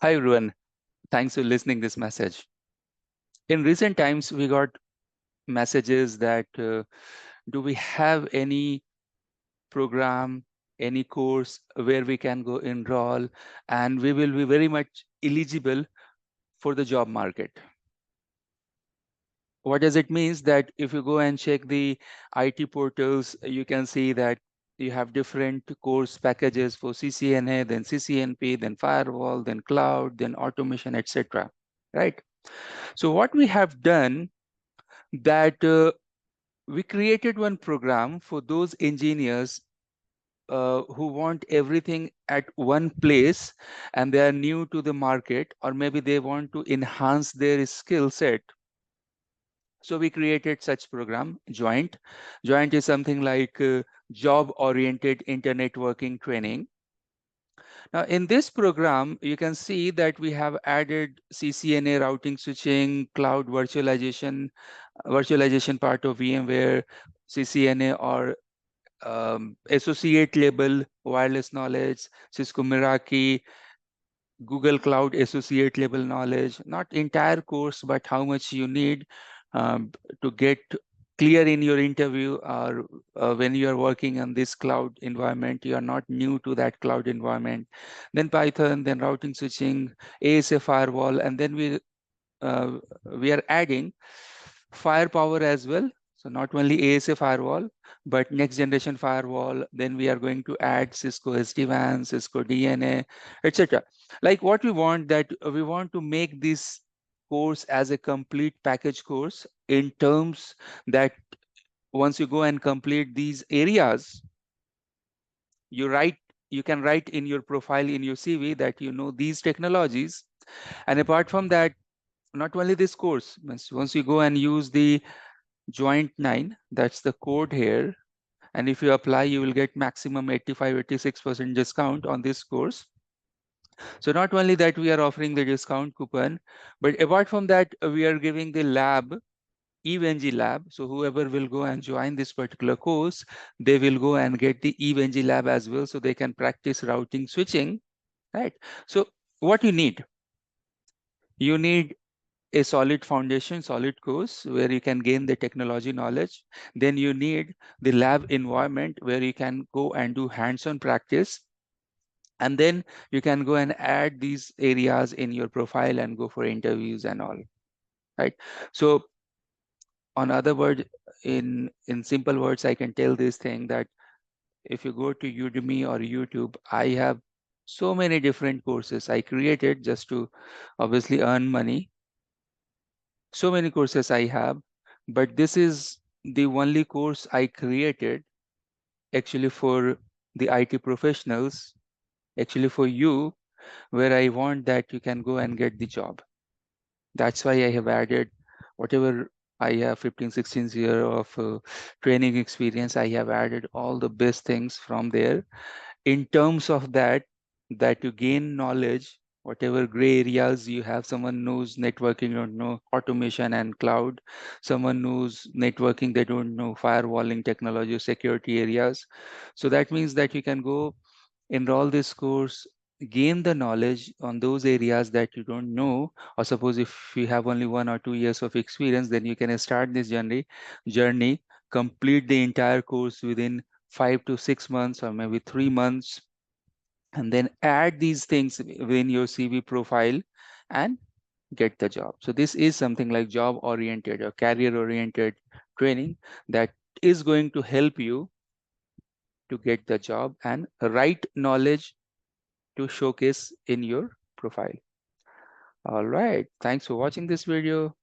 Hi everyone, thanks for listening this message. In recent times, we got messages that do we have any program, any course where we can go enroll and we will be very much eligible for the job market. What does it means that if you go and check the IT portals, you can see that you have different course packages for CCNA, then CCNP, then firewall, then cloud, then automation, etc. Right? So what we have done that we created one program for those engineers who want everything at one place and they are new to the market, or maybe they want to enhance their skill set. So we created such program, Joint. Joint is something like job-oriented internetworking training. Now, in this program, you can see that we have added CCNA routing switching, cloud virtualization part of VMware, CCNA or associate level wireless knowledge, Cisco Meraki, Google Cloud associate level knowledge, not entire course, but how much you need um, to get clear in your interview, or when you are working on this cloud environment, you are not new to that cloud environment. Then Python, then routing switching, ASA firewall, and then we are adding firepower as well. So not only ASA firewall, but next generation firewall. Then we are going to add Cisco SD-WAN, Cisco DNA, etc. Like what we want, that we want to make this course as a complete package course, in terms that once you go and complete these areas, you write, you can write in your profile, in your CV, that you know these technologies. And apart from that, not only this course, once you go and use the Joint 9, that's the code here, and if you apply, you will get maximum 85-86% discount on this course. So not only that we are offering the discount coupon, but apart from that, we are giving the lab, EVNG lab. So whoever will go and join this particular course, they will go and get the EVNG lab as well, so they can practice routing switching, right? So what you need a solid foundation, solid course where you can gain the technology knowledge. Then you need the lab environment where you can go and do hands-on practice. And then you can go and add these areas in your profile and go for interviews and all, right? So on other words, in simple words, I can tell this thing that if you go to Udemy or YouTube, I have so many different courses I created just to obviously earn money. So many courses I have, but this is the only course I created actually for the IT professionals, actually for you, where I want that you can go and get the job. That's why I have added whatever I have 15, 16 years of training experience. I have added all the best things from there, in terms of that you gain knowledge, whatever gray areas you have. Someone knows networking, don't know automation and cloud. Someone knows networking, they don't know firewalling technology, security areas. So that means that you can go enroll this course, gain the knowledge on those areas that you don't know. Or suppose if you have only 1 or 2 years of experience, then you can start this journey, complete the entire course within 5 to 6 months or maybe 3 months, and then add these things within your CV profile and get the job. So this is something like job oriented or career oriented training that is going to help you to get the job and right knowledge to showcase in your profile. All right, thanks for watching this video.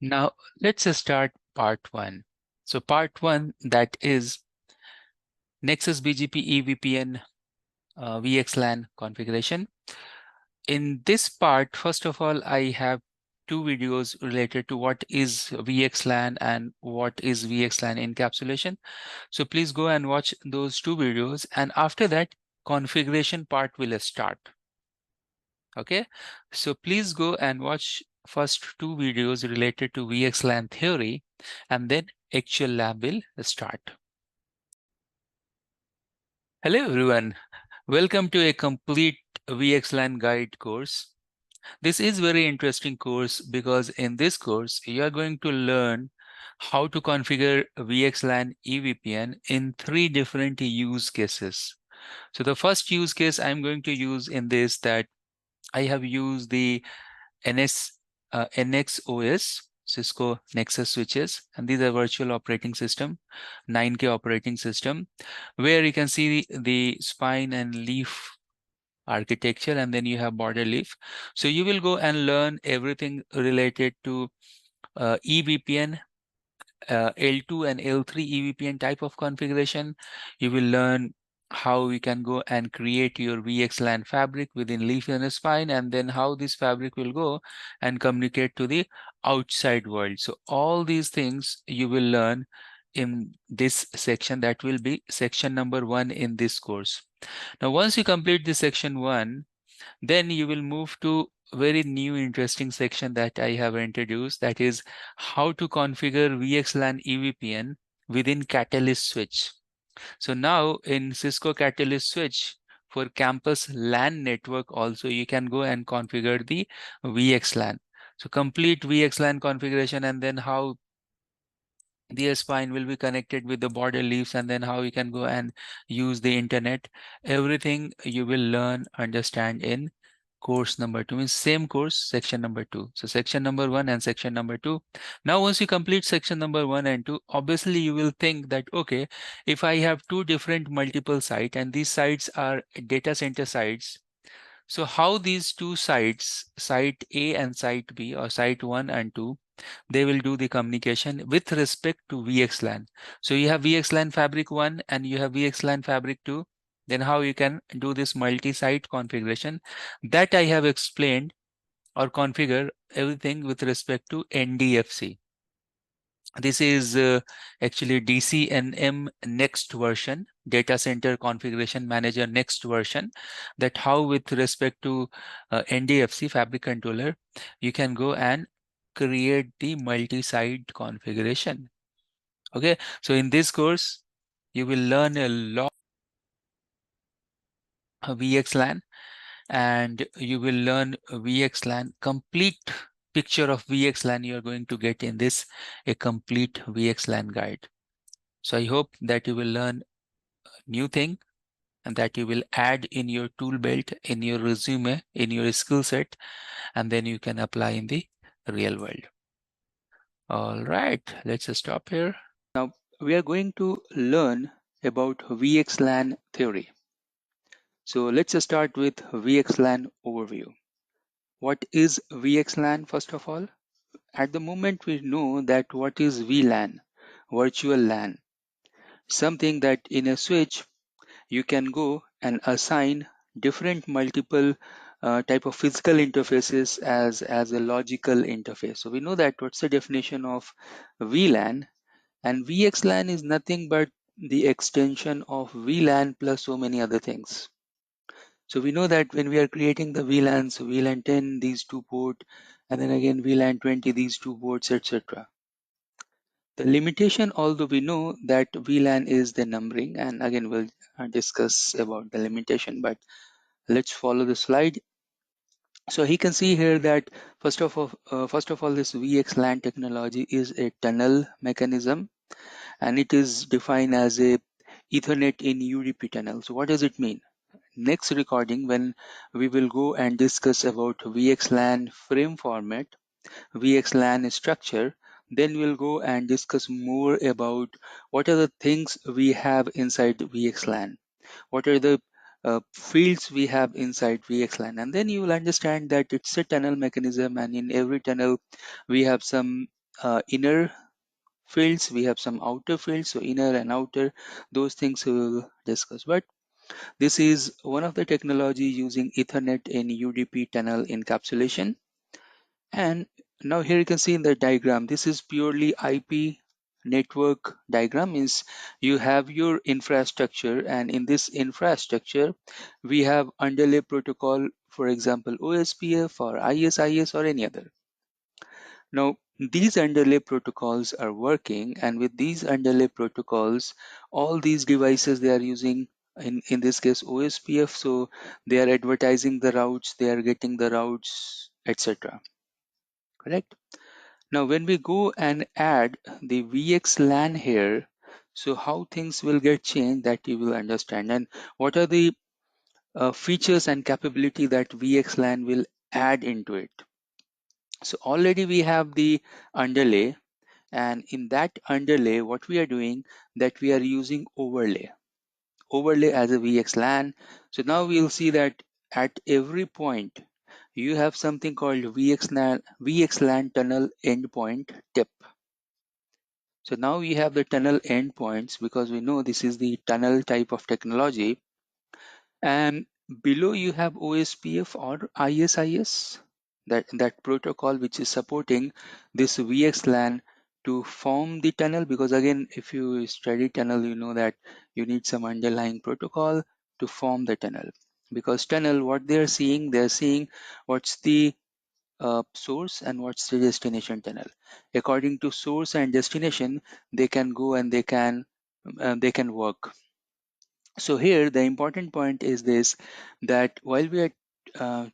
Now let's start part one. So part one, that is Nexus BGP EVPN VxLAN configuration. In this part, first of all, I have two videos related to what is VxLAN and what is VxLAN encapsulation. So please go and watch those two videos, and after that, configuration part will start. Okay, so please go and watch first two videos related to VxLAN theory, and then actual lab will start. Hello everyone. Welcome to a complete VxLAN guide course. This is very interesting course because in this course you are going to learn how to configure VxLAN EVPN in 3 different use cases. So the first use case I'm going to use in this, that I have used the NXOS, Cisco Nexus switches, and these are virtual operating system, 9K operating system, where you can see the spine and leaf architecture, and then you have border leaf. So you will go and learn everything related to EVPN, L2 and L3 EVPN type of configuration. You will learn how you can go and create your VxLAN fabric within leaf and spine, and then how this fabric will go and communicate to the outside world. So all these things you will learn in this section. That will be section number 1 in this course. Now, once you complete the section 1, then you will move to very new interesting section that I have introduced, that is how to configure VxLAN EVPN within Catalyst switch. So now in Cisco Catalyst switch for campus LAN network also, you can go and configure the VxLAN. So complete VxLAN configuration, and then how the spine will be connected with the border leaves, and then how you can go and use the internet. Everything you will learn, understand in course number 2, means same course, section number 2. So section number 1 and section number 2. Now once you complete section number 1 and 2, obviously you will think that, okay, if I have 2 different multiple sites and these sites are data center sites, so how these 2 sites, site A and site B, or site 1 and 2, they will do the communication with respect to VxLAN. So you have VxLAN Fabric 1 and you have VxLAN Fabric 2. Then how you can do this multi-site configuration, that I have explained, or configure everything with respect to NDFC. This is actually DCNM next version, Data Center Configuration Manager next version, that how with respect to NDFC Fabric Controller, you can go and create the multi-site configuration. Okay, so in this course, you will learn a lot of VxLAN, and you will learn VxLAN, complete picture of VxLAN you are going to get in this, a complete VxLAN guide. So I hope that you will learn a new thing and that you will add in your tool belt, in your resume, in your skill set, and then you can apply in the real world. All right, let's stop here. Now we are going to learn about VxLAN theory. So let's start with VxLAN overview. What is VxLAN first of all? At the moment we know that what is VLAN, virtual LAN, something that in a switch you can go and assign different multiple type of physical interfaces as a logical interface. So we know that what's the definition of VLAN, and VxLAN is nothing but the extension of VLAN plus so many other things. So we know that when we are creating the VLANs, VLAN 10 these 2 port, and then again VLAN 20 these 2 ports, etc. The limitation, although we know that VLAN is the numbering, and again we'll discuss about the limitation, but let's follow the slide. So he can see here that first of all, this VxLAN technology is a tunnel mechanism, and it is defined as a Ethernet in UDP tunnel. So what does it mean? Next recording, when we will go and discuss about VxLAN frame format, VxLAN structure, then we'll go and discuss more about what are the things we have inside VxLAN, what are the fields we have inside VxLAN, and then you will understand that it's a tunnel mechanism, and in every tunnel we have some inner fields, we have some outer fields. So inner and outer, those things we will discuss. But this is one of the technology using Ethernet in UDP tunnel encapsulation. And now here you can see in the diagram, this is purely IP network diagram. Means you have your infrastructure, and in this infrastructure we have underlay protocol, for example OSPF or ISIS or any other. Now these underlay protocols are working, and with these underlay protocols all these devices, they are using in this case OSPF, so they are advertising the routes, they are getting the routes, etc. Correct. Now when we go and add the VxLAN here, so how things will get changed, that you will understand, and what are the features and capability that VxLAN will add into it. So already we have the underlay, and in that underlay what we are doing, that we are using overlay as a VxLAN. So now we'll see that at every point you have something called VxLAN tunnel endpoint tip. So now we have the tunnel endpoints because we know this is the tunnel type of technology, and below you have OSPF or ISIS, that protocol which is supporting this VxLAN to form the tunnel, because again if you study tunnel you know that you need some underlying protocol to form the tunnel, because tunnel what they're seeing what's the source and what's the destination tunnel. According to source and destination they can go and they can work. So here the important point is this, that uh,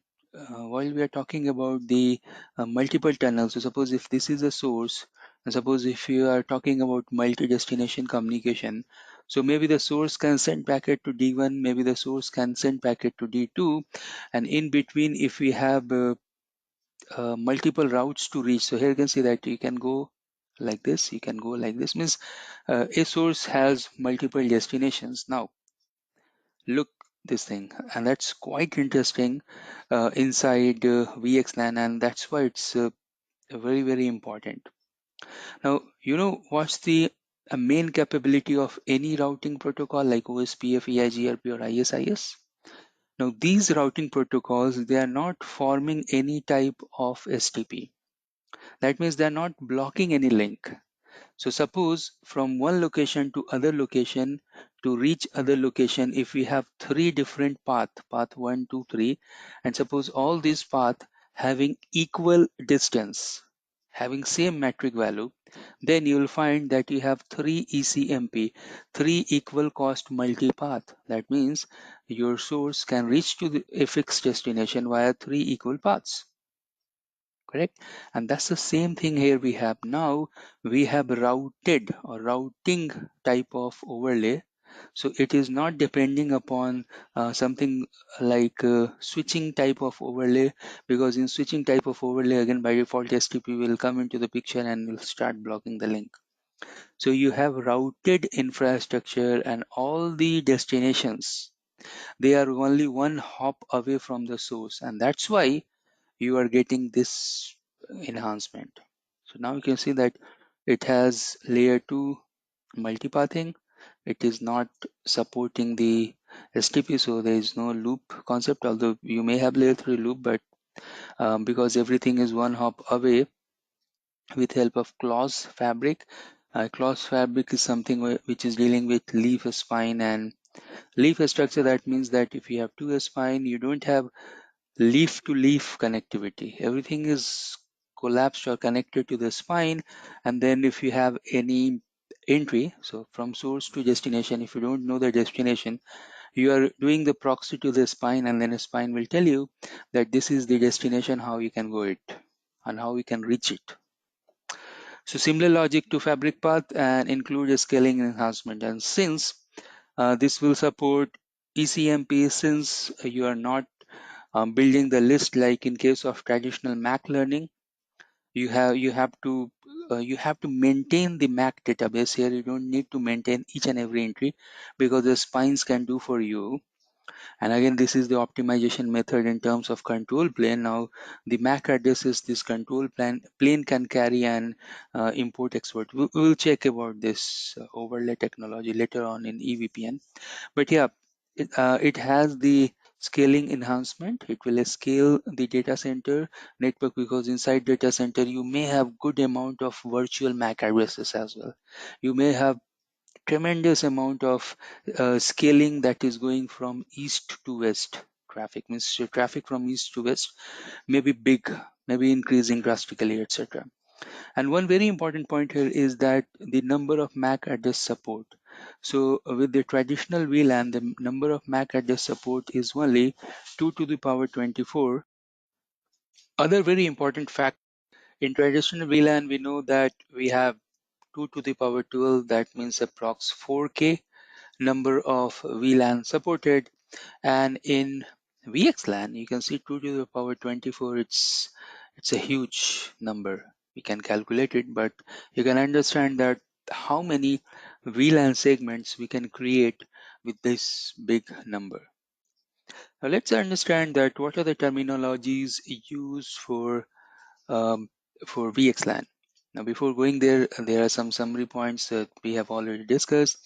while we are talking about the multiple tunnels, so suppose if this is a source, and suppose if you are talking about multi-destination communication, so maybe the source can send packet to D1, maybe the source can send packet to D2, and in between if we have multiple routes to reach, so here you can see that you can go like this, you can go like this, means a source has multiple destinations. Now look this thing, and that's quite interesting inside VxLAN, and that's why it's very very important. Now you know what's the main capability of any routing protocol like OSPF, EIGRP or ISIS. Now these routing protocols, they are not forming any type of STP. That means they're not blocking any link. So suppose from one location to other location, to reach other location, if we have three different path 1, 2, 3, and suppose all these path having equal distance, having same metric value, then you will find that you have three ECMP, three equal cost multipath. That means your source can reach to a fixed destination via three equal paths. Correct. And that's the same thing here we have. Now we have routed or routing type of overlay, so it is not depending upon something like switching type of overlay, because in switching type of overlay again by default STP will come into the picture and will start blocking the link. So you have routed infrastructure, and all the destinations, they are only one hop away from the source, and that's why you are getting this enhancement. So now you can see that it has layer 2 multipathing. It is not supporting the STP, so there is no loop concept, although you may have layer 3 loop, but because everything is one hop away with help of clause fabric. Clause fabric is something which is dealing with leaf spine and leaf structure. That means that if you have two spine, you don't have leaf to leaf connectivity. Everything is collapsed or connected to the spine. And then if you have any entry, so from source to destination, if you don't know the destination, you are doing the proxy to the spine, and then the spine will tell you that this is the destination, how you can go it and how you can reach it. So similar logic to fabric path and include a scaling enhancement. And since this will support ECMP, since you are not building the list like in case of traditional Mac learning, you have to maintain the Mac database. Here you don't need to maintain each and every entry, because the spines can do for you. And again, this is the optimization method in terms of control plane. Now the MAC addresses this control plane can carry an import export. We'll check about this overlay technology later on in EVPN. But yeah, it has the scaling enhancement. It will scale the data center network, because inside data center you may have good amount of virtual MAC addresses as well. You may have tremendous amount of scaling that is going from east to west. Traffic means your traffic from east to west may be big, maybe increasing drastically, etc. And one very important point here is that the number of MAC address support. So with the traditional VLAN, the number of MAC address support is only 2 to the power 24. Other very important fact, in traditional VLAN, we know that we have 2 to the power 12, that means approx 4K number of VLAN supported. And in VxLAN, you can see 2 to the power 24, it's a huge number. We can calculate it, but you can understand that how many VLAN segments we can create with this big number. Now let's understand that what are the terminologies used um, for VxLAN. Now before going there, there are some summary points that we have already discussed.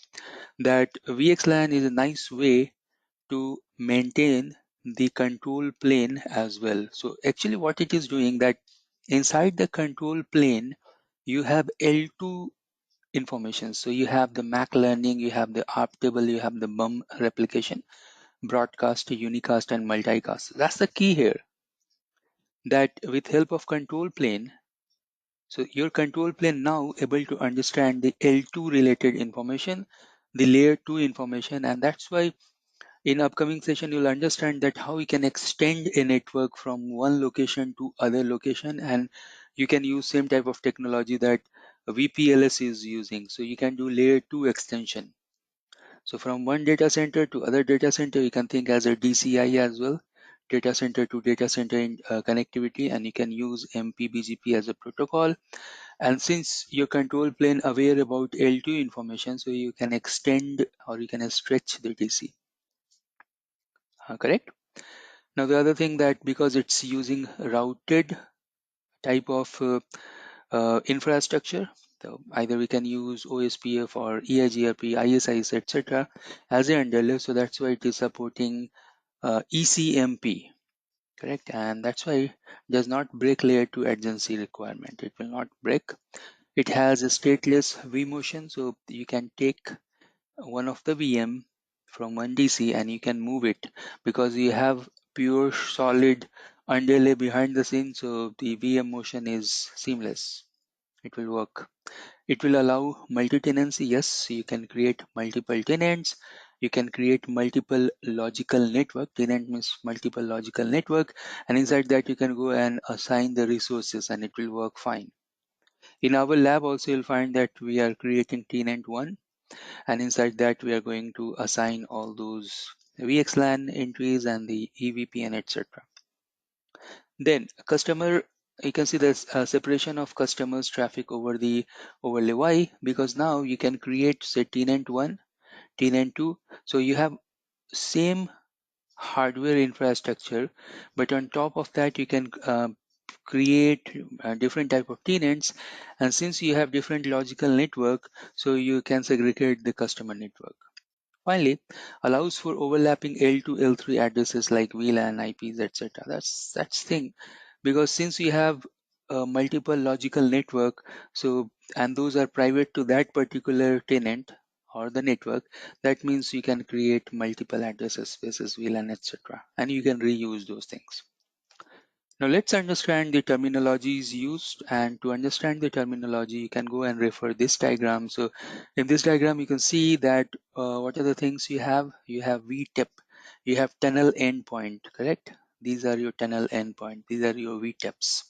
That VxLAN is a nice way to maintain the control plane as well. So actually what it is doing, that inside the control plane you have L2 information. So you have the MAC learning, you have the ARP table, you have the BUM replication, broadcast, unicast, and multicast. That's the key here, that with help of control plane, so your control plane now able to understand the L2 related information, the layer 2 information, and that's why in upcoming session, you'll understand that how you can extend a network from one location to other location, and you can use same type of technology that VPLS is using. So you can do layer 2 extension. So from one data center to other data center, you can think as a DCIE as well, data center to data center connectivity, and you can use MPBGP as a protocol. And since your control plane aware about L2 information, so you can extend or you can stretch the DC. Correct? Now the other thing, that because it's using routed type of infrastructure, so either we can use OSPF or EIGRP, ISIS, etc. as a underlay. So that's why it is supporting ECMP, correct? And that's why it does not break layer 2 adjacency requirement. It will not break. It has a stateless vMotion, so you can take one of the VM from one DC and you can move it, because you have pure solid underlay behind the scene, so the VM motion is seamless. It will work. It will allow multi-tenancy. Yes, you can create multiple tenants. You can create multiple logical network. Tenant means multiple logical network, and inside that you can go and assign the resources and it will work fine. In our lab also you'll find that we are creating tenant 1, and inside that we are going to assign all those VxLAN entries and the EVPN, etc. Then customer, you can see this separation of customers traffic over the overlay. Why? Because now you can create, say, tenant 1, tenant 2, so you have same hardware infrastructure, but on top of that you can create different type of tenants, and since you have different logical network, so you can segregate the customer network. Finally, allows for overlapping L2, L3 addresses like VLAN, IPs, etc. That's thing, because since we have multiple logical network, so and those are private to that particular tenant or the network, that means you can create multiple addresses, spaces, VLAN, etc. And you can reuse those things. Now let's understand the terminologies used, and to understand the terminology you can go and refer this diagram. So in this diagram you can see that what are the things you have. You have VTEP, you have tunnel endpoint, correct? These are your tunnel endpoint, these are your VTEPs.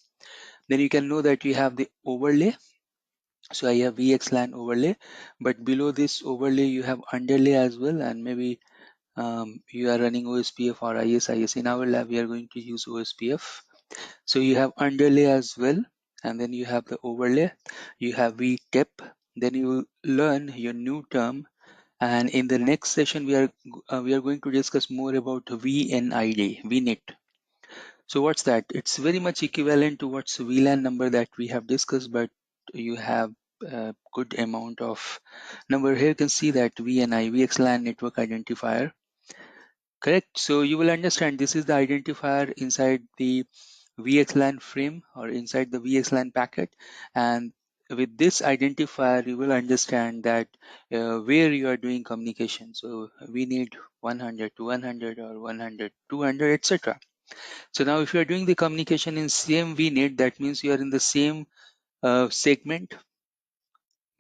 Then you can know that you have the overlay. So I have VxLAN overlay, but below this overlay you have underlay as well, and maybe you are running OSPF or ISIS. In our lab we are going to use OSPF. So you have underlay as well, and then you have the overlay, you have VTEP, then you learn your new term. And in the next session we are going to discuss more about VNID, VNet. So what's that? It's very much equivalent to what's VLAN number that we have discussed, but you have a good amount of number here. You can see that VNI, VxLAN network identifier, correct? So you will understand this is the identifier inside the VxLAN frame or inside the VxLAN packet, and with this identifier you will understand that where you are doing communication. So we need 100 to 100 or 100 200, etc. So now if you are doing the communication in same VNet, that means you are in the same segment.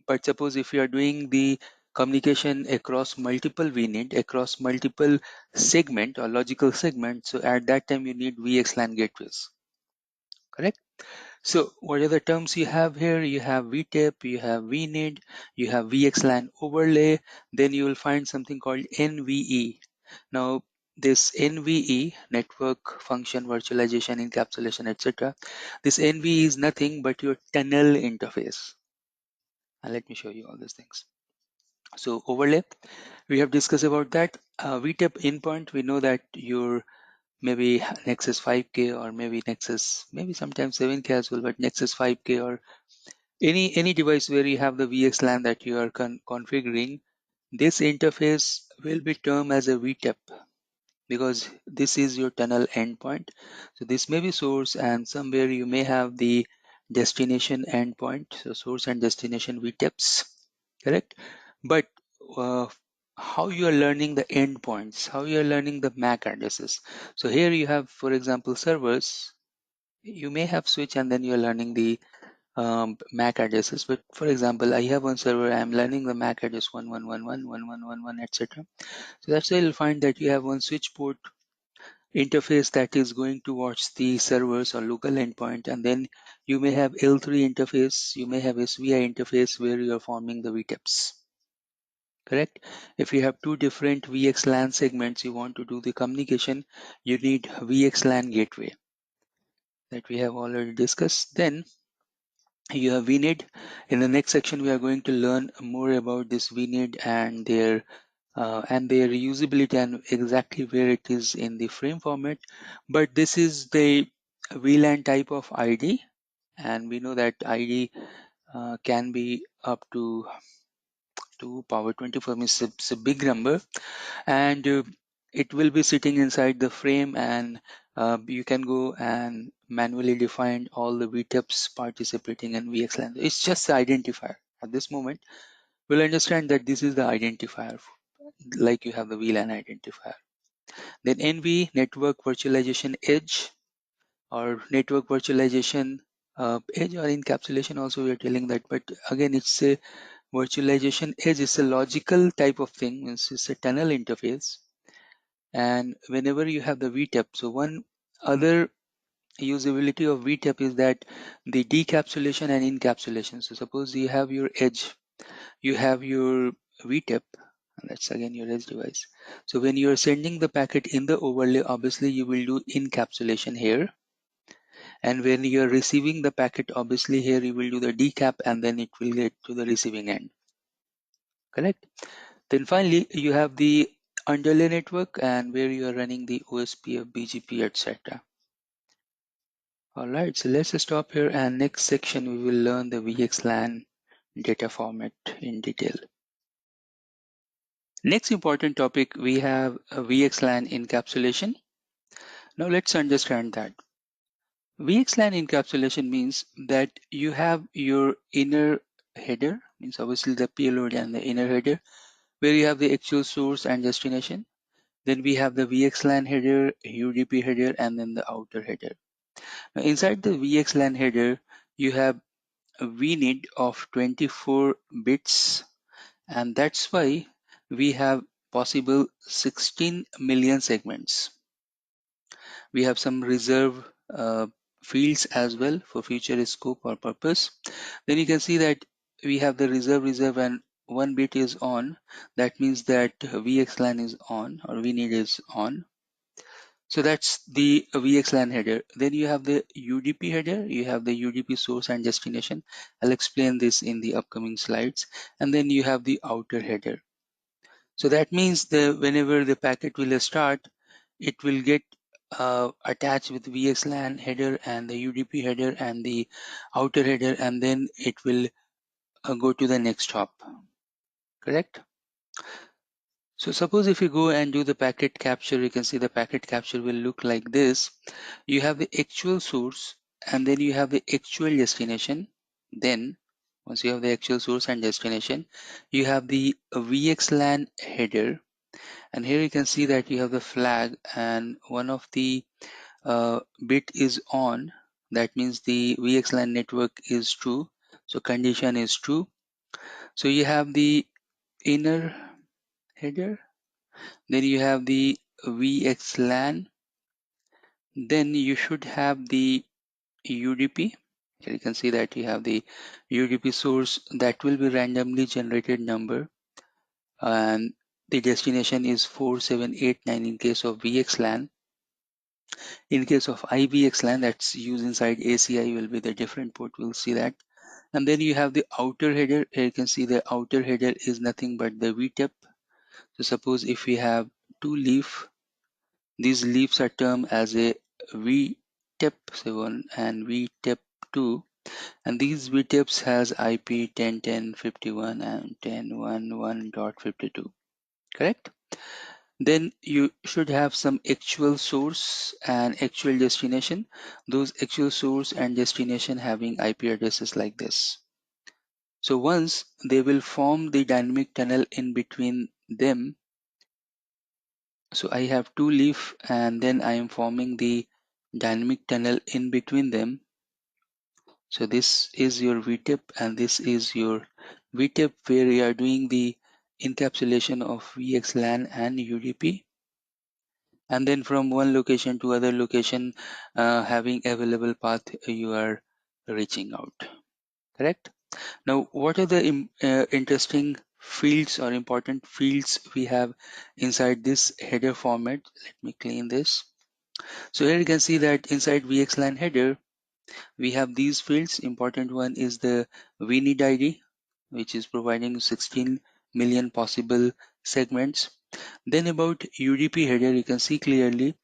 But suppose if you are doing the communication across multiple VNet, across multiple segment or logical segment. So at that time you need VxLAN gateways, correct? So what are the terms you have here? You have VTIP, you have VNet, you have VxLAN overlay, then you will find something called NVE. Now this NVE, network function virtualization encapsulation, etc. This NVE is nothing but your tunnel interface. And let me show you all these things. So overlay, we have discussed about that. VTIP endpoint, we know that your maybe Nexus 5K or maybe Nexus, maybe sometimes 7K as well, but Nexus 5K or any device where you have the VxLAN that you are configuring, this interface will be termed as a VTIP because this is your tunnel endpoint. So this may be source, and somewhere you may have the destination endpoint. So source and destination VTIPs, correct? But uh, how you are learning the endpoints, how you are learning the MAC addresses. So here you have, for example, servers. You may have switch and then you are learning the MAC addresses. But for example, I have one server, I'm learning the MAC address 111.1.1.1.1, etc. So that's why you'll find that you have one switch port interface that is going towards the servers or local endpoint, and then you may have L3 interface, you may have SVI interface where you are forming the VTIPs, correct? If you have two different VxLAN segments, you want to do the communication, you need VxLAN gateway that we have already discussed. Then you have VNet. In the next section, we are going to learn more about this VNet and their reusability and exactly where it is in the frame format. But this is the VLAN type of ID, and we know that ID can be up to 2 power 24, means it's a big number, and it will be sitting inside the frame, and you can go and manually define all the VTIPs participating in VxLAN. It's just the identifier. At this moment, we'll understand that this is the identifier, like you have the VLAN identifier. Then NV, network virtualization edge, or network virtualization edge or encapsulation also we are telling that, but again it's a virtualization edge is a logical type of thing, it's a tunnel interface. And whenever you have the VTIP, so one other usability of VTIP is that the decapsulation and encapsulation. So suppose you have your edge, you have your VTIP, and that's again your edge device. So when you are sending the packet in the overlay, obviously you will do encapsulation here, and when you are receiving the packet, obviously here you will do the decap and then it will get to the receiving end, correct? Then finally you have the underlay network, and where you are running the OSPF, BGP, etc. All right, so let's stop here, and next section we will learn the VxLAN data format in detail. Next important topic, we have a VxLAN encapsulation. Now let's understand that. VxLAN encapsulation means that you have your inner header, means obviously the payload and the inner header, where you have the actual source and destination. Then we have the VxLAN header, UDP header, and then the outer header. Now inside the VxLAN header, you have a VNID of 24 bits, and that's why we have possible 16 million segments. We have some reserve fields as well for future scope or purpose. Then you can see that we have the reserve, and one bit is on. That means that VxLAN is on or VNID is on. So that's the VxLAN header. Then you have the UDP header, you have the UDP source and destination. I'll explain this in the upcoming slides. And then you have the outer header. So that means that whenever the packet will start, it will get attached with VxLAN header and the UDP header and the outer header, and then it will go to the next hop, correct? So suppose if you go and do the packet capture, you can see the packet capture will look like this. You have the actual source, and then you have the actual destination. Then once you have the actual source and destination, you have the VxLAN header, and here you can see that you have the flag, and one of the bit is on. That means the VxLAN network is true, so condition is true. So you have the inner header, then you have the VxLAN, then you should have the UDP. Here you can see that you have the UDP source that will be randomly generated number, and the destination is 4789 in case of VxLAN. In case of IVxLAN, that's used inside ACI, will be the different port. We'll see that. And then you have the outer header. Here you can see the outer header is nothing but the VTEP. So suppose if we have two leaf, these leaves are termed as a VTEP7 and VTEP2, and these VTEPs has IP 10.10.51 and 10.11.52. Correct? Then you should have some actual source and actual destination. Those actual source and destination having IP addresses like this. So once they will form the dynamic tunnel in between them. So I have two leaf and then I am forming the dynamic tunnel in between them. So this is your VTIP and this is your VTIP where you are doing the encapsulation of VxLAN and UDP. And then from one location to other location, having available path, you are reaching out. Correct? Now, what are the interesting fields or important fields we have inside this header format? Let me clean this. So here you can see that inside VxLAN header, we have these fields. Important one is the VNID ID, which is providing 16 million possible segments. Then about UDP header, you can see clearly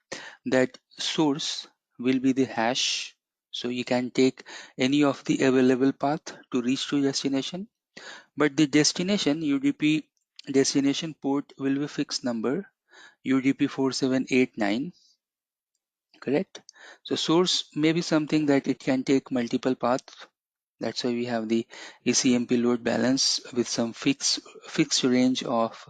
that source will be the hash. So you can take any of the available path to reach to destination. But the destination UDP destination port will be fixed number UDP 4789. Correct? So source may be something that it can take multiple paths. That's why we have the ECMP load balance with some fixed range of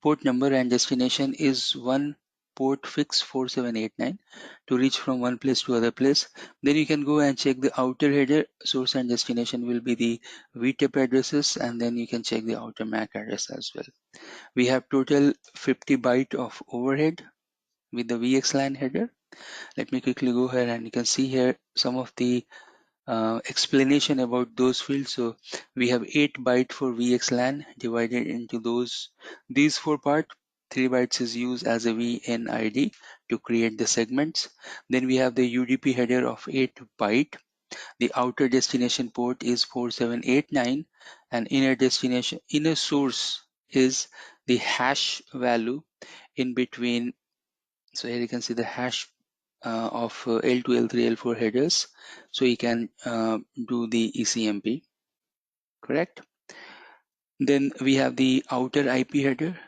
port number, and destination is one port fix 4789 to reach from one place to other place. Then you can go and check the outer header. Source and destination will be the VTIP addresses, and then you can check the outer MAC address as well. We have total 50 byte of overhead with the VxLAN header. Let me quickly go here and you can see here some of the explanation about those fields. So we have 8 byte for VxLAN divided into these four parts. 3 bytes is used as a VNID to create the segments. Then we have the UDP header of 8 byte. The outer destination port is 4789, and inner source is the hash value in between. So here you can see the hash of L2, L3, L4 headers. So you can do the ECMP, correct? Then we have the outer IP header,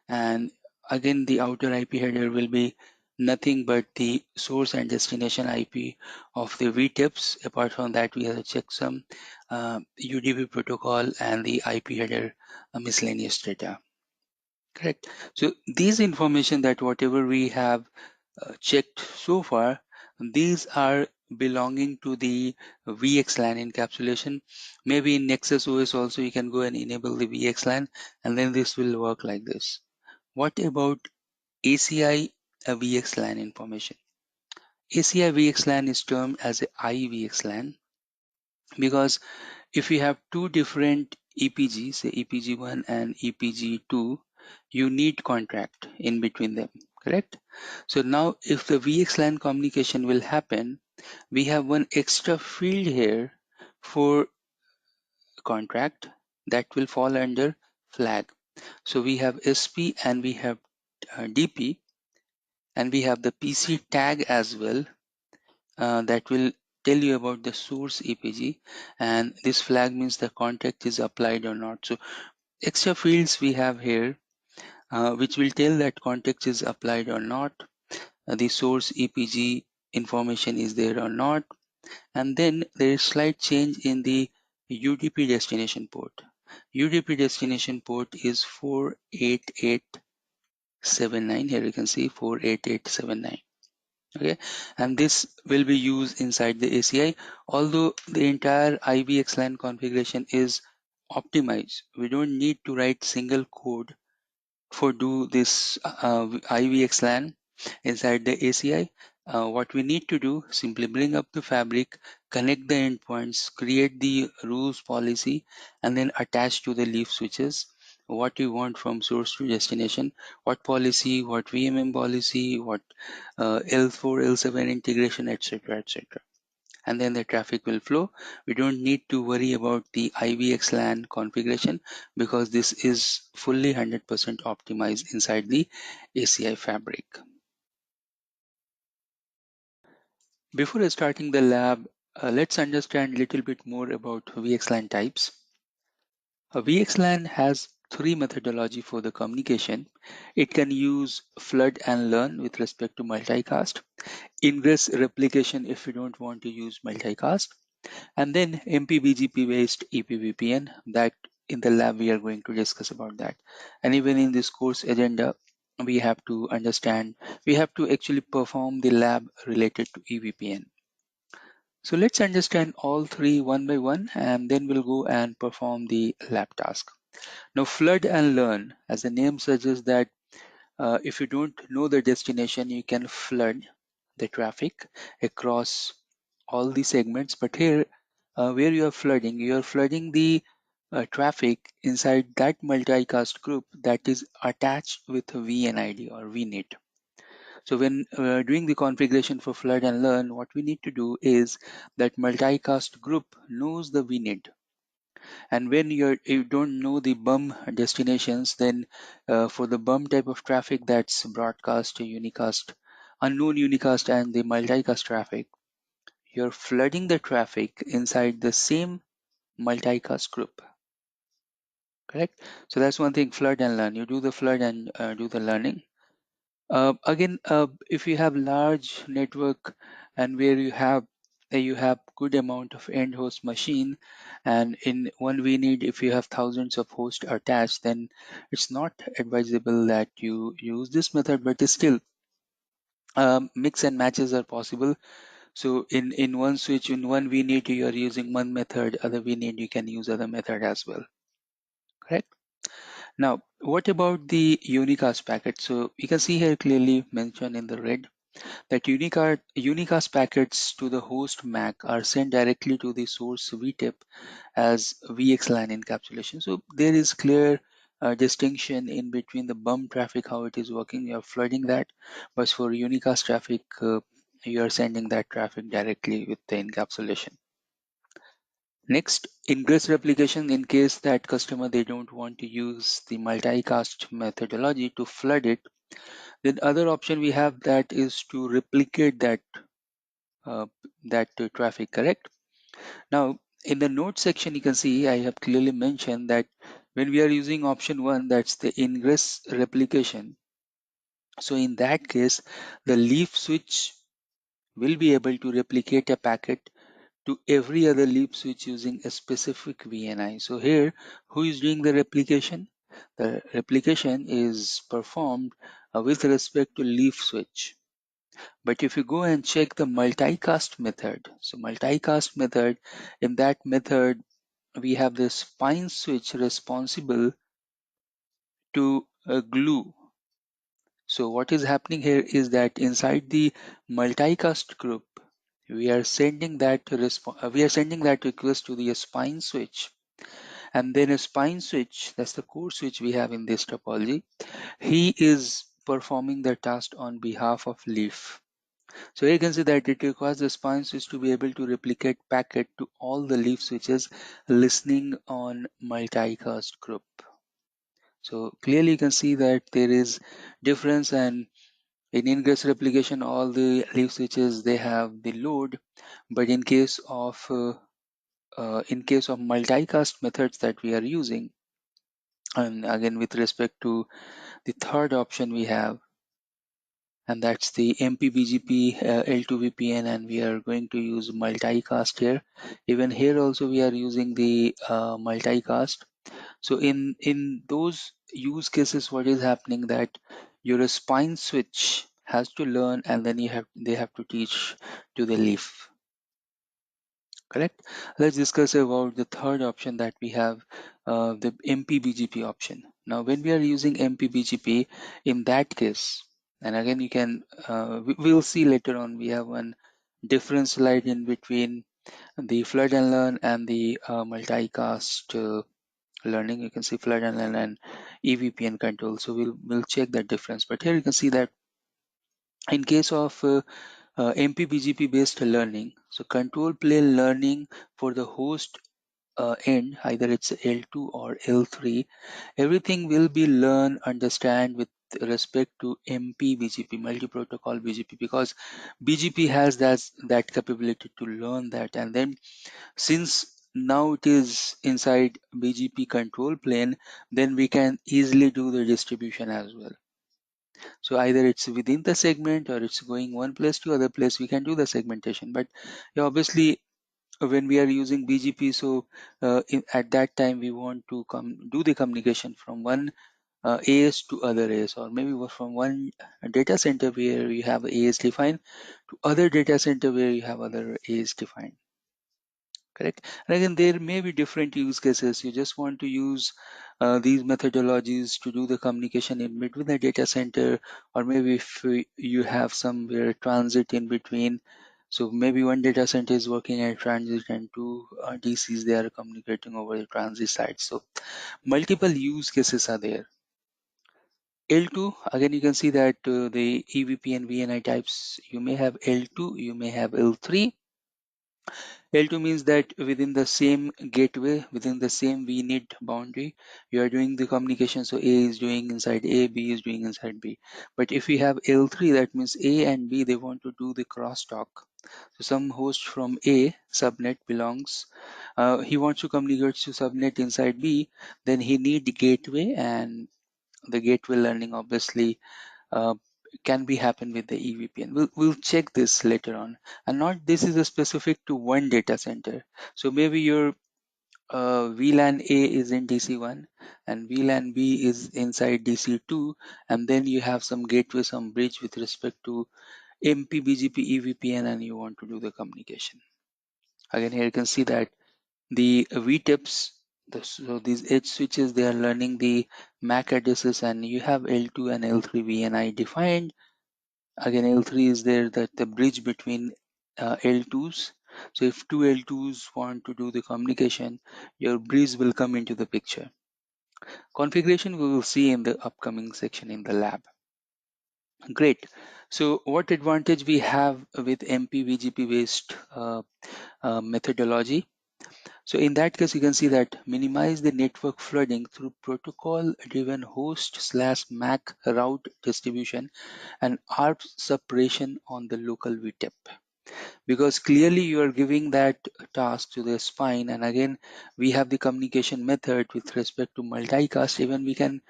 and again the outer IP header will be nothing but the source and destination IP of the VTIPs. Apart from that, we have the checksum, UDP protocol, and the IP header miscellaneous data. Correct. So these information that whatever we have checked so far, these are belonging to the VxLAN encapsulation. Maybe in Nexus OS also you can go and enable the VxLAN, and then this will work like this. What about ACI VxLAN information? ACI VxLAN is termed as a IVxLAN because if you have two different EPGs, say EPG1 and EPG2, you need contract in between them, correct? So now if the VxLAN communication will happen, we have one extra field here for contract that will fall under flag. So we have SP and we have DP, and we have the PC tag as well that will tell you about the source EPG, and this flag means the contract is applied or not. So extra fields we have here which will tell that context is applied or not, the source EPG information is there or not, and then there is slight change in the UDP destination port. UDP destination port is 48879. Here you can see 48879. Okay, and this will be used inside the ACI, although the entire IVxLAN configuration is optimize. We don't need to write single code for do this IVXLAN inside the ACI. What we need to do, simply bring up the fabric, connect the endpoints, create the rules policy, and then attach to the leaf switches what you want from source to destination, what policy, what VMM policy, what L4, L7 integration, etc., etc. And then the traffic will flow. We don't need to worry about the IVXLAN configuration because this is fully 100% optimized inside the ACI fabric. Before starting the lab, let's understand a little bit more about VXLAN types. A VXLAN has three methodology for the communication. It can use flood and learn with respect to multicast, ingress replication if you don't want to use multicast, and then MPBGP based EPVPN. That in the lab we are going to discuss about that. And even in this course agenda, we have to understand, we have to actually perform the lab related to EVPN. So let's understand all three one by one, and then we'll go and perform the lab task. Now, flood and learn, as the name suggests, that if you don't know the destination, you can flood the traffic across all the segments. But here, where you are flooding the traffic inside that multicast group that is attached with a VNID or VNet. So when doing the configuration for flood and learn, what we need to do is that multicast group knows the VNet. And when you don't know the BUM destinations, then for the BUM type of traffic, that's broadcast, unicast, unknown unicast, and the multicast traffic, you're flooding the traffic inside the same multicast group. Correct? So that's one thing, flood and learn. You do the flood and do the learning. Again, if you have large network and where you have good amount of end host machine, and in one VNet, if you have thousands of hosts attached, then it's not advisable that you use this method, but still mix and matches are possible. So in one switch, in one VNet, you are using one method, other VNet you can use other method as well. Correct? Now, what about the unicast packet? So you can see here clearly mentioned in the red that unicast packets to the host MAC are sent directly to the source VTIP as VxLAN encapsulation. So there is clear distinction in between the BUM traffic, how it is working. You are flooding that, but for unicast traffic, you are sending that traffic directly with the encapsulation. Next, ingress replication. In case that customer they don't want to use the multicast methodology to flood it, then other option we have that is to replicate uh, traffic. Correct. Now in the note section you can see I have clearly mentioned that when we are using option one, that's the ingress replication. So in that case, the leaf switch will be able to replicate a packet to every other leaf switch using a specific VNI. So here, who is doing the replication? The replication is performed with respect to leaf switch. But if you go and check the multicast method, so multicast method, in that method, we have the spine switch responsible to glue. So what is happening here is that inside the multicast group, we are sending that request to the spine switch, and then a spine switch, that's the core switch we have in this topology, he is performing the task on behalf of leaf. So you can see that it requires the spine switch to be able to replicate packet to all the leaf switches listening on multicast group. So clearly you can see that there is difference, and in ingress replication all the leaf switches they have the load, but in case of multicast methods that we are using, and again with respect to the third option we have, and that's the MPBGP L2VPN, and we are going to use multicast here. Even here also we are using the multicast. So in those use cases, what is happening that your spine switch has to learn, and then they have to teach to the leaf. correct? Let's discuss about the third option that we have, the MPBGP option. Now, when we are using MPBGP, in that case, and again, you can, we'll see later on, we have one different slide in between the flood and learn and the multicast learning. You can see flood and learn and EVPN control. So we'll check that difference. But here you can see that in case of MPBGP based learning, so control plane learning for the host end, either it's L2 or L3, everything will be learn, understand with respect to MPBGP, multi-protocol BGP, because BGP has that capability to learn that. And then since now it is inside BGP control plane, then we can easily do the distribution as well. So either it's within the segment or it's going one place to other place, we can do the segmentation. But yeah, obviously when we are using BGP, so at that time we want to do the communication from one AS to other AS, or maybe from one data center where you have AS defined to other data center where you have other AS defined. Correct. And again, there may be different use cases. You just want to use these methodologies to do the communication in between the data center, or maybe if you have somewhere transit in between. So maybe one data center is working at transit and two DCs, they are communicating over the transit side. So multiple use cases are there. L2, again, you can see that the EVP and VNI types, you may have L2, you may have L3. L2 means that within the same gateway, within the same VNet boundary, you are doing the communication. So A is doing inside A, B is doing inside B. But if we have L3, that means A and B, they want to do the crosstalk. So some host from A subnet belongs, he wants to communicate to subnet inside B, then he need the gateway, and the gateway learning obviously uh, can be happen with the EVPN. We'll check this later on. And not this is a specific to one data center. So maybe your VLAN A is in DC1 and VLAN B is inside DC2, and then you have some gateway, some bridge with respect to MPBGP EVPN, and you want to do the communication. Again, here you can see that the VTIPs, so these edge switches, they are learning the MAC addresses, and you have L2 and L3 VNI defined. Again, L3 is there, that the bridge between L2s. So if two L2s want to do the communication, your bridge will come into the picture. Configuration we will see in the upcoming section in the lab. Great. So what advantage we have with MPVGP based methodology? So in that case, you can see that minimize the network flooding through protocol driven host slash MAC route distribution and ARP separation on the local VTIP, because clearly you are giving that task to the spine. And again, we have the communication method with respect to multicast. Even we can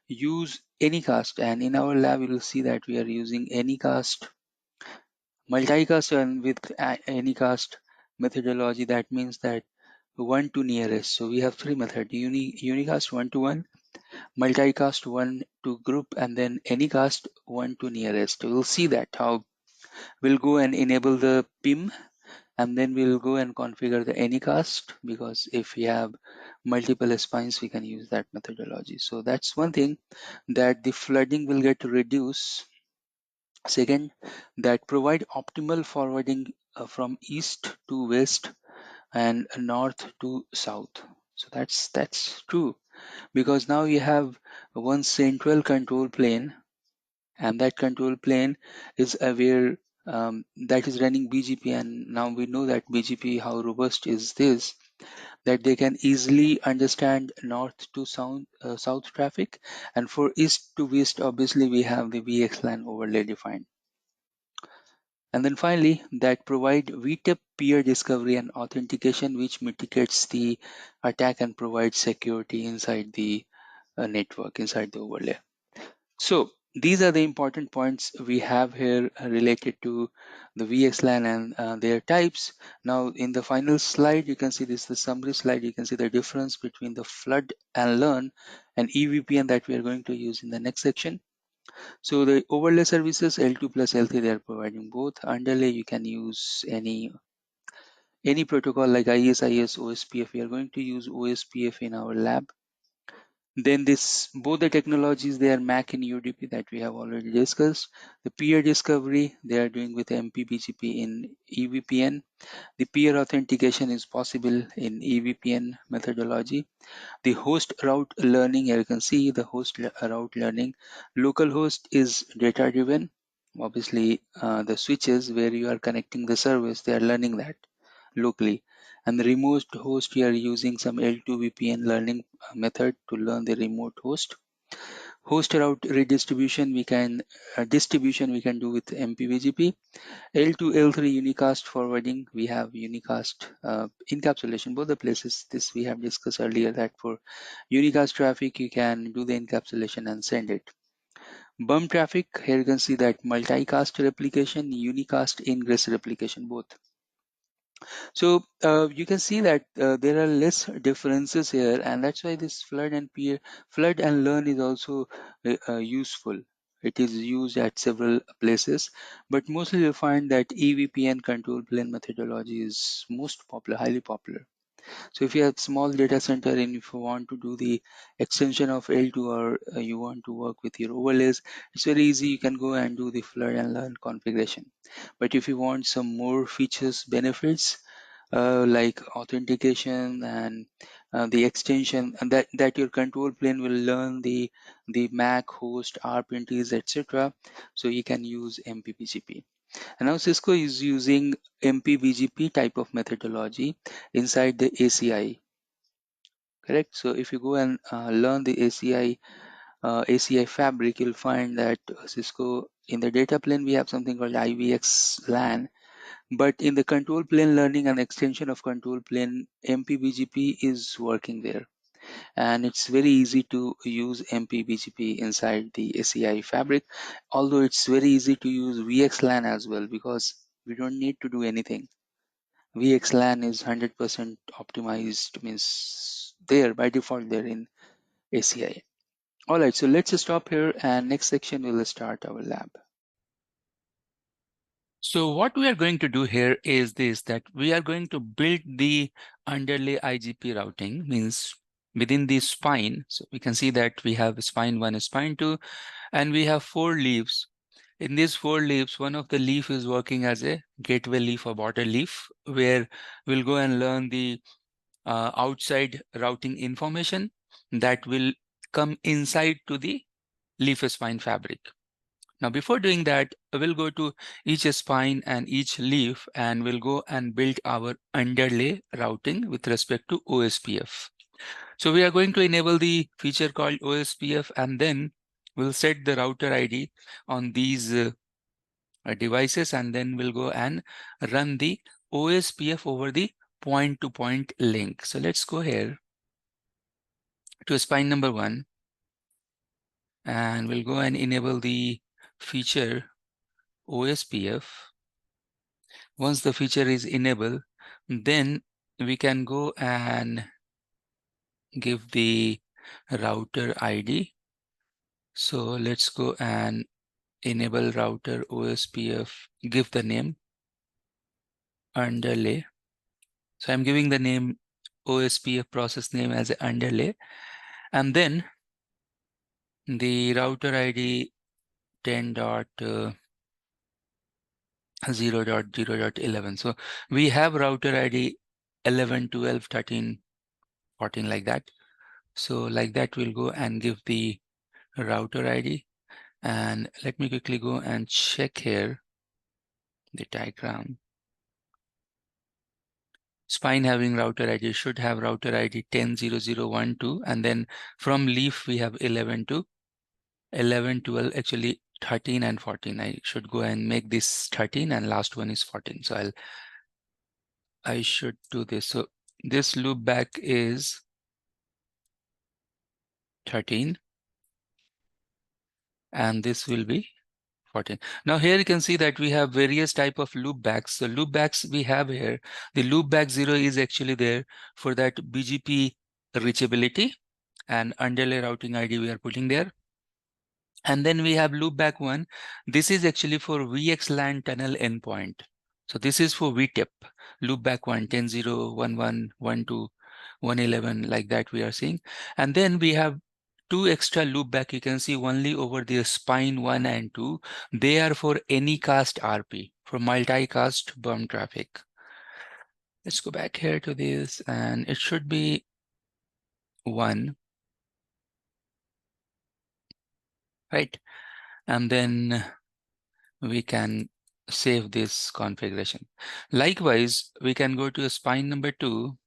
use anycast, and in our lab you will see that we are using anycast, multicast, and with anycast methodology. That means that one to nearest. So we have three methods: unicast one to one, multicast one to group, and then anycast one to nearest. We'll see that how we'll go and enable the PIM, and then we'll go and configure the anycast, because if we have multiple spines we can use that methodology. So that's one thing, that the flooding will get reduced. Second, that provide optimal forwarding from east to west and north to south. So that's true, because now you have one central control plane, and that control plane is aware, that is running BGP. And now we know that BGP, how robust is this, that they can easily understand north to south traffic, and for east to west, obviously we have the VxLAN overlay defined. And then finally, that provide VTIP peer discovery and authentication, which mitigates the attack and provides security inside the network, inside the overlay. So these are the important points we have here related to the VxLAN and their types. Now in the final slide, you can see this is the summary slide. You can see the difference between the flood and learn and EVPN that we are going to use in the next section. So the overlay services L2 plus L3, they are providing both. Underlay, you can use any Any protocol like ISIS, OSPF, we are going to use OSPF in our lab. Then this, both the technologies, they are MAC and UDP that we have already discussed. The peer discovery, they are doing with MPBGP in EVPN. The peer authentication is possible in EVPN methodology. The host route learning, here you can see the route learning. Local host is data driven. Obviously, the switches where you are connecting the service, they are learning that locally. And the remote host, you are using some L2 VPN learning method to learn the remote host. Host route redistribution, distribution we can do with MPVGP. L2, L3 unicast forwarding, we have unicast encapsulation, both the places. This we have discussed earlier, that for unicast traffic you can do the encapsulation and send it. Bump traffic, here you can see that multicast replication, unicast ingress replication, both. So you can see that there are less differences here, and that's why this flood and learn is also useful. It is used at several places, but mostly you find that EVPN control plane methodology is most popular, highly popular. So if you have small data center and if you want to do the extension of L2, or you want to work with your overlays, it's very easy. You can go and do the flood and learn configuration. But if you want some more features, benefits, like authentication and the extension, and that your control plane will learn the MAC host, ARP entries, etc. So you can use MPBGP. And now Cisco is using MPBGP type of methodology inside the ACI. Correct. So if you go and learn the ACI fabric, you'll find that Cisco, in the data plane we have something called VxLAN, but in the control plane learning and extension of control plane, MPBGP is working there. And it's very easy to use MPBGP inside the ACI fabric, although it's very easy to use VxLAN as well, because we don't need to do anything. VxLAN is 100% optimized, means there by default there in ACI. All right, so let's stop here, and next section we'll start our lab. So what we are going to do here is this, that we are going to build the underlay IGP routing, means within the spine. So we can see that we have spine 1, spine 2, and we have 4 leaves. In these 4 leaves, one of the leaf is working as a gateway leaf or border leaf, where we'll go and learn the outside routing information that will come inside to the leaf spine fabric. Now, before doing that, we'll go to each spine and each leaf, and we'll go and build our underlay routing with respect to OSPF. So we are going to enable the feature called OSPF, and then we'll set the router ID on these devices, and then we'll go and run the OSPF over the point-to-point link. So let's go here to spine number 1, and we'll go and enable the feature OSPF. Once the feature is enabled, then we can go and give the router ID. So let's go and enable router OSPF, give the name underlay. So I'm giving the name OSPF process name as a underlay, and then the router ID 10.0.0.11. So we have router ID 11, 12, 13, 14 like that. So like that, we'll go and give the router ID. And let me quickly go and check here the diagram. Spine having router ID should have router ID 10.0.0.1.2, and then from leaf we have 11 to 11, 12, actually 13 and 14. I should go and make this 13, and last one is 14. So I should do this. So this loop back is 13, and this will be 14. Now here you can see that we have various type of loopbacks. The loopbacks we have here, the loopback 0 is actually there for that BGP reachability, and underlay routing ID we are putting there. And then we have loopback 1. This is actually for VxLAN tunnel endpoint. So this is for VTIP, loopback 1, 10, 0, 1, 1, 1, 2, 111, like that we are seeing. And then we have two extra loopback. You can see only over the spine 1 and 2. They are for any cast RP, for multicast BUM traffic. Let's go back here to this, and it should be 1, right? And then we can save this configuration. Likewise, we can go to spine number 2,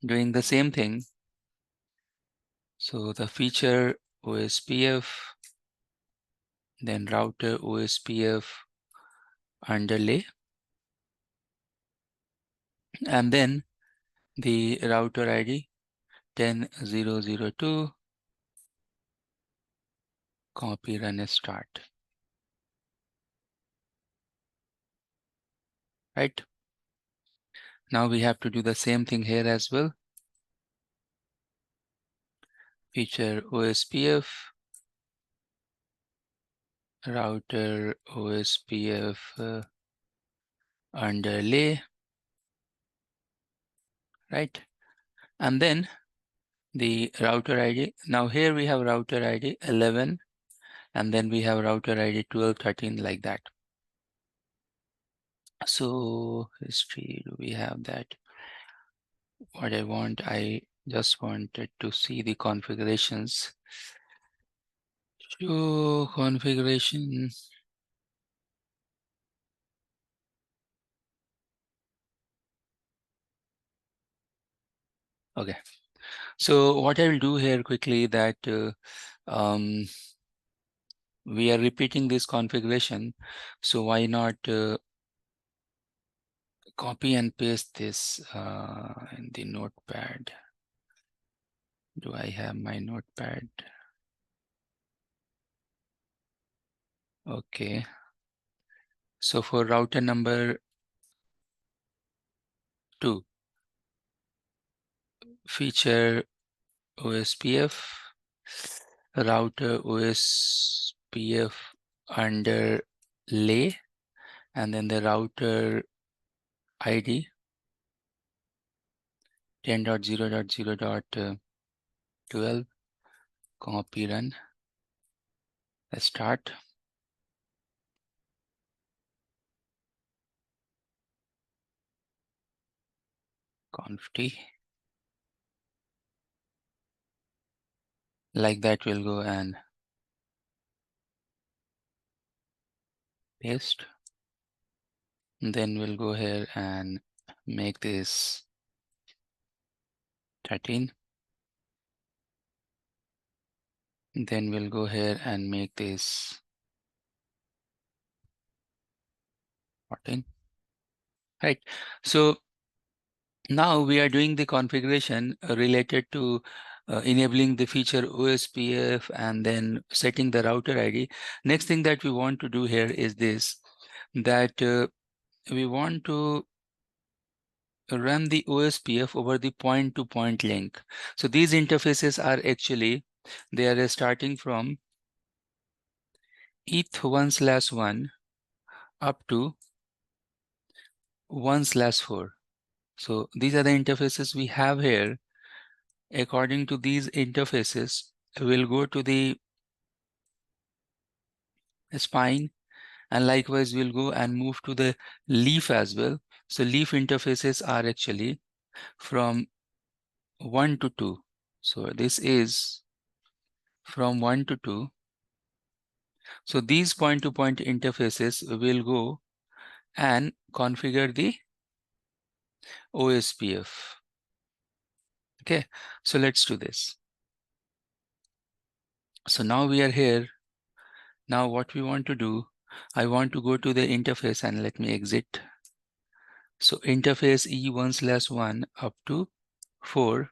doing the same thing. So the feature OSPF, then router OSPF underlay, and then the router ID 10002, copy, run, and start. Right? Now we have to do the same thing here as well. Feature OSPF, router OSPF underlay, right? And then the router ID. Now here we have router ID 11, and then we have router ID 12, 13, like that. So history, do we have that? What I just wanted to see the configurations. Show configuration. Okay. So what I will do here quickly, that we are repeating this configuration. So why not copy and paste this in the notepad? Do I have my notepad? Okay. So for router number 2, feature OSPF, router OSPF underlay, and then the router ID 10.0.0.12, copy, run, start. Conf T. Like that, we'll go and paste. And then we'll go here and make this 13. And then we'll go here and make this 14. Right. So now we are doing the configuration related to enabling the feature OSPF and then setting the router ID. Next thing that we want to do here is this, that we want to run the OSPF over the point-to-point link. So these interfaces are actually, they are starting from ETH1/1 up to 1/4. So these are the interfaces we have here. According to these interfaces, we'll go to the spine, and likewise we'll go and move to the leaf as well. So leaf interfaces are actually from 1 to 2. So this is from 1 to 2. So these point-to-point interfaces will go and configure the OSPF. Okay, so let's do this. So now we are here. Now what we want to do, I want to go to the interface, and let me exit. So interface E1/1 up to 4.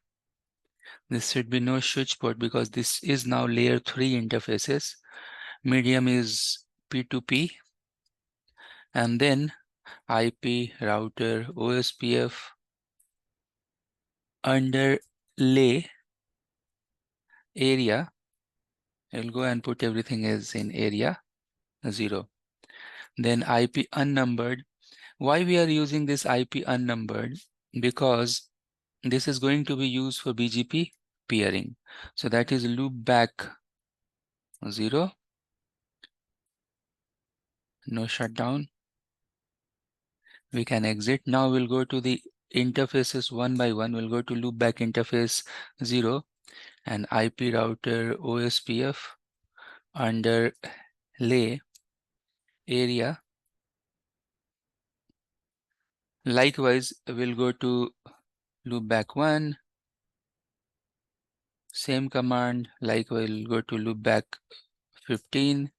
This should be no switch port because this is now layer 3 interfaces. Medium is P2P, and then IP, router, OSPF, underlay area. I'll go and put everything as in area 0. Then IP unnumbered, Why we are using this IP unnumbered? Because this is going to be used for BGP peering. So that is loop back 0, no shutdown. We can exit. Now we'll go to the interfaces one by one. We'll go to loopback interface 0 and IP router OSPF under lay area. Likewise, we'll go to loopback 1, same command. Likewise, we'll go to loopback 15,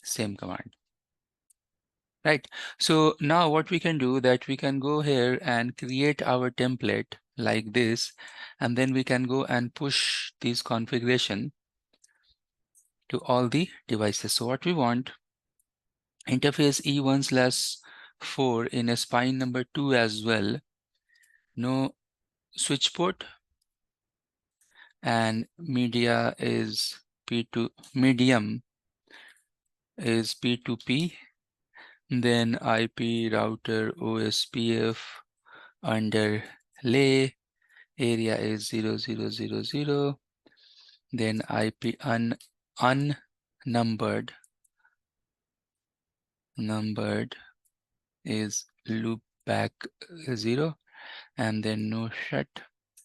same command. Right. So now what we can do that we can go here and create our template like this, and then we can go and push this configuration to all the devices. So what we want, interface E1/4 in a spine number 2 as well, no switch port, and media is P2, medium is P2P, then IP router OSPF under lay area is 0000, then IP unnumbered is loop back 0, and then no shut.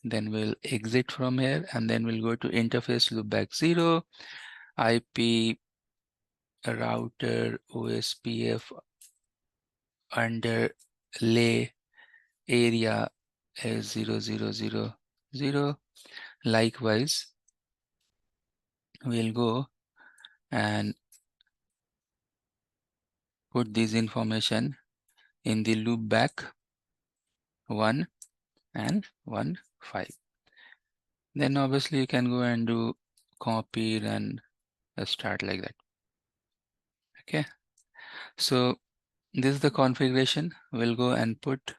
Then we'll exit from here, and then we'll go to interface loopback 0, IP router OSPF under lay area is 0000. Likewise, we'll go and put this information in the loopback 1 and 1.5. Then obviously you can go and do copy and start like that. Okay, so this is the configuration. We'll go and put,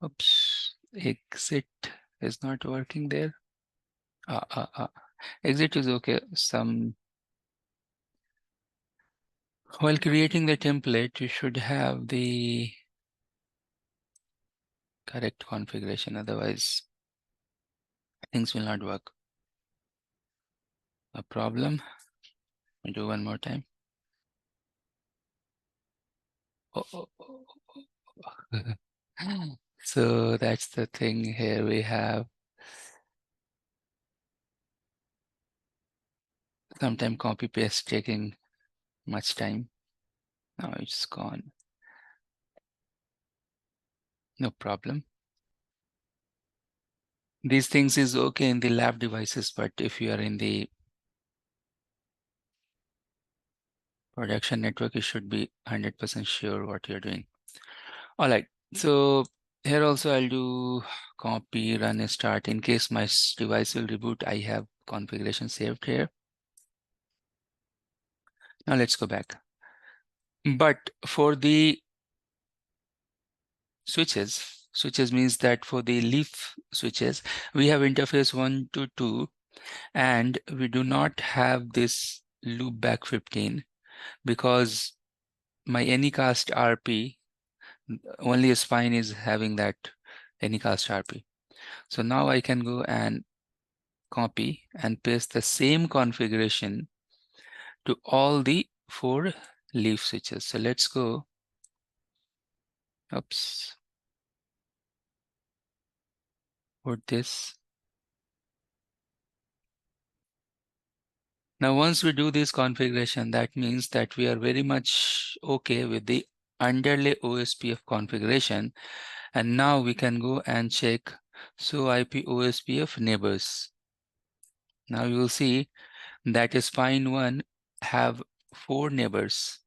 oops, exit is not working there. Exit is okay. While creating the template, you should have the correct configuration, otherwise things will not work. A problem. I'll do one more time. So that's the thing. Here we have sometimes copy paste taking much time. Now it's gone. No problem. These things is okay in the lab devices, but if you are in the production network, you should be 100% sure what you're doing. All right. So here also I'll do copy, run, and start. In case my device will reboot, I have configuration saved here. Now let's go back. But for the switches means that for the leaf switches, we have interface 1 to 2, and we do not have this loopback 15 because my Anycast RP, only a spine is having that Anycast RP. So now I can go and copy and paste the same configuration to all the 4 leaf switches. So let's go. Oops. Put this. Now, once we do this configuration, that means that we are very much okay with the underlay OSPF configuration. And now we can go and check so IP OSPF neighbors. Now you will see that spine 1 have 4 neighbors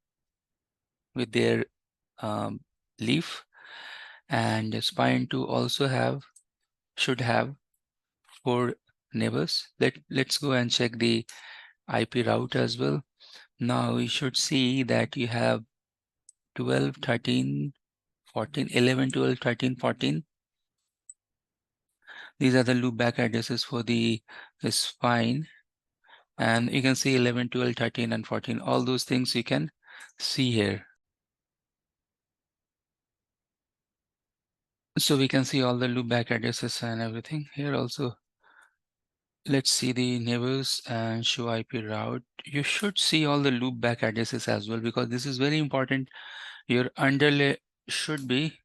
with their leaf, and spine 2 also should have 4 neighbors. Let's go and check the IP route as well. Now you should see that you have 12, 13, 14, 11, 12, 13, 14. These are the loopback addresses for the spine And you can see 11, 12, 13, and 14. All those things you can see here. So we can see all the loopback addresses and everything here also. Let's see the neighbors and show IP route. You should see all the loopback addresses as well, because this is very important. Your underlay should be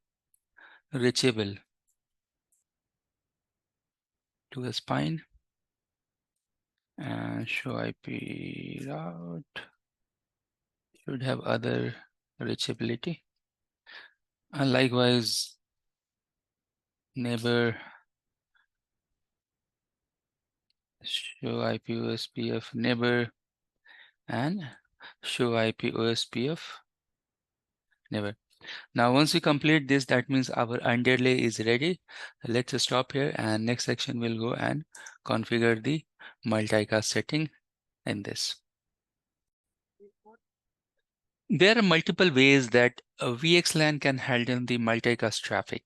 reachable to a spine and show IP route should have other reachability. And likewise, neighbor show IP OSPF neighbor and show IP OSPF neighbor. Now, once we complete this, that means our underlay is ready. Let's stop here, and next section we'll go and configure the multicast setting in this. There are multiple ways that a VxLAN can handle the multicast traffic.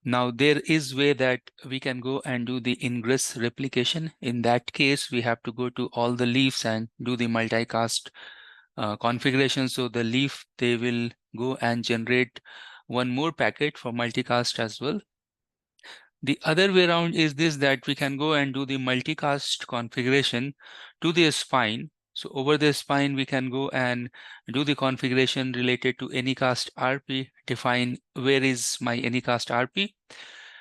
Now, there is way that we can go and do the ingress replication. In that case, we have to go to all the leaves and do the multicast configuration. So the leaf, they will go and generate one more packet for multicast as well. The other way around is this, that we can go and do the multicast configuration to the spine. So over the spine, we can go and do the configuration related to Anycast RP, define where is my Anycast RP.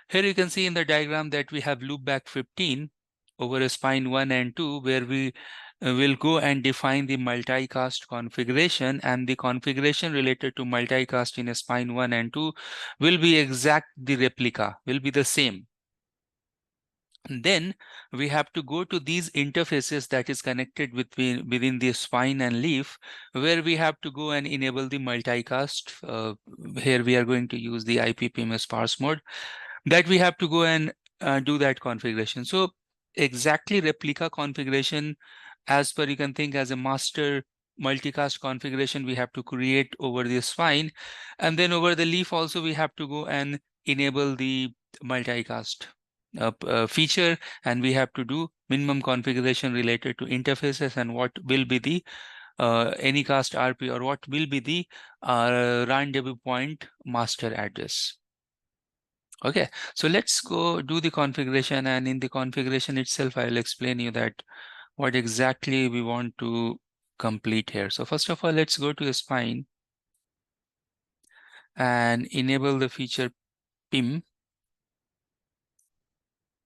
Here you can see in the diagram that we have loopback 15 over a spine 1 and 2, where we will go and define the multicast configuration, and the configuration related to multicast in a spine 1 and 2 will be exact, the replica will be the same. And then we have to go to these interfaces that is connected within the spine and leaf, where we have to go and enable the multicast. Here we are going to use the IPPM sparse mode, that we have to go and do that configuration. So exactly replica configuration, as per you can think as a master multicast configuration, we have to create over the spine, and then over the leaf also we have to go and enable the multicast feature, and we have to do minimum configuration related to interfaces and what will be the Anycast RP, or what will be the rendezvous point master address. Okay, so let's go do the configuration, and in the configuration itself, I'll explain you that what exactly we want to complete here. So first of all, let's go to the spine and enable the feature PIM.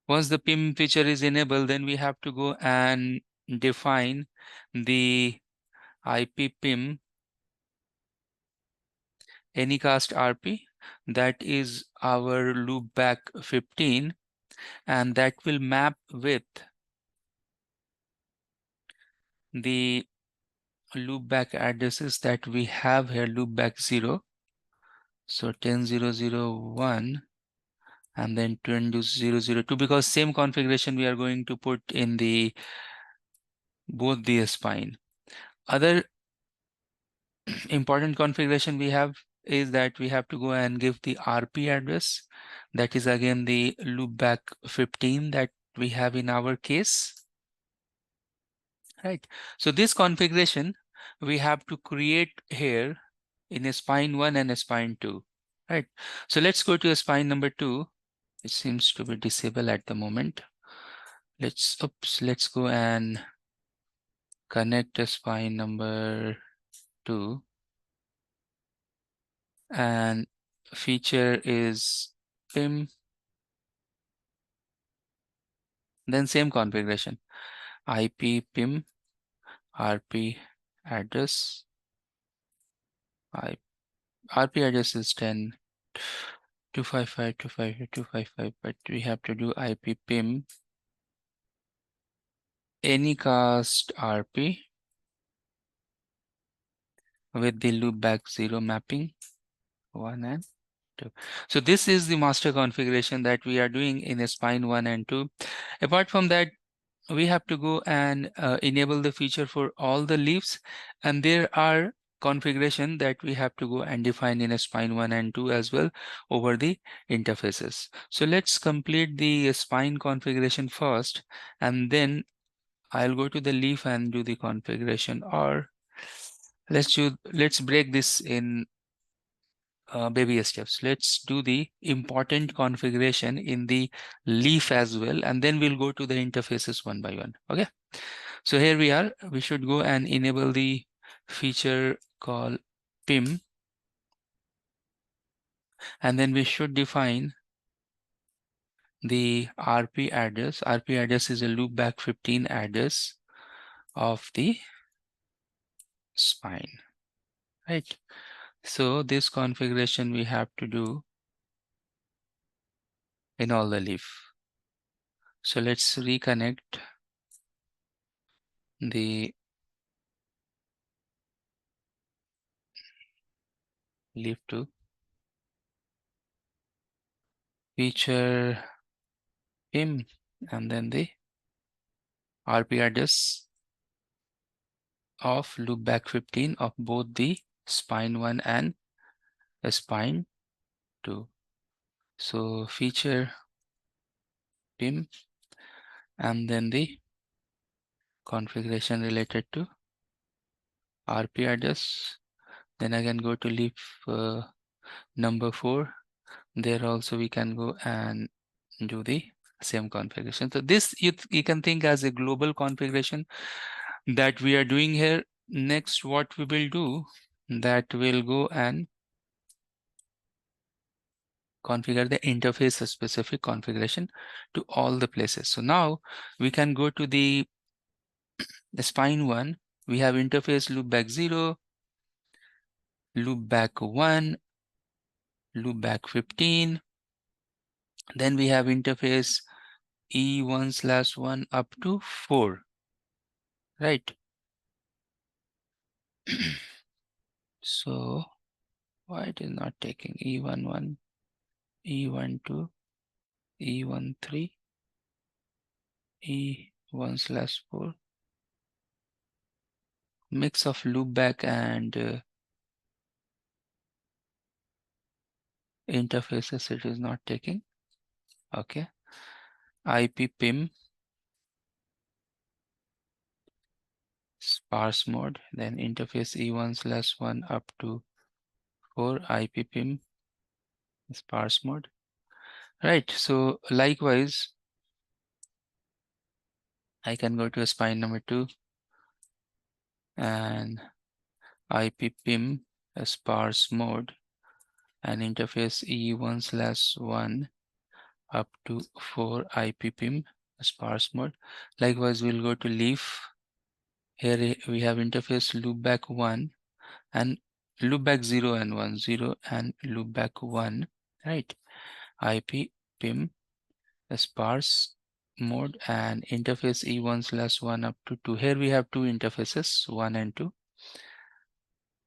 Once the PIM feature is enabled, then we have to go and define the IP PIM Anycast RP. That is our loopback 15, and that will map with the loopback addresses that we have here, loopback 0. So 10.0.0.1 and then 20.0.0.2, because same configuration we are going to put in the both the spine. Other important configuration we have is that we have to go and give the RP address. That is again the loopback 15 that we have in our case. Right. So this configuration we have to create here in a spine 1 and a spine 2. Right. So let's go to a spine number 2. It seems to be disabled at the moment. Let's go and connect a spine number 2, and feature is PIM. Then same configuration, IP PIM RP address. RP address is 10.255.255.255, but we have to do IP PIM Anycast RP with the loopback 0 mapping 1 and 2. So this is the master configuration that we are doing in a spine 1 and 2. Apart from that, we have to go and enable the feature for all the leaves, and there are configuration that we have to go and define in a spine 1 and 2 as well over the interfaces. So let's complete the spine configuration first, and then I'll go to the leaf and do the configuration, or let's break this in baby steps. Let's do the important configuration in the leaf as well, and then we'll go to the interfaces one by one. Okay. So here we are. We should go and enable the feature called PIM, and then we should define the RP address. RP address is a loopback 15 address of the spine, right? So this configuration we have to do in all the leaf. So let's reconnect the leaf to feature PIM, and then the RP address of loopback 15 of both the spine 1 and spine 2. So feature PIM, and then the configuration related to RP address. Then I can go to leaf number 4. There also we can go and do the same configuration. So this you can think as a global configuration that we are doing here. Next, what we will do, that will go and configure the interface specific configuration to all the places. So now we can go to the spine 1. We have interface loopback 0, loopback 1, loopback 15. Then we have interface E1/1 up to 4, right? So why it is not taking E11, E12, E13, E1/4? Mix of loopback and interfaces it is not taking. Okay. IP PIM sparse mode, then interface E1/1 up to 4, IP PIM sparse mode. Right. So likewise, I can go to a spine number 2 and IP PIM sparse mode and interface E1/1 up to 4, IP PIM sparse mode. Likewise, we'll go to leaf. Here we have interface loopback 1 and loopback 0 and 1, 0 and loopback 1, right? IP PIM sparse mode and interface E1/1 up to 2. Here we have two interfaces, 1 and 2.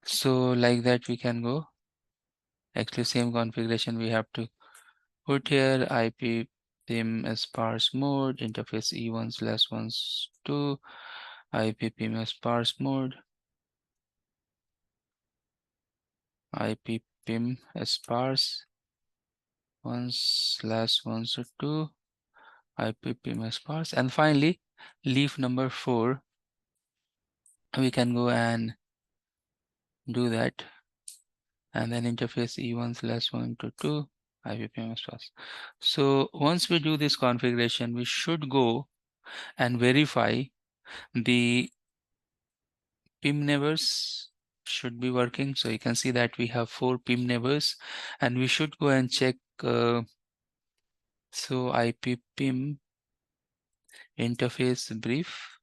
So like that we can go. Actually same configuration we have to put here. IP PIM sparse mode, interface E1/1 2, IP PIM sparse mode, IP PIM sparse 1/1 so 2, IP PIM sparse, and finally leaf number 4. We can go and do that, and then interface E1/1 to 2, IP PIM sparse. So once we do this configuration, we should go and verify the PIM neighbors should be working. So you can see that we have 4 PIM neighbors, and we should go and check. So IP PIM interface brief.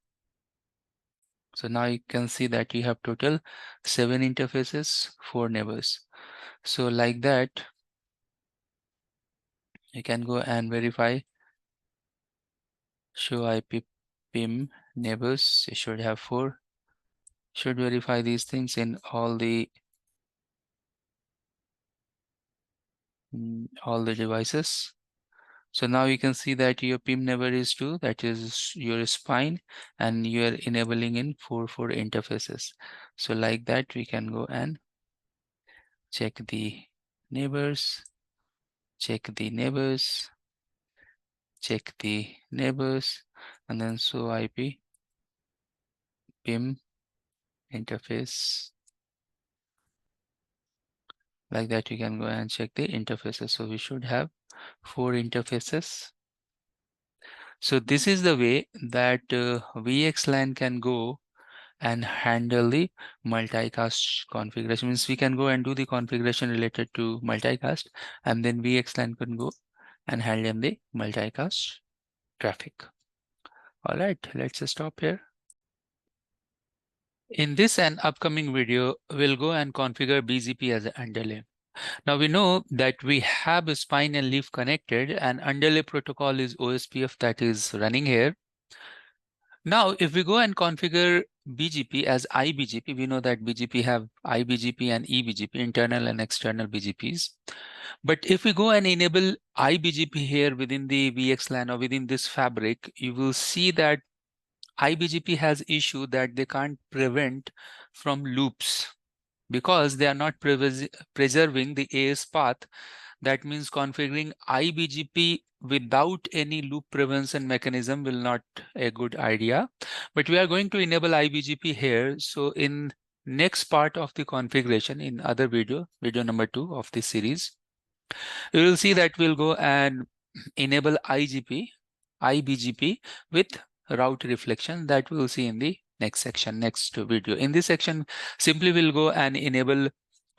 So now you can see that you have total 7 interfaces, 4 neighbors. So like that, you can go and verify. Show IP PIM neighbors. You should have 4. Should verify these things in all the devices. So now you can see that your PIM neighbor is 2, that is your spine, and you are enabling in 4 interfaces. So like that, we can go and check the neighbors, check the neighbors, check the neighbors, and then show IP PIM interface. Like that, you can go and check the interfaces. So we should have 4 interfaces. So this is the way that VxLAN can go and handle the multicast configuration. Means we can go and do the configuration related to multicast, and then VxLAN can go and handle the multicast traffic. All right, let's stop here. In this and upcoming video, we'll go and configure BGP as an underlay. Now we know that we have a spine and leaf connected, and underlay protocol is OSPF that is running here. Now, if we go and configure BGP as iBGP, we know that BGP have iBGP and eBGP, internal and external BGPs. But if we go and enable iBGP here within the VxLAN or within this fabric, you will see that iBGP has issue that they can't prevent from loops because they are not preserving the AS path. That means configuring iBGP without any loop prevention mechanism will not a good idea. But we are going to enable iBGP here. So in next part of the configuration, in other video number 2 of this series, you will see that we'll go and enable iBGP with route reflection. That we'll see in the next section, next video. In this section, simply we'll go and enable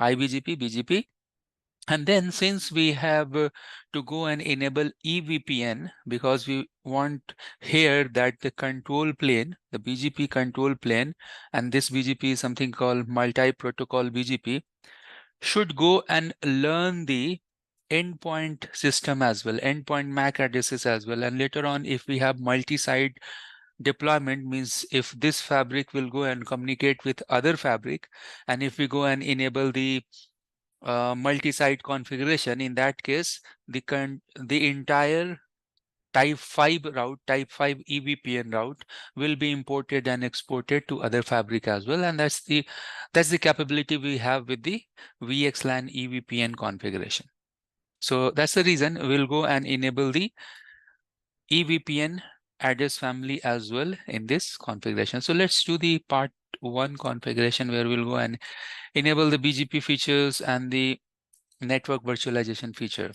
iBGP, BGP. And then since we have to go and enable EVPN, because we want here that the control plane, the BGP control plane, and this BGP is something called multi-protocol BGP, should go and learn the endpoint system as well, endpoint MAC addresses as well. And later on, if we have multi-site deployment, means if this fabric will go and communicate with other fabric, and if we go and enable the multi-site configuration, in that case, the entire type 5 route, type 5 EVPN route will be imported and exported to other fabric as well. And that's the capability we have with the VxLAN EVPN configuration. So that's the reason we'll go and enable the EVPN address family as well in this configuration. So let's do the part 1 configuration, where we'll go and enable the BGP features and the network virtualization feature.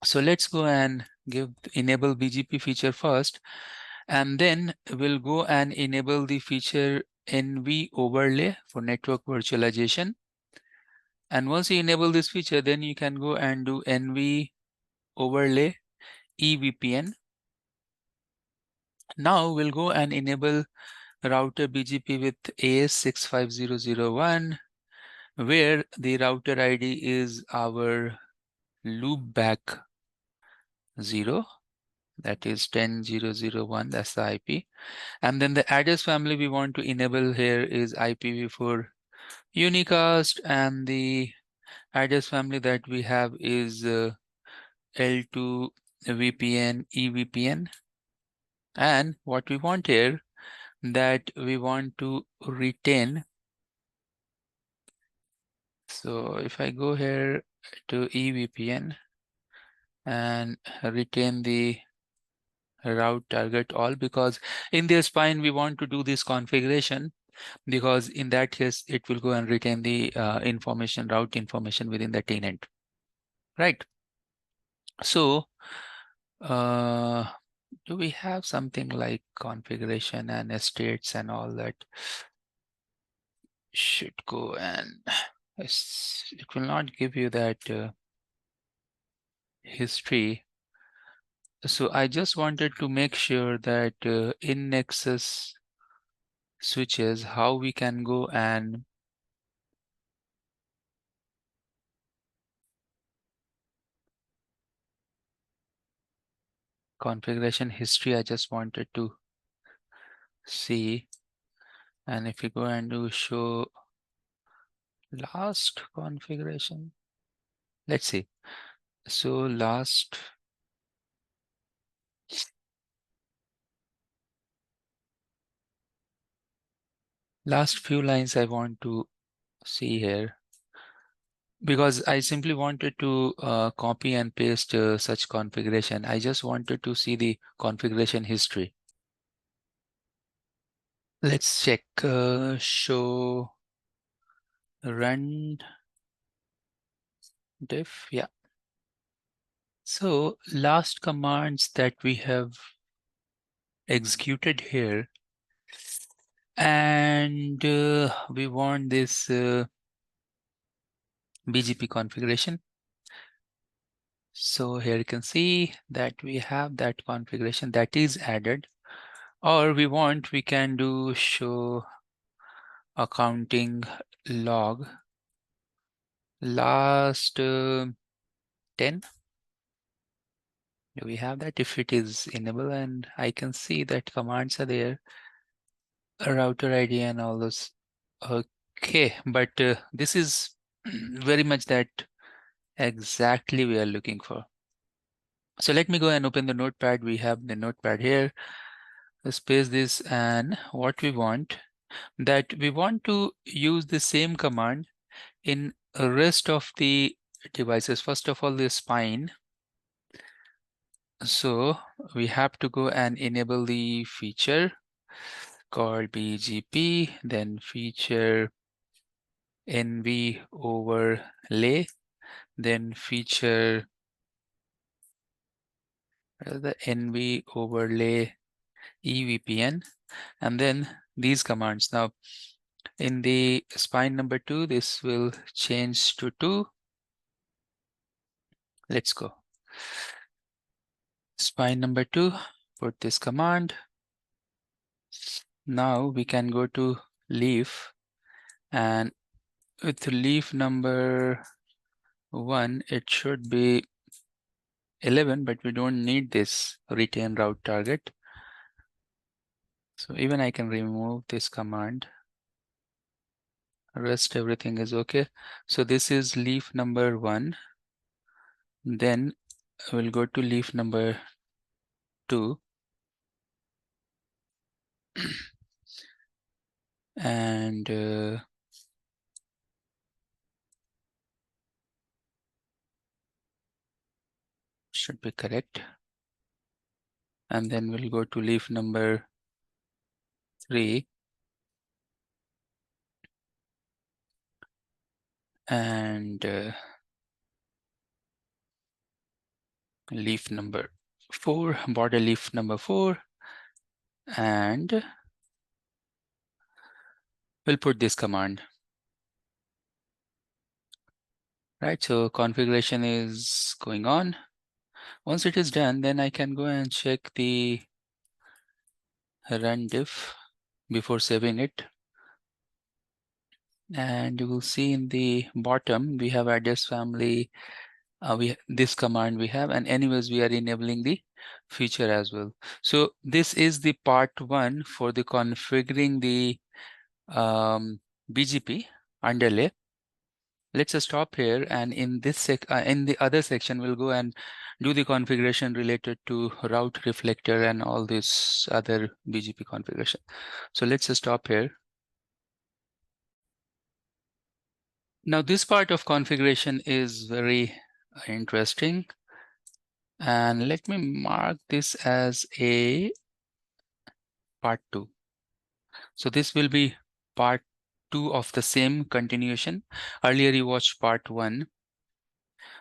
So let's go and enable BGP feature first, and then we'll go and enable the feature NV overlay for network virtualization. And once you enable this feature, then you can go and do NV overlay EVPN. Now we'll go and enable router BGP with AS65001, where the router ID is our loopback 0, that is 10.0.0.1, that's the IP. And then the address family we want to enable here is IPv4 unicast, and the address family that we have is L2 VPN EVPN. And what we want here, that we want to retain. So if I go here to EVPN and retain the route target all, because in the spine we want to do this configuration, because in that case it will go and retain the information, route information within the tenant, right? So do we have something like configuration and estates and all that? Should go and it will not give you that history. So I just wanted to make sure that in Nexus switches, how we can go and configuration history, I just wanted to see. And if you go and do show last configuration, let's see. So last few lines I want to see here, because I simply wanted to copy and paste such configuration. I just wanted to see the configuration history. Let's check show run diff. Yeah. So last commands that we have executed here, and we want this BGP configuration. So here you can see that we have that configuration that is added, or we can do show accounting log last 10. Do we have that? If it is enabled, and I can see that commands are there, router ID and all those. Okay, but this is very much that exactly we are looking for. So let me go and open the notepad. We have the notepad here. Let's paste this, and what we want to use the same command in the rest of the devices. First of all, the spine. So we have to go and enable the feature called BGP, then feature NV overlay, then feature the NV overlay EVPN, and then these commands. Now in the spine number 2, this will change to 2. Let's go. Spine number 2, put this command. Now we can go to leaf, and with leaf number 1, it should be 11, but we don't need this retain route target. So even I can remove this command. Rest everything is okay. So this is leaf number 1. Then we'll go to leaf number 2. And should be correct. And then we'll go to leaf number 3. And leaf number 4, border leaf number 4. And we'll put this command. Right, so configuration is going on. Once it is done, then I can go and check the run diff before saving it. And you will see in the bottom, we have address family, this command we have, and anyways, we are enabling the feature as well. So this is the part 1 for the configuring the BGP underlay. Let's just stop here, and in this in the other section, we'll go and do the configuration related to route reflector and all this other BGP configuration. So let's just stop here. Now this part of configuration is very interesting, and let me mark this as a part 2. So this will be part 2 of the same continuation. Earlier you watched part 1.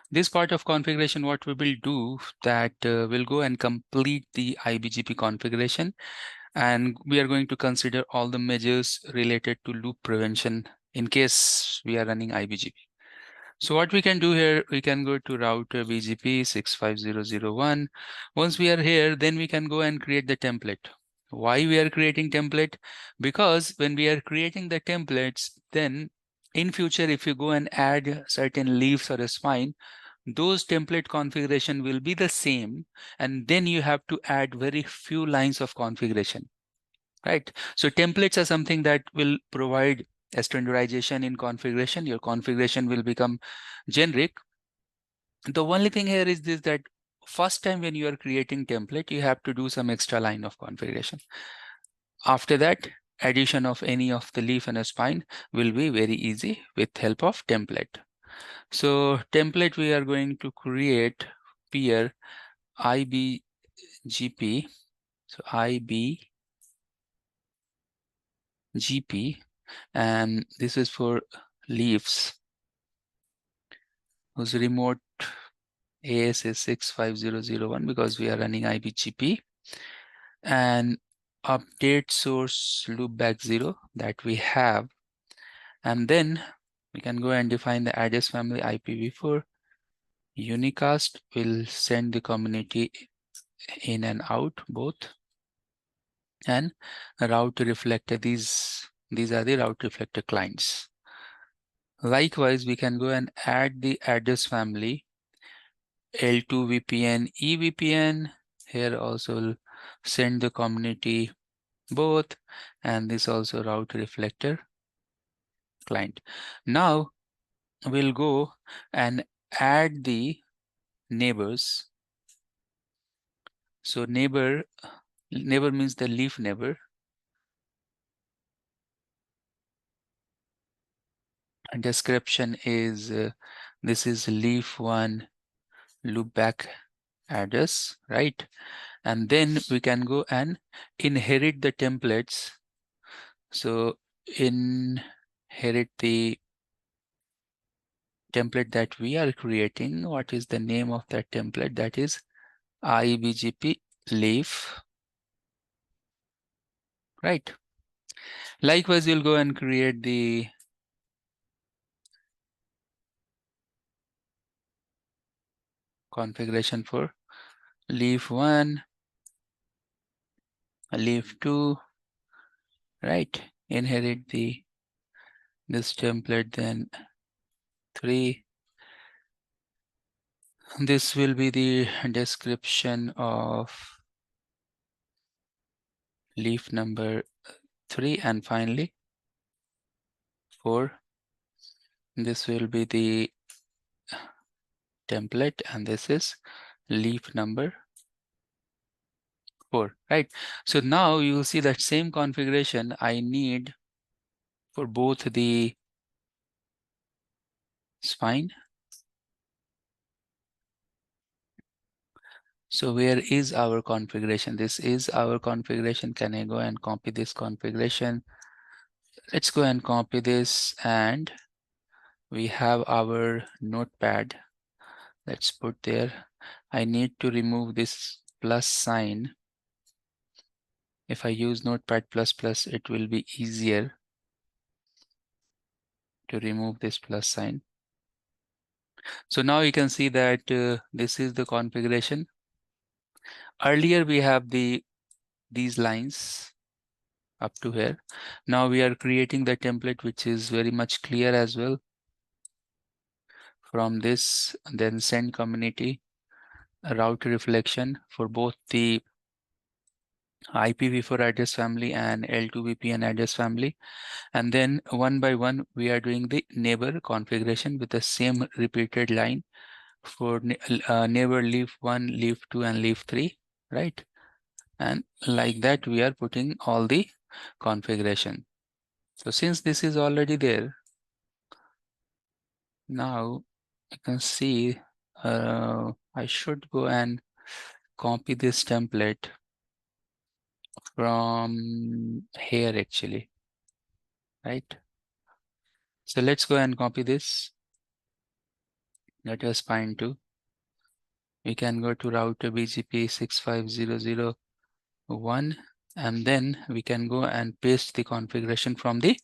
This part of configuration, what we will do that we'll go and complete the IBGP configuration, and we are going to consider all the measures related to loop prevention in case we are running IBGP. So what we can do here, we can go to router BGP 65001. Once we are here, then we can go and create the template. Why we are creating template? Because when we are creating the templates, then in future, if you go and add certain leaves or a spine, those template configuration will be the same, and then you have to add very few lines of configuration, right? So templates are something that will provide a standardization in configuration. Your configuration will become generic. The only thing here is this, that first time when you are creating template, you have to do some extra line of configuration. After that, addition of any of the leaf and a spine will be very easy with help of template. So template, we are going to create peer IBGP. So IBGP GP, and this is for leaves whose remote AS is 65001 because we are running IBGP, and update source loopback 0 that we have, and then we can go and define the address family IPv4. Unicast will send the community in and out both, and route reflector, these are the route reflector clients. Likewise, we can go and add the address family L2 VPN, EVPN. Here also will send the community both, and this also route reflector client. Now we'll go and add the neighbors. So neighbor means the leaf neighbor. And description is this is leaf 1 loopback address, right? And then we can go and inherit the templates. So inherit the template that we are creating. What is the name of that template? That is IBGP leaf, right? Likewise, you'll go and create the configuration for leaf 1, leaf 2, right? Inherit this template, then 3. This will be the description of leaf number 3, and finally 4. This will be the template, and this is leaf number 4, right? So now you will see that same configuration I need for both the spine. So where is our configuration? This is our configuration. Can I go and copy this configuration? Let's go and copy this, and we have our notepad. Let's put there. I need to remove this plus sign. If I use notepad++, it will be easier to remove this plus sign. So now you can see that this is the configuration. Earlier we have these lines up to here. Now we are creating the template, which is very much clear as well. From this, then send community route reflection for both the IPv4 address family and L2 VPN address family. And then one by one, we are doing the neighbor configuration with the same repeated line for neighbor leaf 1, leaf 2, and leaf 3, right? And like that, we are putting all the configuration. So since this is already there, now you can see I should go and copy this template from here actually, right? So let's go and copy this. Let us find to. We can go to router BGP 65001, and then we can go and paste the configuration from the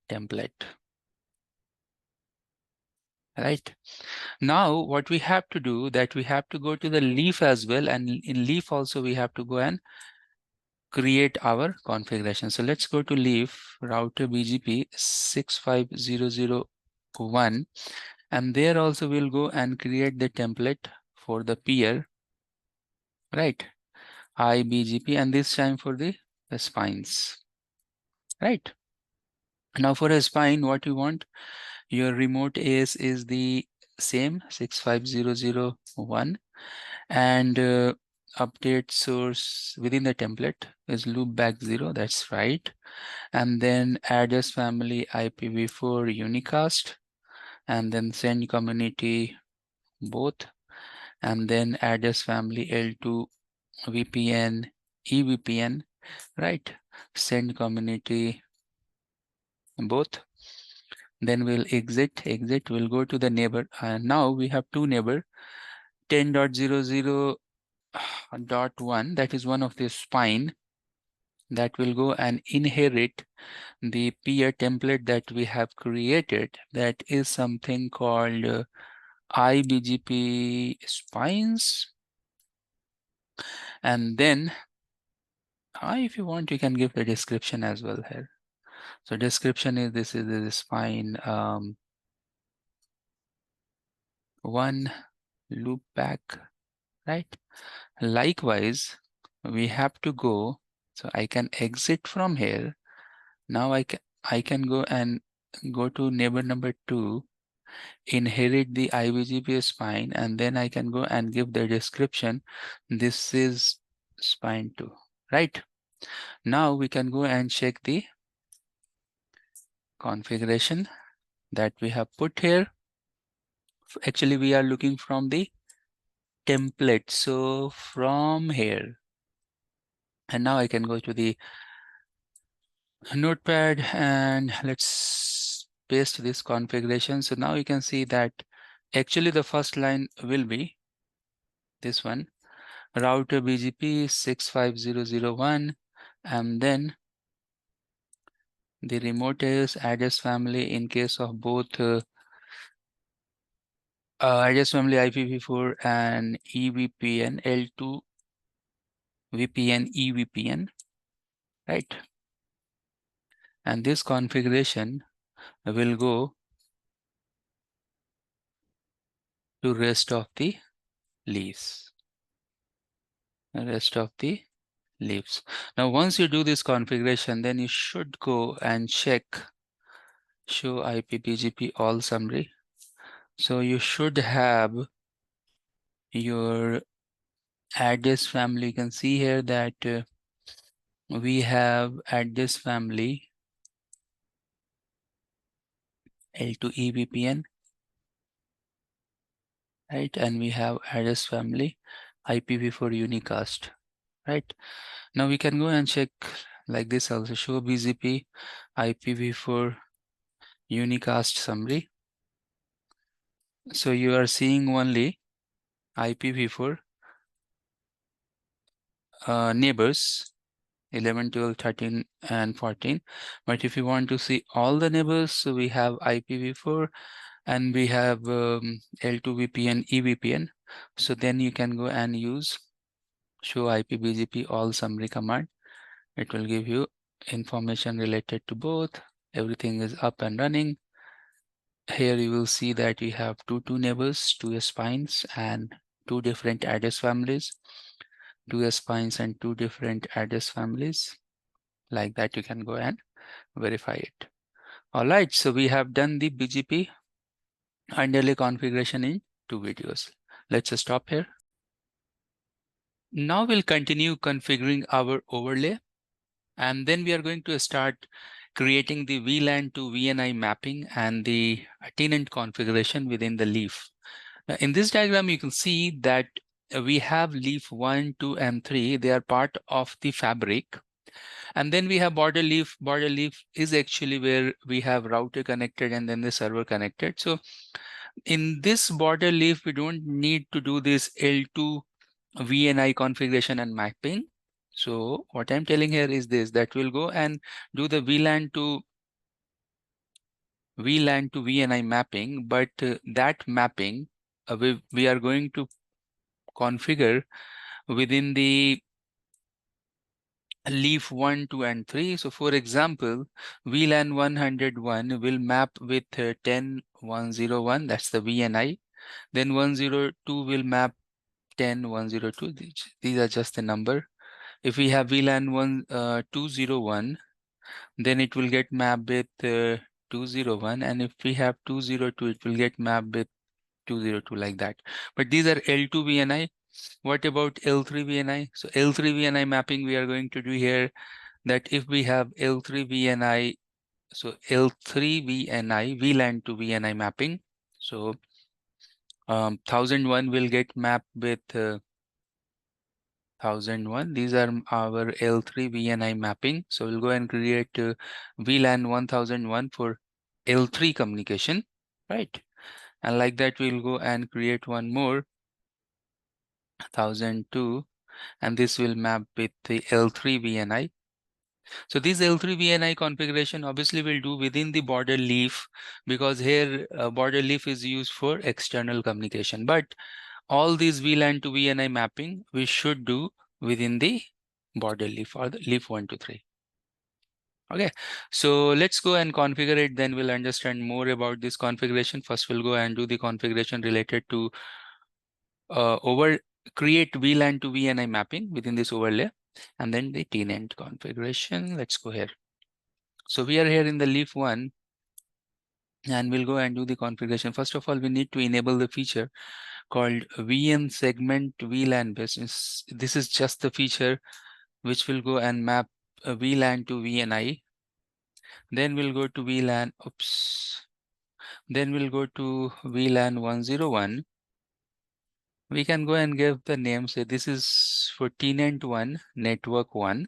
template. Right. Now what we have to do, that we have to go to the leaf as well, and in leaf also we have to go and create our configuration. So let's go to leaf router BGP 65001, and there also we'll go and create the template for the peer, right? IBGP, and this time for the spines, right? Now for a spine, what you want, your remote AS is the same 65001, and update source within the template is loopback 0, that's right. And then address family IPv4 unicast, and then send community both, and then address family L2 VPN, EVPN, right? Send community both. Then we'll exit, we'll go to the neighbor. And now we have two neighbor, 10.00.1, that is one of the spine that will go and inherit the peer template that we have created. That is something called IBGP spines. And then if you want, you can give the description as well here. So description is this is the spine one loop back, right? Likewise, we have to go. So I can exit from here. Now I can go and go to neighbor number 2, inherit the IBGP spine, and then I can go and give the description. This is spine 2, right? Now we can go and check the configuration that we have put here. Actually, we are looking from the template. So from here, and now I can go to the notepad and let's paste this configuration. So now you can see that actually the first line will be this one, router BGP 65001, and then the remote address family in case of both address family IPv4 and EVPN, L2 VPN, EVPN, right? And this configuration will go to rest of the leaves. Now, once you do this configuration, then you should go and check show IPBGP all summary. So you should have your address family. You can see here that we have address family L2 EVPN, right? And we have address family IPv4 unicast, right? Now we can go and check like this also, show BGP IPv4 unicast summary. So you are seeing only IPv4 neighbors 11, 12, 13, and 14. But if you want to see all the neighbors, so we have IPv4 and we have L2 VPN, EVPN. So then you can go and use show IPBGP all summary command. It will give you information related to both. Everything is up and running. Here you will see that we have two neighbors, 2 spines, and 2 different address families. 2 spines and 2 different address families. Like that, you can go and verify it. All right, so we have done the BGP underlay configuration in 2 videos. Let's stop here. Now we'll continue configuring our overlay, and then we are going to start creating the VLAN to VNI mapping and the tenant configuration within the leaf. Now, in this diagram, you can see that we have leaf 1, 2, and 3. They are part of the fabric. And then we have border leaf. Border leaf is actually where we have router connected and then the server connected. So in this border leaf, we don't need to do this L2 VNI configuration and mapping. So what I'm telling here is this, that we'll go and do the VLAN to VNI mapping, but that mapping we are going to configure within the leaf 1, 2, and 3. So for example, VLAN 101 will map with 10.101, that's the VNI. Then 102 will map 10.102. These are just the number. If we have VLAN 201, then it will get mapped with 201. And if we have 202, it will get mapped with 202, like that. But these are L2 VNI. What about L3 VNI? So L3 VNI mapping we are going to do here, that if we have L3 VNI, so L3 VNI, VLAN to VNI mapping. So 1001 will get mapped with 1001. These are our L3 VNI mapping. So we'll go and create VLAN 1001 for L3 communication, right? And like that, we'll go and create one more 1002, and this will map with the L3 VNI. So this L3 VNI configuration obviously will do within the border leaf, because here border leaf is used for external communication. But all these VLAN to VNI mapping we should do within the border leaf, or the leaf 1 to 3. Okay, so let's go and configure it, then we'll understand more about this configuration. First, we'll go and do the configuration related to create VLAN to VNI mapping within this overlay, and then the tenant configuration. Let's go here. So we are here in the leaf 1, and we'll go and do the configuration. First of all, we need to enable the feature called VN segment VLAN business. This is just the feature which will go and map VLAN to VNI. Then we'll go to VLAN, Then we'll go to VLAN 101. We can go and give the name, say this is for tenant 1, network 1,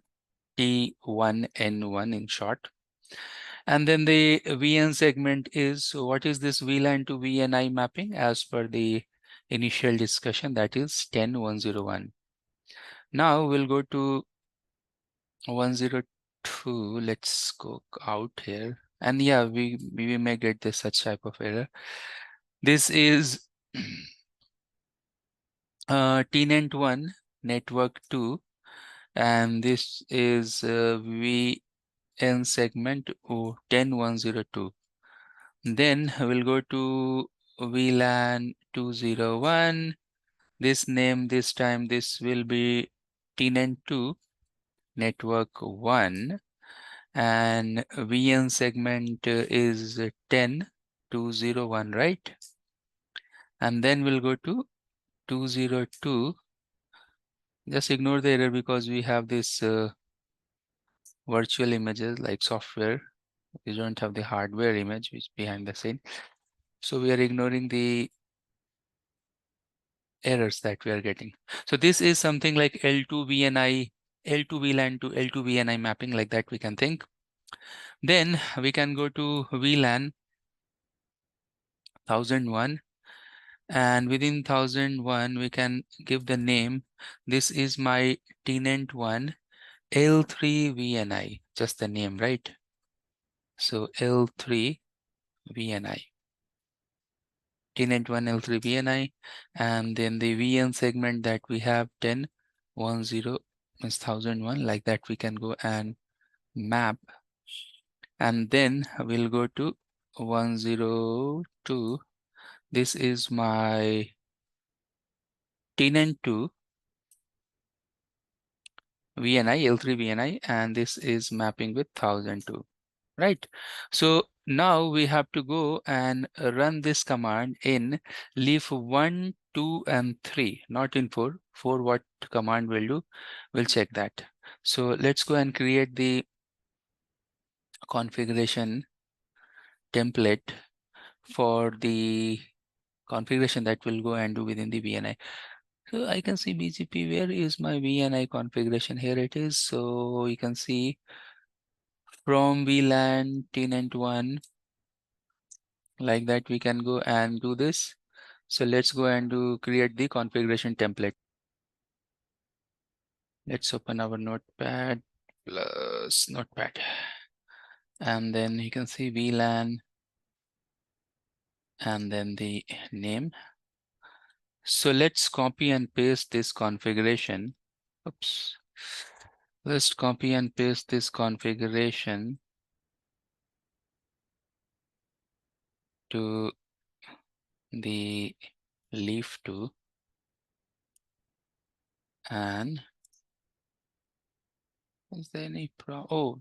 T1N1 in short. And then the VN segment is, what is this VLAN to VNI mapping as per the initial discussion, that is 10101. Now we'll go to 102. Let's go out here. And yeah, we may get this such type of error. This is tenant 1, network 2, and this is VN segment 10102. Then we'll go to VLAN 201. This name, this time, this will be tenant 2, network 1, and VN segment is 10201, right? And then we'll go to 202. Just ignore the error because we have this virtual images like software. We don't have the hardware image which behind the scene. So we are ignoring the errors that we are getting. So this is something like L2 VNI, L2 VLAN to L2 VNI mapping, like that we can think. Then we can go to VLAN 1001, and within 1001 we can give the name. This is my tenant 1 L3 VNI, just the name, right? So L3 VNI, tenant 1 L3 VNI, and then the VN segment that we have 1010 is 1001, like that we can go and map. And then we'll go to 102. This is my tenant 2 VNI, L3 VNI, and this is mapping with 1002, right? So now we have to go and run this command in leaf 1, 2, and 3, not in 4. 4, what command will do? We'll check that. So let's go and create the configuration template for the configuration that will go and do within the VNI. So I can see BGP, where is my VNI configuration? Here it is. So you can see from VLAN tenant 1, like that we can go and do this. So let's go and create the configuration template. Let's open our notepad plus notepad. And then you can see VLAN and then the name. So let's copy and paste this configuration. Oops. Let's copy and paste this configuration to the leaf 2, and is there any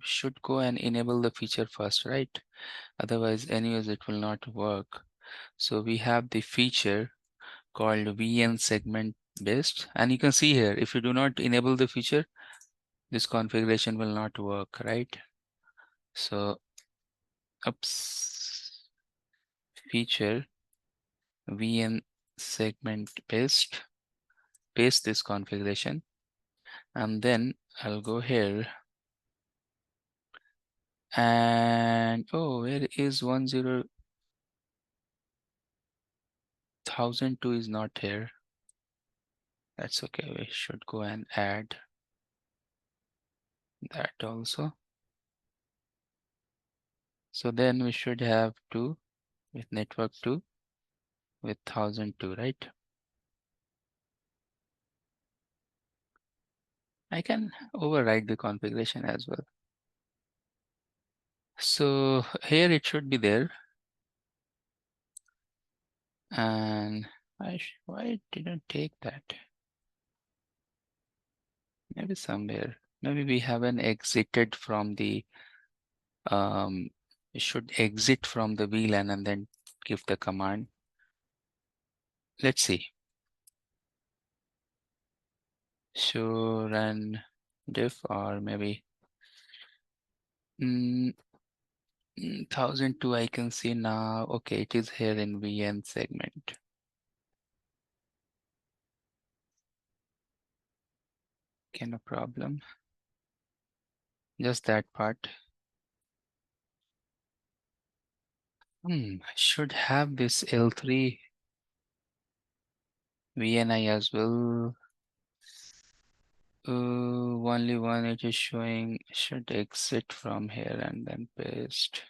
should go and enable the feature first, right? Otherwise anyways it will not work. So we have the feature called VN segment based, and you can see here, if you do not enable the feature, this configuration will not work, right? So feature VN segment based, paste this configuration, And then I'll go here. And oh, where is 10,002 is not here. That's okay. We should go and add that also. So then we should have 2 with network 2 with 1002, right? I can override the configuration as well. So here it should be there. And why it didn't take that? Maybe somewhere. Maybe we haven't exited from the we should exit from the VLAN and then give the command. Let's see. So run diff or maybe 1002 I can see now. Okay, it is here in VN segment. Okay, no problem. Just that part. I should have this L3 VNI as well. Only one it is showing. Should exit from here and then paste.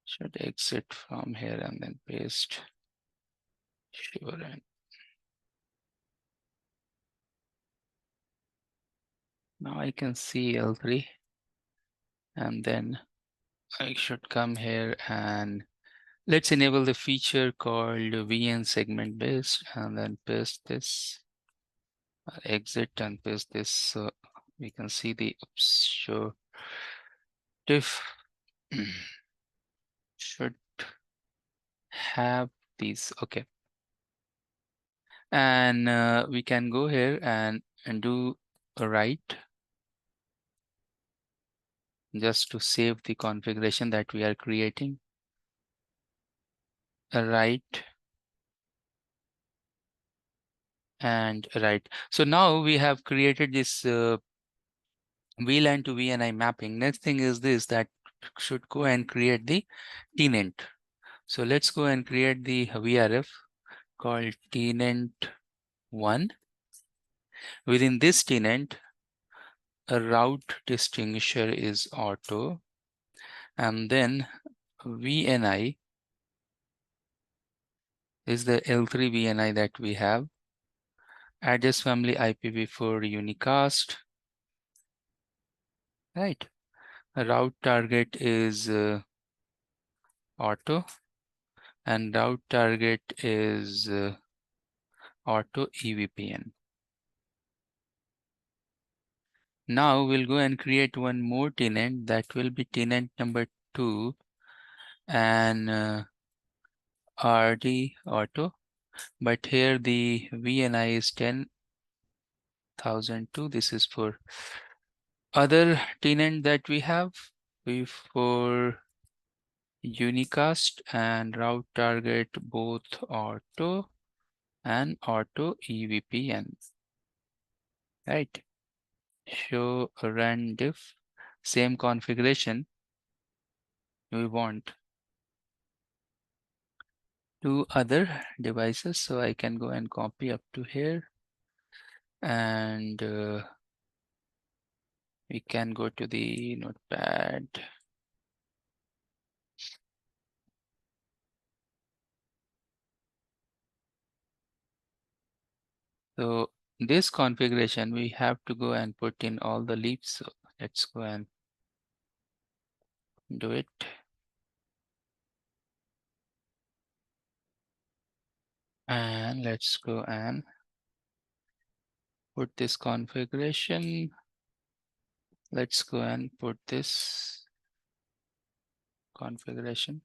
Should exit from here and then paste. Sure. And now I can see L3. And then I should come here and let's enable the feature called VN segment based and then paste this. Exit and paste this. So we can see the show diff should have these. Okay. And we can go here and do a write just to save the configuration that we are creating. A write and write. So now we have created this VLAN to VNI mapping. Next thing is this, that should go and create the tenant. So let's go and create the VRF called tenant1. Within this tenant, a route distinguisher is auto, and then VNI is the L3 VNI that we have. Address family IPv4 unicast, right? A route target is auto, and route target is auto EVPN. Now we'll go and create one more tenant that will be tenant number 2 and RD auto, but here the VNI is 10,002. This is for other tenant that we have for unicast and route target both auto and auto EVPN, right? Show run diff, same configuration we want. 2 other devices, so I can go and copy up to here, and we can go to the notepad. So this configuration, we have to go and put in all the leaves. So let's go and do it. And let's go and put this configuration. Let's go and put this configuration.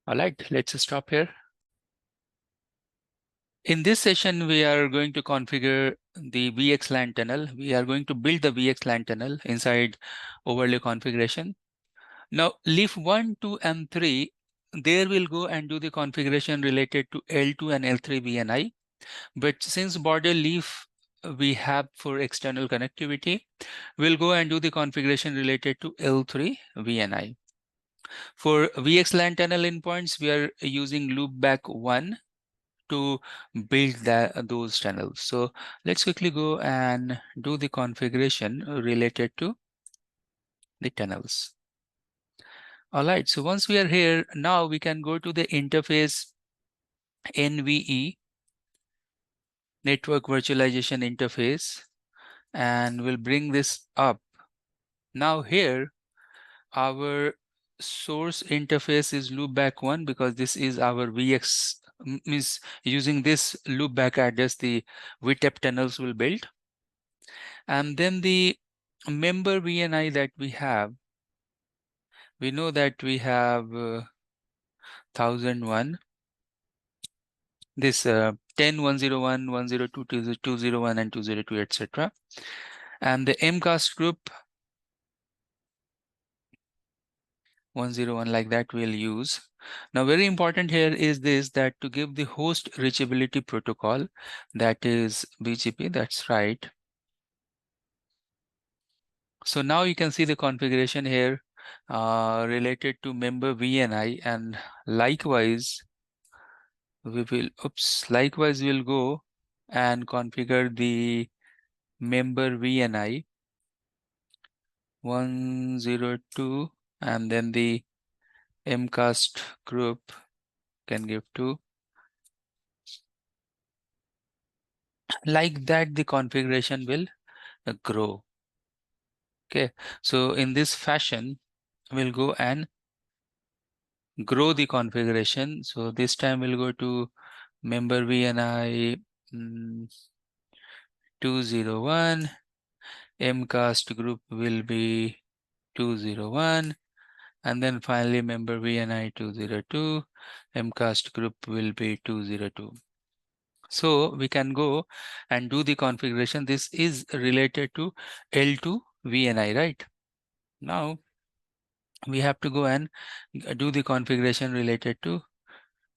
All right, let's stop here. In this session, we are going to configure the VxLAN tunnel. We are going to build the VxLAN tunnel inside overlay configuration. Now, leaf 1, 2, and 3, there we'll go and do the configuration related to L2 and L3 VNI. But since border leaf we have for external connectivity, we'll go and do the configuration related to L3 VNI. For VxLAN tunnel endpoints, we are using loopback 1 to build those tunnels. So let's quickly go and do the configuration related to the tunnels. All right, so once we are here, now we can go to the interface NVE, network virtualization interface, and we'll bring this up. Now here, our source interface is loopback 1 because this is our means using this loopback address, the VTEP tunnels will build. And then the member VNI that we have, we know that we have 1001, this 10, 101, 102, 201, and 202, etc. And the MCAST group 101, like that we'll use. Now, very important here is this, that to give the host reachability protocol, that is BGP, that's right. So now you can see the configuration here related to member VNI, and likewise likewise we'll go and configure the member VNI 102, and then the MCAST group can give 2. Like that, the configuration will grow. Okay, so in this fashion, we'll go and grow the configuration. So this time we'll go to member VNI 201, MCAST group will be 201, and then finally member VNI 202, MCAST group will be 202. So we can go and do the configuration. This is related to L2 VNI, right? Now we have to go and do the configuration related to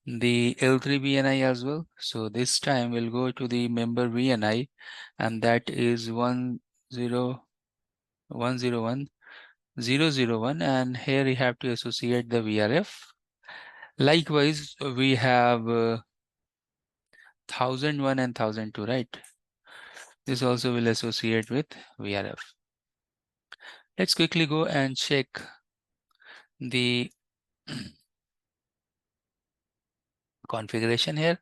the L3 VNI as well. So this time we'll go to the member VNI, and that is 101.001, and here we have to associate the VRF. Likewise, we have 1001 and 1002, right? This also will associate with VRF. Let's quickly go and check the configuration here.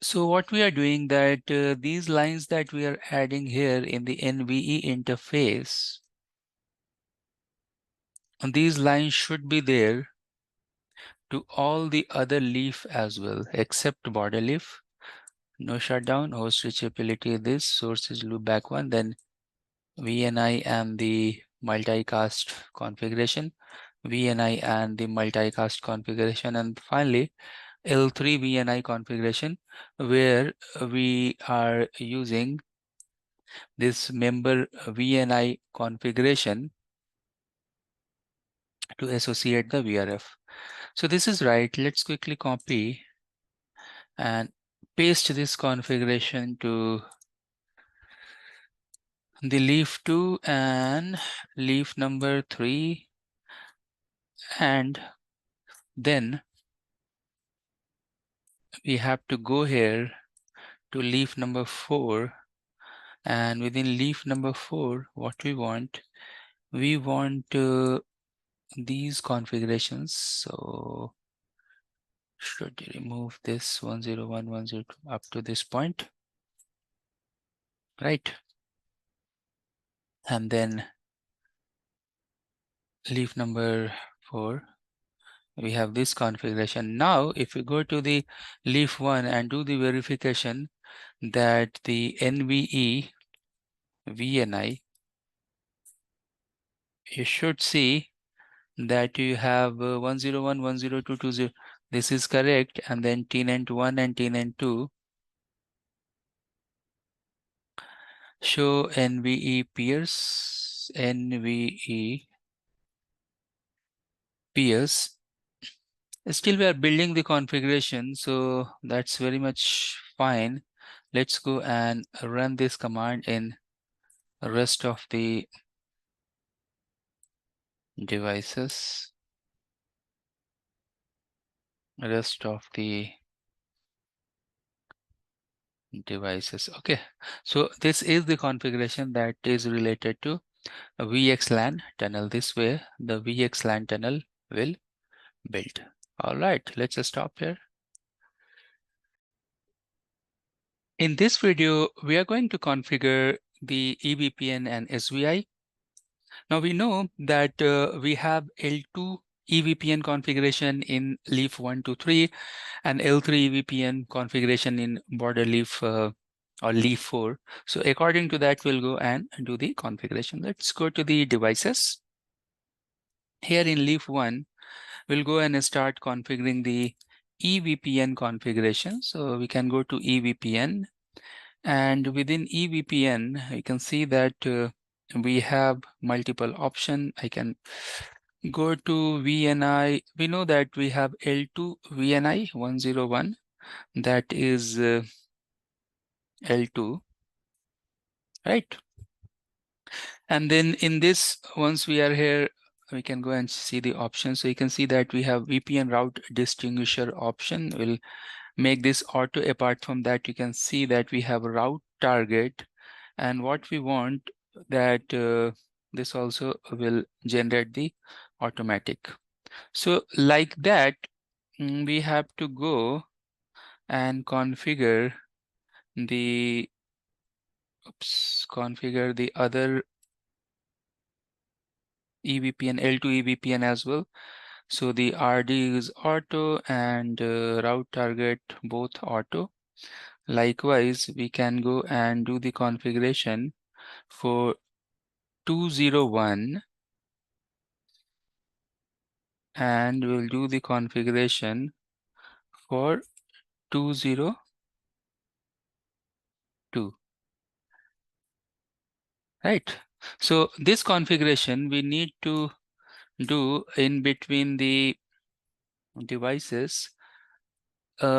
So what we are doing, that these lines that we are adding here in the NVE interface, and these lines should be there to all the other leaf as well, except border leaf. No shutdown, host reachability, this source is loopback 1, then VNI and the multicast configuration, VNI and the multicast configuration, and finally L3 VNI configuration, where we are using this member VNI configuration to associate the VRF. So this is right. Let's quickly copy and paste this configuration to the leaf 2 and leaf number 3, and then we have to go here to leaf number 4, and within leaf number 4, what we want these configurations. So should you remove this 101, 102 up to this point, right? And then leaf number 4, we have this configuration. Now if we go to the leaf 1 and do the verification that the NVE VNI, you should see that you have 101, 102, 20. This is correct, and then TNET 1 and TNET 2 show NVE peers, NVE peers, Still we are building the configuration, so that's very much fine. Let's go and run this command in rest of the devices. Rest of the devices. Okay, so this is the configuration that is related to a VxLAN tunnel. This way the VxLAN tunnel will build. All right, let's just stop here. In this video, we are going to configure the EVPN and SVI. Now we know that we have L2 EVPN configuration in leaf 1 to 3 and L3 EVPN configuration in border leaf or leaf 4. So according to that, we'll go and do the configuration. Let's go to the devices. Here in leaf 1, we'll go and start configuring the EVPN configuration. So we can go to EVPN, and within EVPN, you can see that we have multiple options. I can go to VNI. We know that we have L2 VNI 101. That is L2, right? And then in this, once we are here, we can go and see the options. So you can see that we have VPN route distinguisher option. We'll make this auto. Apart from that, you can see that we have route target, and what we want that this also will generate the automatic. So like that, we have to go and configure the other EVPN, L2 EVPN as well. So the RD is auto and route target both auto. Likewise, we can go and do the configuration for 201, and we'll do the configuration for 202. Right. So this configuration we need to do in between the devices leaf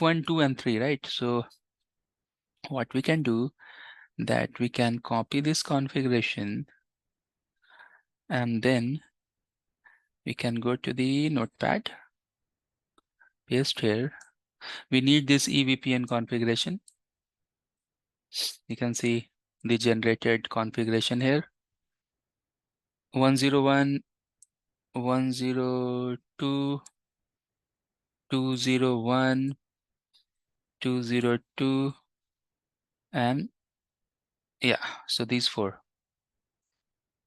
1, 2, and 3, right? So what we can do that we can copy this configuration, and then we can go to the notepad, paste here. We need this EVPN configuration. You can see the generated configuration here. 101, 102, 201, 202, and yeah, so these 4.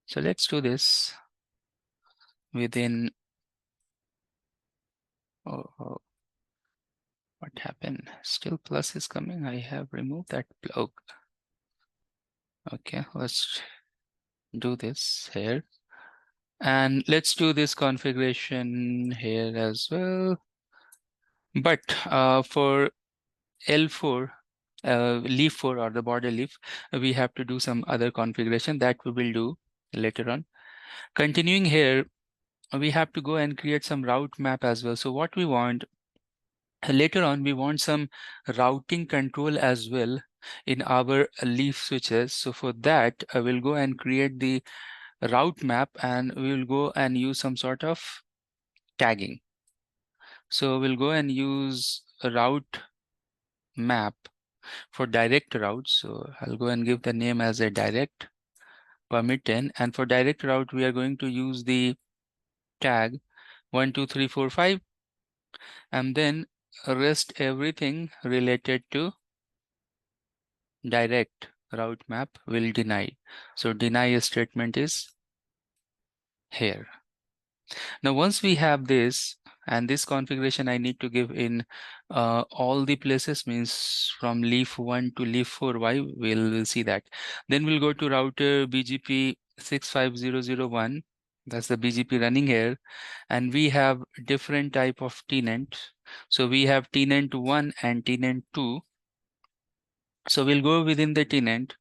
So let's do this within, oh, what happened? Still plus is coming. I have removed that block. Okay, let's do this here. And let's do this configuration here as well. But for L4, leaf 4 or the border leaf, we have to do some other configuration that we will do later on. Continuing here, we have to go and create some route map as well. So what we want later on, we want some routing control as well in our leaf switches. So for that, I will go and create the route map, and we will go and use some sort of tagging. So we'll go and use a route map for direct route. So I'll go and give the name as a direct permit10, and for direct route, we are going to use the tag 1, 2, 3, 4, 5, and then rest everything related to direct route map will deny. So deny statement is here. Now, once we have this, and this configuration I need to give in all the places, means from leaf 1 to leaf 4. Why? We'll see that. Then we'll go to router BGP 65001. That's the BGP running here. And we have different type of tenant. So we have tenant 1 and tenant 2. So we'll go within the tenant.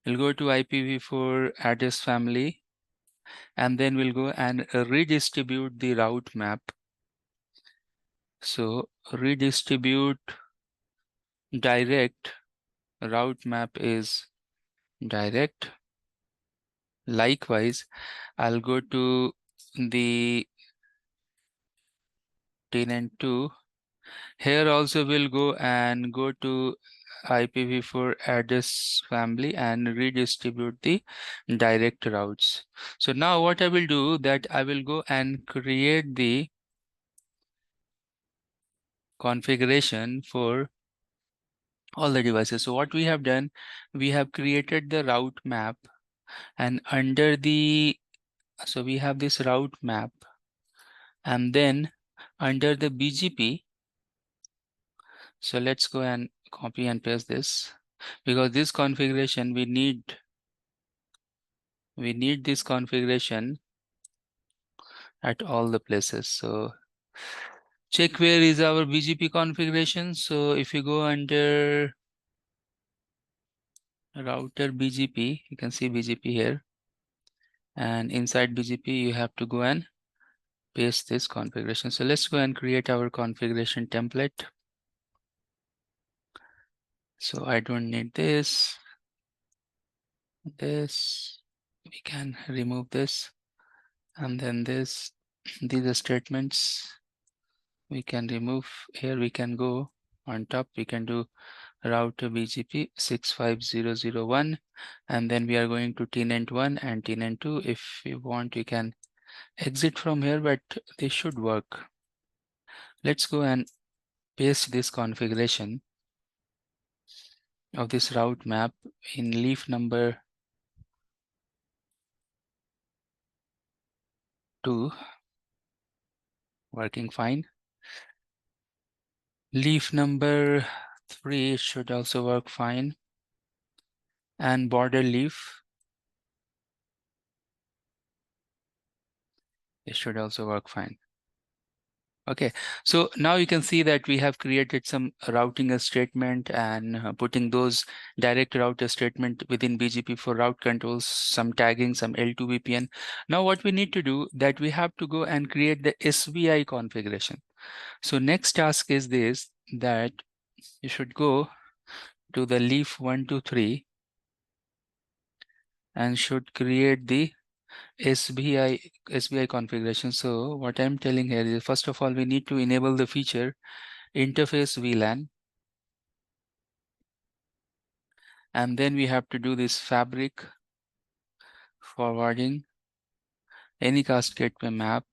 We'll go to IPv4 address family. and then we'll go and redistribute the route map. So redistribute direct, route map is direct. Likewise, I'll go to the tenant 2. Here also we'll go and go to IPv4 address family and redistribute the direct routes. So now what I will do that I will go and create the configuration for all the devices. So what we have done, we have created the route map, and under the, so we have this route map, and then under the BGP, so let's go and copy and paste this, because this configuration we need this configuration at all the places. So check where is our BGP configuration. So if you go under router BGP, you can see BGP here, and inside BGP you have to go and paste this configuration. So let's go and create our configuration template. So I don't need this. We can remove this, and then this, these are statements we can remove. Here we can go on top, we can do router BGP 65001, and then we are going to tenant 1 and tenant 2. If you want, you can exit from here, but they should work. Let's go and paste this configuration of this route map in leaf number 2, working fine. Leaf number 3 should also work fine, and border leaf, it should also work fine. Okay, so now you can see that we have created some routing statement and putting those direct router statement within BGP for route controls, some tagging, some L2 VPN. Now what we need to do that we have to go and create the SVI configuration. So next task is this, that you should go to the leaf 1, 2, 3 and should create the SVI configuration. So what I'm telling here is, first of all, we need to enable the feature interface VLAN, and then we have to do this fabric forwarding anycast gateway map.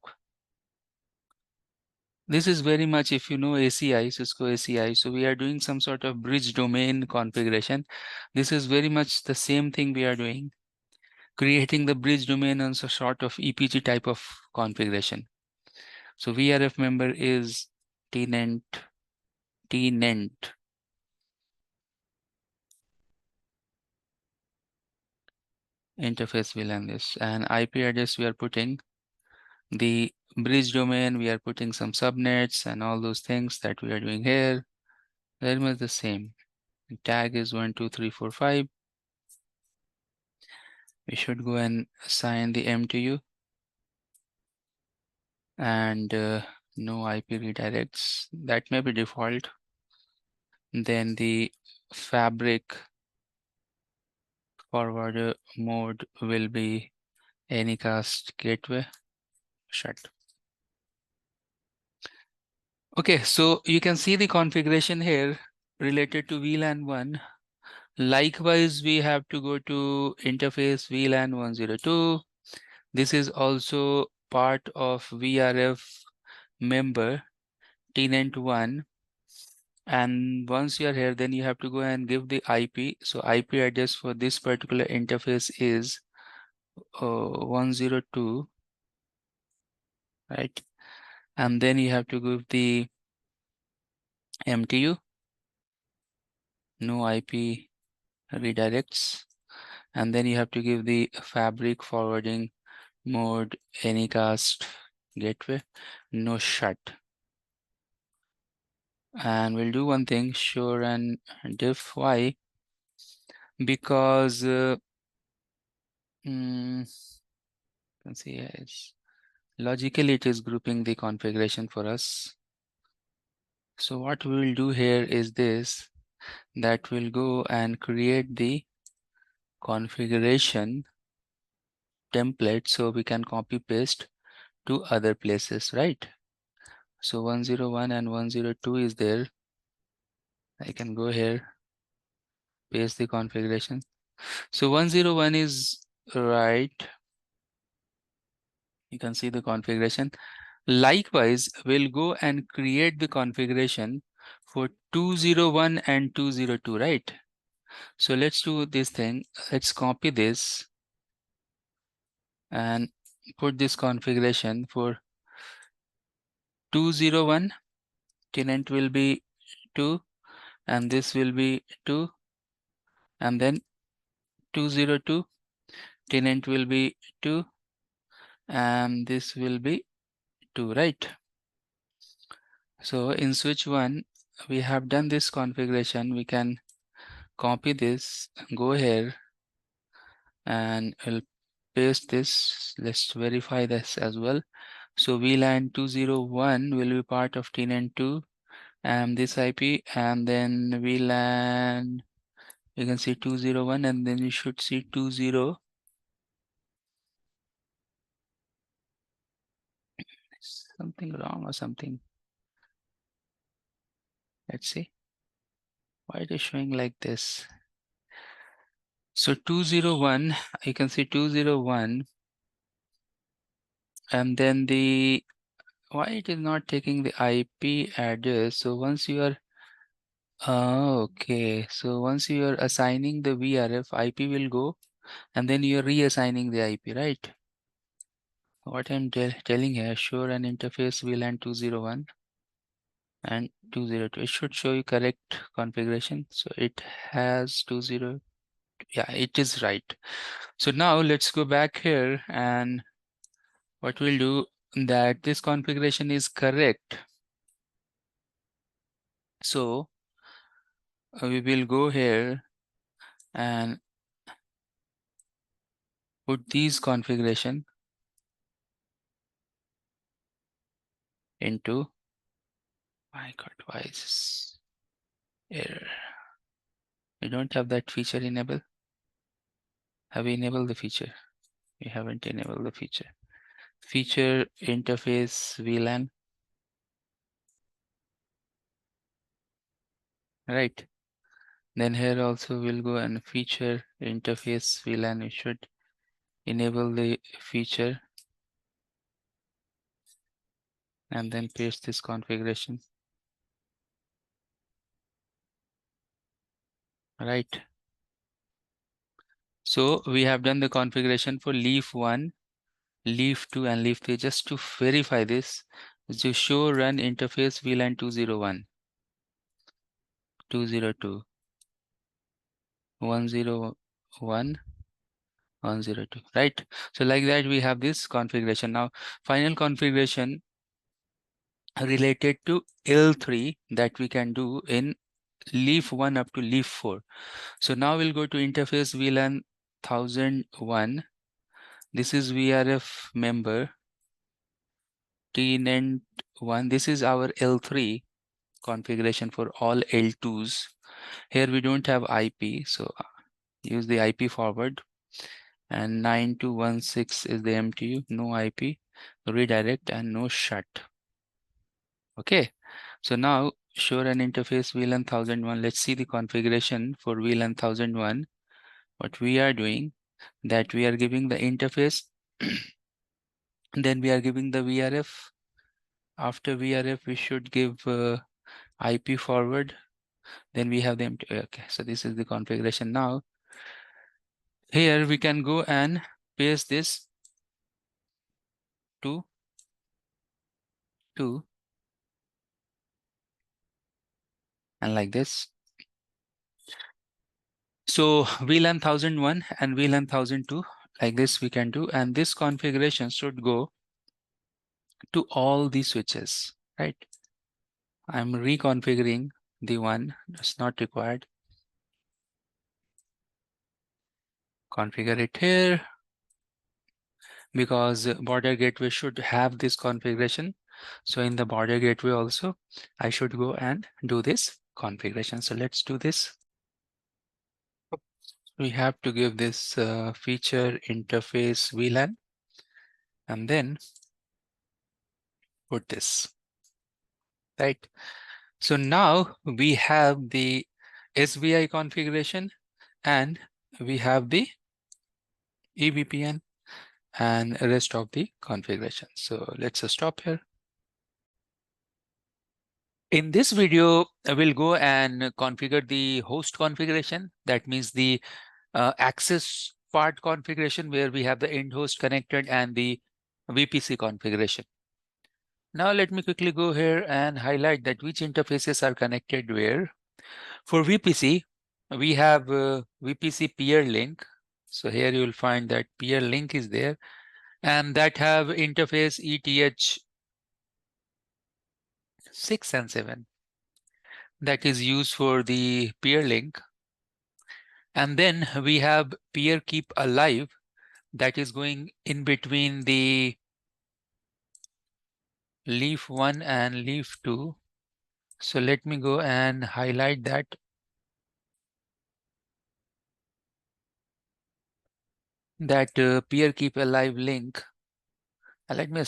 This is very much, if you know ACI, Cisco ACI, so we are doing some sort of bridge domain configuration. This is very much the same thing we are doing, creating the bridge domain on some sort of EPG type of configuration. So VRF member is tenant interface VLAN this, and IP address we are putting the bridge domain, we are putting some subnets and all those things that we are doing here. Very much the same. Tag is 1, 2, 3, 4, 5. We should go and assign the MTU and no IP redirects. That may be default. Then the fabric forwarder mode will be anycast gateway shut. Okay, so you can see the configuration here related to VLAN 1. Likewise, we have to go to interface VLAN 102. This is also part of VRF member tenant 1. And once you are here, then you have to go and give the IP. So IP address for this particular interface is 102, right? And then you have to give the MTU, no IP redirects. And then you have to give the fabric forwarding mode anycast gateway, no shut. And we'll do one thing, sure and diff. Why? Because You can see it's logically it is grouping the configuration for us. So what we will do here is this, that will go and create the configuration template so we can copy paste to other places, right? So 101 and 102 is there. I can go here, paste the configuration. So 101 is right. You can see the configuration. Likewise, we'll go and create the configuration for 201 and 202, right? So let's do this thing. Let's copy this and put this configuration for 201. Tenant will be 2 and this will be 2, and then 202 tenant will be 2 and this will be 2, right? So in switch 1 we have done this configuration. We can copy this, go here and we'll paste this. Let's verify this as well. So VLAN 201 will be part of tenant 2 and this IP, and then VLAN, you can see 201 and then you should see 20. Something wrong or something. Let's see why it is showing like this. So 201, you can see 201, and then the, why it is not taking the IP address. So once you are, okay, so once you are assigning the VRF, IP will go and then you are reassigning the IP, right? What I'm telling here, show an interface VLAN 201 and 202. It should show you correct configuration. So it has 20. Yeah, it is right. So now let's go back here, and what we'll do, that this configuration is correct. So we will go here and put these configuration into, my God, why is this error? We don't have that feature enabled. Have we enabled the feature? We haven't enabled the feature. Feature interface VLAN. Right. Then here also we'll go and feature interface VLAN. We should enable the feature and then paste this configuration. Right. So we have done the configuration for leaf 1, leaf 2 and leaf 3. Just to verify this, to show run interface VLAN 201, 202, 101, 102, right? So like that we have this configuration. Now final configuration related to L3 that we can do in leaf 1 up to leaf 4. So now we'll go to interface VLAN 1001. This is VRF member tenant 1. This is our L3 configuration for all L2s. Here we don't have IP, so use the IP forward, and 9216 is the MTU, no IP, redirect and no shut. Okay, so now show an interface VLAN 1001. Let's see the configuration for VLAN 1001. What we are doing, that we are giving the interface, then we are giving the VRF. After VRF, we should give IP forward. Then we have the empty. Okay, so this is the configuration. Now here we can go and paste this to 2 and like this. So VLAN 1001 and VLAN 1002, like this we can do, and this configuration should go to all the switches, right? I'm reconfiguring the one that's not required. Configure it here. because border gateway should have this configuration. So in the border gateway also, I should go and do this configuration. So let's do this. We have to give this feature interface VLAN and then put this, right? So now we have the SBI configuration and we have the eVPN and rest of the configuration. So let's stop here. In this video, I will go and configure the host configuration. That means the access part configuration where we have the end host connected and the VPC configuration. Now let me quickly go here and highlight that which interfaces are connected where. For VPC, we have VPC peer link. So here you will find that peer link is there and that have interface ETH 6 and 7 that is used for the peer link. And then we have peer keep alive that is going in between the leaf 1 and leaf 2. So let me go and highlight that. That peer keep alive link. Let me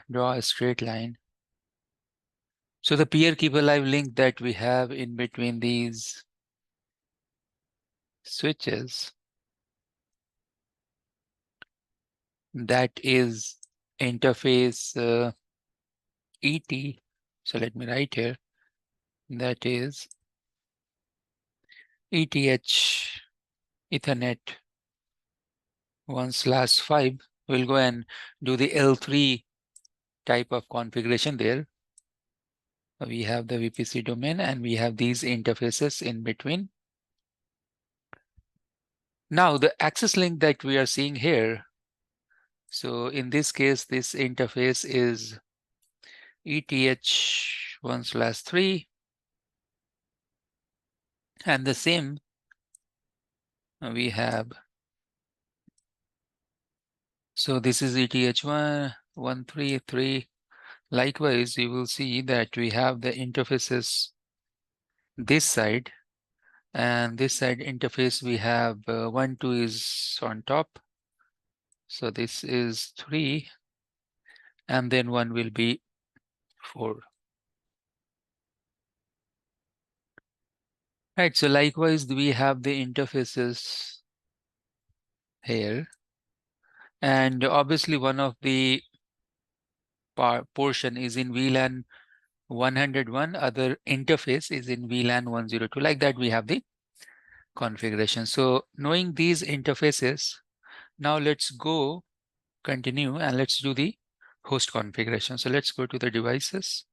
draw a straight line. So the peer keep alive link that we have in between these switches, that is interface ET. So let me write here. That is ETH Ethernet 1/5. We'll go and do the L3 type of configuration there. We have the VPC domain and we have these interfaces in between. Now the access link that we are seeing here. So in this case, this interface is ETH 1/3 and the same we have. So this is ETH 133. Likewise, you will see that we have the interfaces this side and this side interface we have 1, 2 is on top. So this is 3 and then 1 will be 4. Right, so likewise we have the interfaces here and obviously one of the portion is in VLAN 101, other interface is in VLAN 102. Like that we have the configuration. So knowing these interfaces, now let's go continue and let's do the host configuration. So let's go to the devices.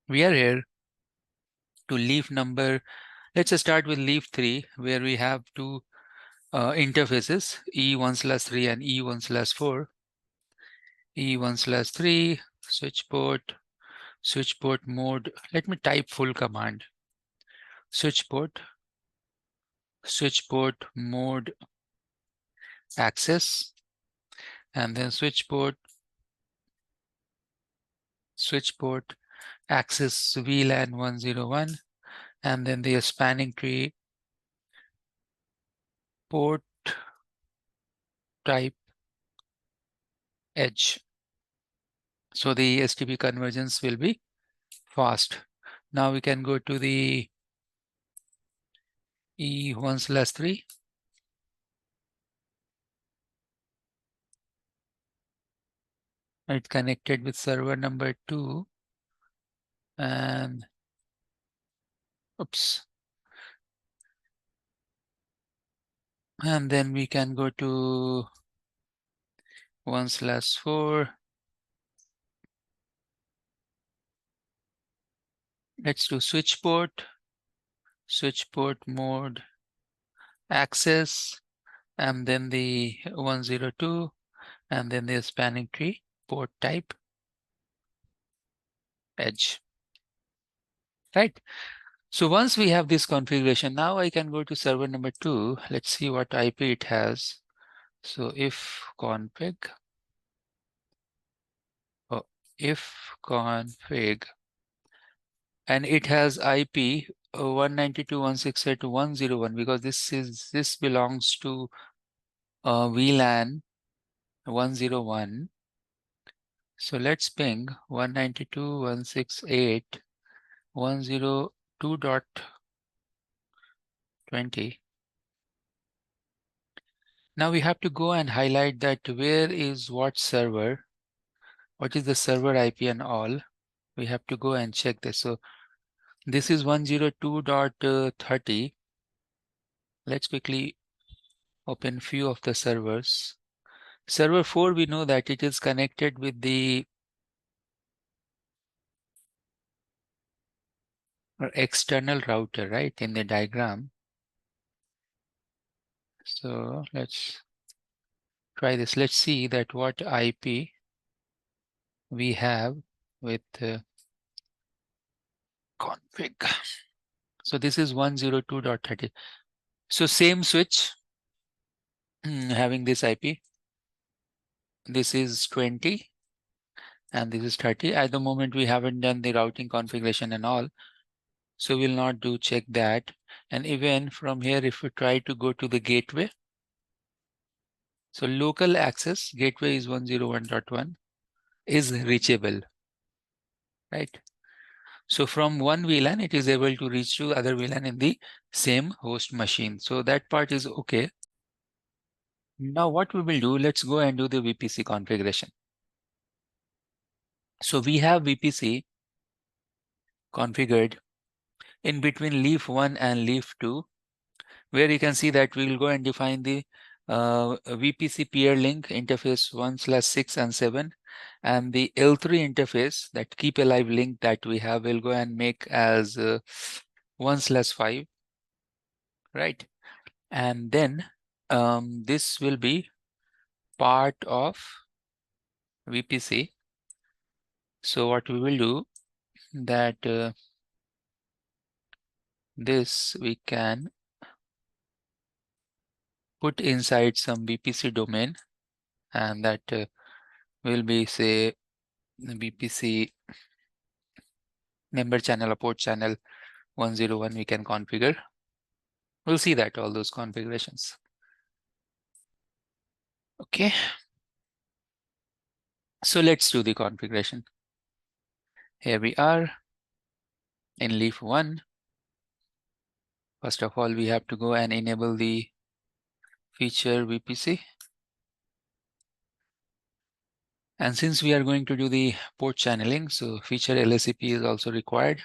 We are here to leaf number. Let's start with leaf 3 where we have two interfaces E1/3 and E1/4. E1/3 switch port mode. Let me type full command. Switch port mode access, and then switch port access VLAN 101, and then the spanning tree port type edge. So the STP convergence will be fast. Now we can go to the E1/3. It connected with server number 2 and oops. And then we can go to 1/4. Let's do switch port mode access, and then the 102, and then the spanning tree port type edge. Right. So once we have this configuration, now I can go to server number 2. Let's see what IP it has. So if config, if config, and it has IP 192.168.101 because this belongs to VLAN 101. So let's ping 192.168.102.20. Now we have to go and highlight that where is what server, what is the server IP and all. We have to go and check this. So this is 102.30. Let's quickly open few of the servers. Server 4, we know that it is connected with the external router, right, in the diagram. So let's try this. Let's see that what IP we have with config. So this is 102.30. So same switch having this IP. This is 20 and this is 30. At the moment, we haven't done the routing configuration and all. So we'll not do check that. And even from here, if we try to go to the gateway, so local access gateway is 101.1 is reachable, right? So from one VLAN, it is able to reach to other VLAN in the same host machine. So that part is okay. Now what we will do, let's go and do the VPC configuration. So we have VPC configured in between leaf 1 and leaf 2, where you can see that we will go and define the VPC peer link interface 1/6 and 7, and the L3 interface, that keep alive link that we have, will go and make as 1/5, right? And then this will be part of VPC. So what we will do that this we can put inside some VPC domain, and that will be, say, VPC member channel or port channel 101 we can configure. We'll see that all those configurations. Okay. So let's do the configuration. Here we are in leaf 1. First of all, we have to go and enable the feature VPC. And since we are going to do the port channeling, so feature LSCP is also required.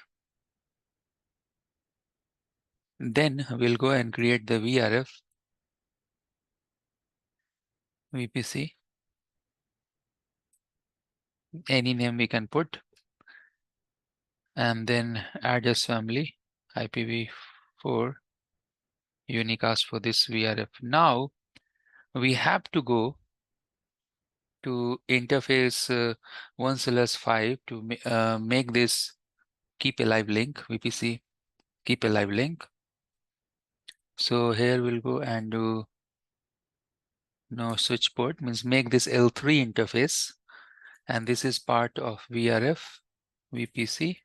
Then we'll go and create the VRF VPC. Any name we can put. And then address family IPv4 unicast for this VRF. Now we have to go to interface 1/5 to make this keep alive link, VPC keep alive link. So here we'll go and do switch port, means make this L3 interface, and this is part of VRF VPC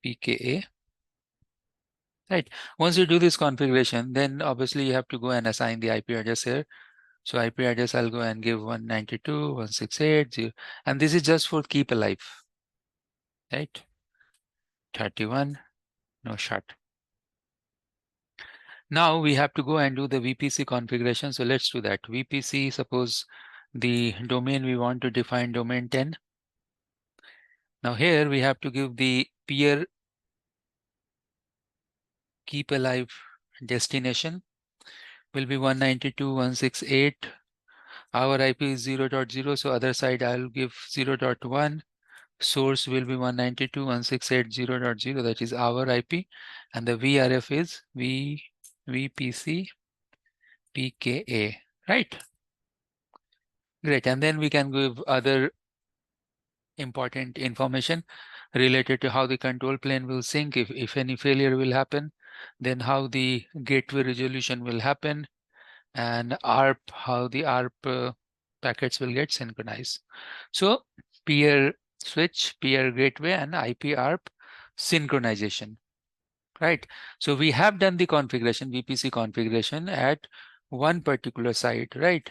PKA. Right. Once you do this configuration, then obviously you have to go and assign the IP address here. So IP address, I'll go and give 192.168.0, and this is just for keep alive, right? 31, no shut. Now we have to go and do the VPC configuration. So let's do that. VPC, suppose the domain we want to define domain 10. Now here we have to give the peer keep alive destination will be 192.168. Our IP is 0.0, so other side I'll give 0.1. Source will be 192.168.0.0, that is our IP, and the VRF is VPC PKA, right? Great, and then we can give other important information related to how the control plane will sync if any failure will happen, then how the gateway resolution will happen, and ARP, how the ARP packets will get synchronized. So peer switch, peer gateway, and IP ARP synchronization, right? So we have done the configuration, VPC configuration at one particular site, right?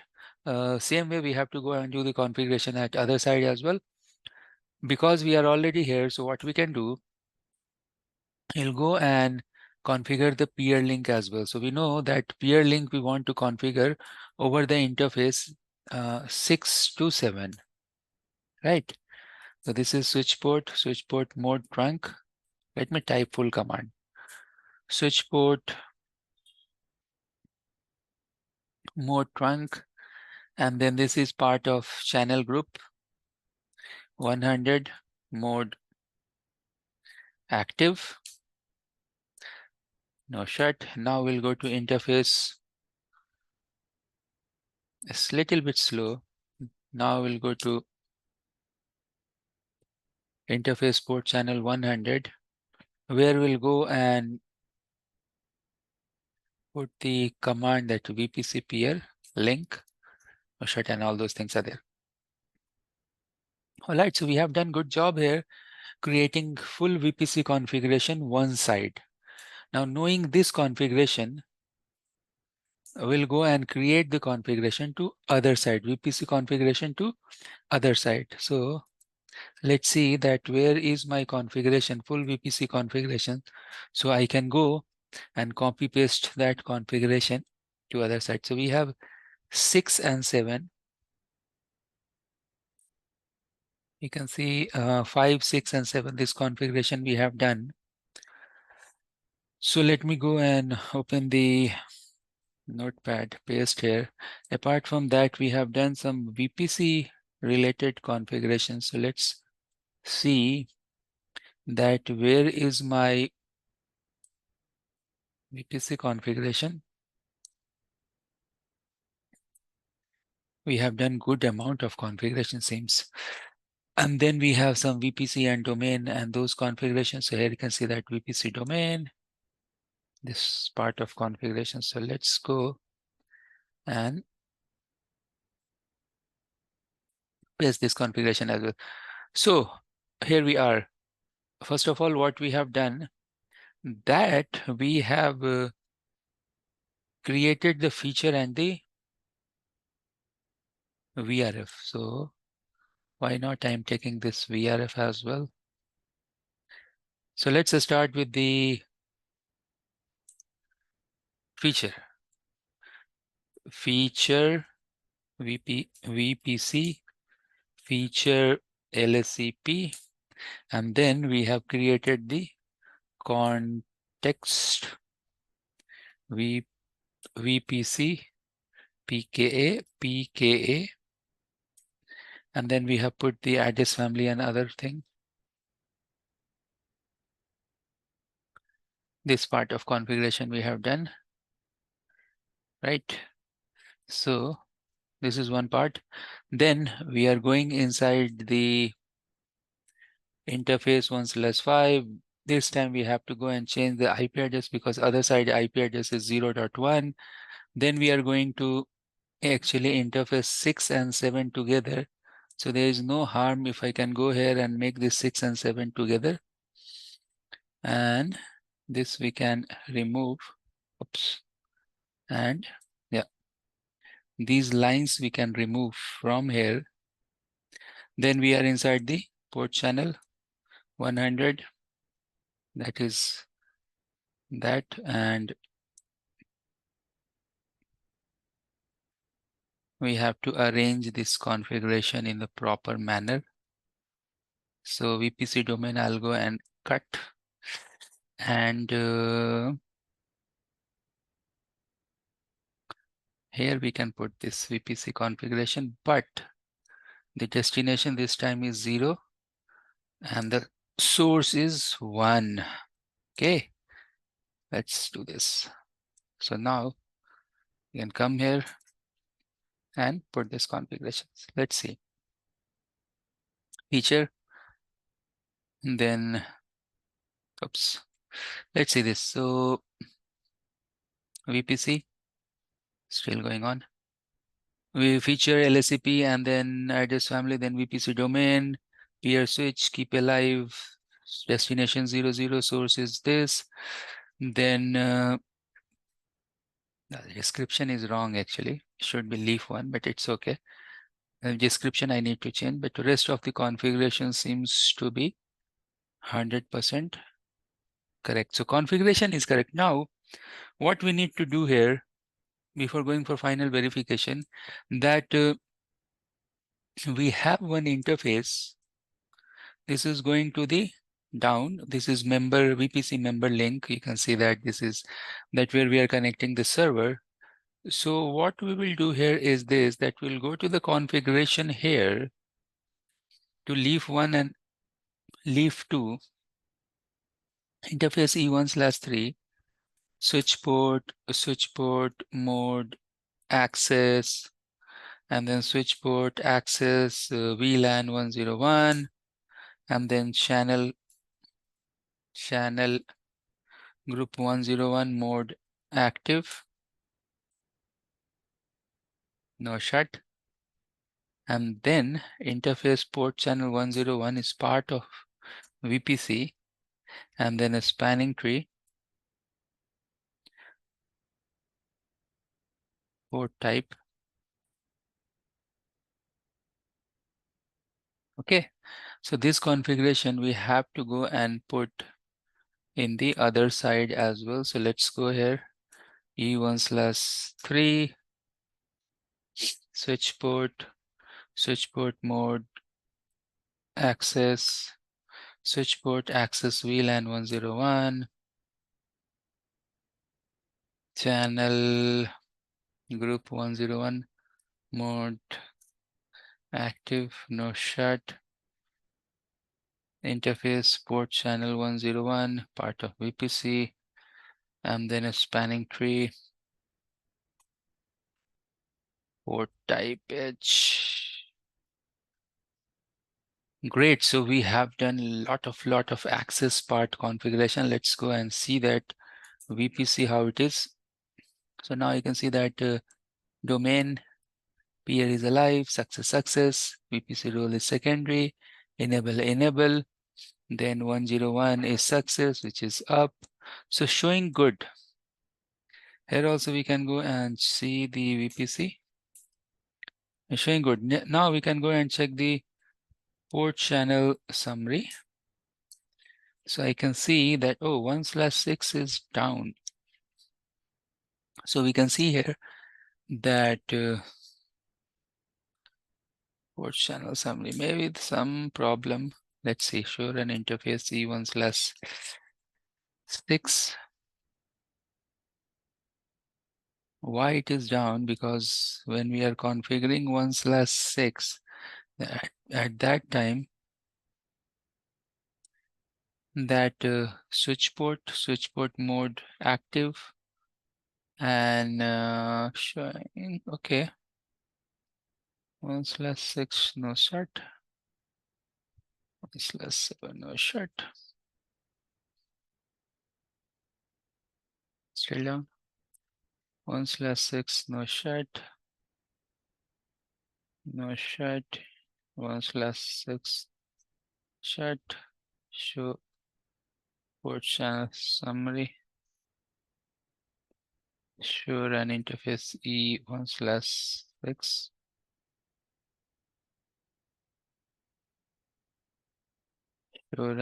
Same way we have to go and do the configuration at other side as well. Because we are already here, so what we can do, we'll go and configure the peer link as well. So we know that peer link we want to configure over the interface 6 to 7, right? So this is switch port mode trunk. Let me type full command. Switch port mode trunk, and then this is part of channel group 100 mode active. No shut. Now we'll go to interface. It's a little bit slow. Now we'll go to interface port channel 100, where we'll go and put the command that VPC peer link, no shut, and all those things are there. All right, so we have done good job here creating full VPC configuration one side. Now knowing this configuration, we'll go and create the configuration to other side, VPC configuration to other side. So let's see that where is my configuration, full VPC configuration. So I can go and copy paste that configuration to other side. So we have 6 and 7. You can see 5, 6, and 7, this configuration we have done. So let me go and open the notepad, paste here. Apart from that, we have done some VPC related configurations. So let's see that where is my VPC configuration. We have done good amount of configuration seems. And then we have some VPC and domain and those configurations. So here you can see that VPC domain, this part of configuration. So let's go and paste this configuration as well. So here we are. First of all, what we have done, that we have created the feature and the VRF. So why not I'm taking this VRF as well. So let's start with the feature. Feature VPC, feature LSCP, and then we have created the context VPC PKA, and then we have put the address family and other thing. This part of configuration we have done, right? So this is one part. Then we are going inside the interface 1/5. This time we have to go and change the IP address because other side IP address is 0.1. Then we are going to actually interface 6 and 7 together. So there is no harm if I can go here and make this 6 and 7 together. And this we can remove. Oops. And yeah, these lines we can remove from here. Then we are inside the port channel 100. That is that, and we have to arrange this configuration in the proper manner. So VPC domain, I'll go and cut, and here we can put this VPC configuration, but the destination this time is 0 and the source is 1. Okay, let's do this. So now you can come here and put this configuration. Let's see. Feature, and then, oops, let's see this. So VPC Still going on. We feature LSCP and then address family, then VPC domain, peer switch, keep alive, destination 00, source is this. Then the description is wrong actually. It should be leaf one, but it's okay. The description I need to change, but the rest of the configuration seems to be 100% correct. So configuration is correct. Now, what we need to do here before going for final verification, that we have one interface. This is going to the down. This is member VPC member link. You can see that this is that where we are connecting the server. So what we will do here is this, that we'll go to the configuration here to leaf 1 and leaf 2, interface E1/3, switch port mode, access, and then switch port access VLAN 101, and then channel group 101 mode active, no shut. And then interface port channel 101 is part of VPC, and then a spanning tree, port type. Okay, so this configuration we have to go and put in the other side as well. So let's go here, E1/3, switch port mode access, switch port access VLAN 101, channel group 101 mode active, no shut, interface port channel 101, part of VPC, and then a spanning tree, port type H. Great, so we have done a lot of access part configuration. Let's go and see that VPC how it is. So now you can see that domain peer is alive, success, VPC role is secondary, enable, then 101 is success, which is up. So showing good. Here also we can go and see the VPC. It's showing good. Now we can go and check the port channel summary. So I can see that, oh, 1/6 is down. So we can see here that port channel summary, maybe some problem. Let's see, show an interface E1/6. Why it is down? Because when we are configuring 1/6, at that time, that switch port mode active, and showing, okay, 1/6 no shut, 1/7 no shut, still down, 1/6 no shut, 1/6 shut, show port channel summary, show run interface E1/6. Show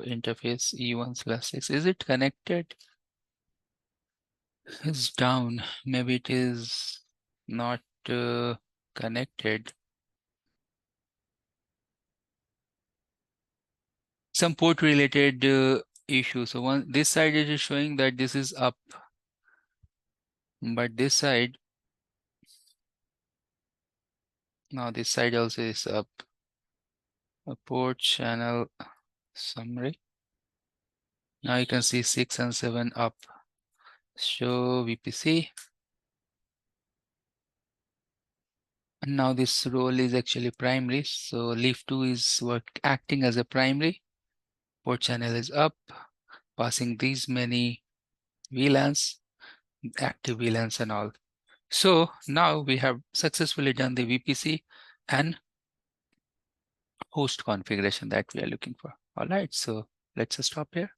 interface E1/6. Is it connected? It's down. Maybe it is not connected. Some port related issue. So this side it is showing that this is up, but this side, now this side also is up. A port channel summary. Now you can see 6 and 7 up. Show VPC. And now this role is actually primary. So leaf 2 is acting as a primary. Port channel is up, passing these many VLANs. active VLANs and all. So now we have successfully done the VPC and host configuration that we are looking for. All right, so let's just stop here.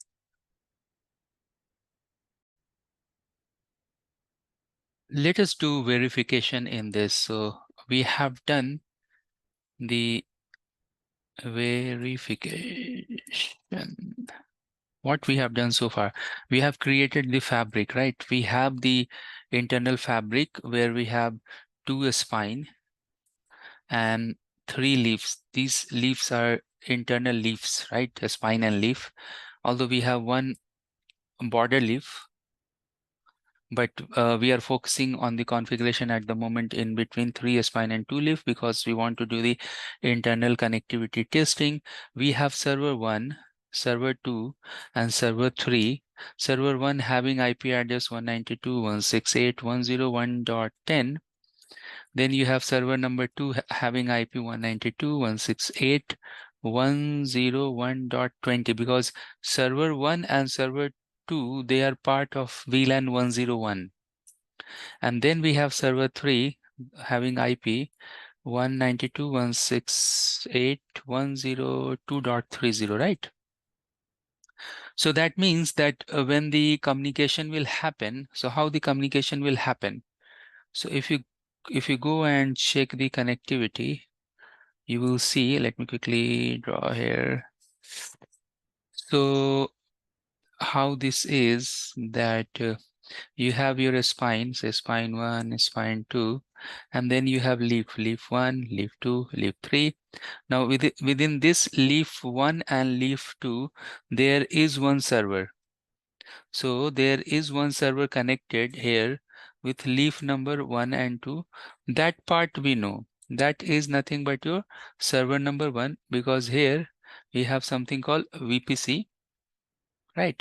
Let us do verification in this. So we have done the verification. What we have done so far, we have created the fabric, right? We have the internal fabric where we have two spine and three leaves. These leaves are internal leaves, right? A spine and leaf. Although we have one border leaf, but we are focusing on the configuration at the moment in between three spine and two leaf because we want to do the internal connectivity testing. We have server 1, server 2, and server 3. Server 1 having IP address 192.168.101.10. Then you have server number 2 having IP 192.168.101.20 because server 1 and server 2, they are part of VLAN 101. And then we have server 3 having IP 192.168.102.30, right? So that means that when the communication will happen, so how the communication will happen? So if you go and check the connectivity, you will see, let me quickly draw here. So how this is that you have your spine, say spine 1, spine 2, and then you have leaf 1, leaf 2, leaf 3. Now within this leaf 1 and leaf 2, there is one server. So there is one server connected here with leaf number 1 and 2. That part we know. That is nothing but your server number 1 because here we have something called VPC, right?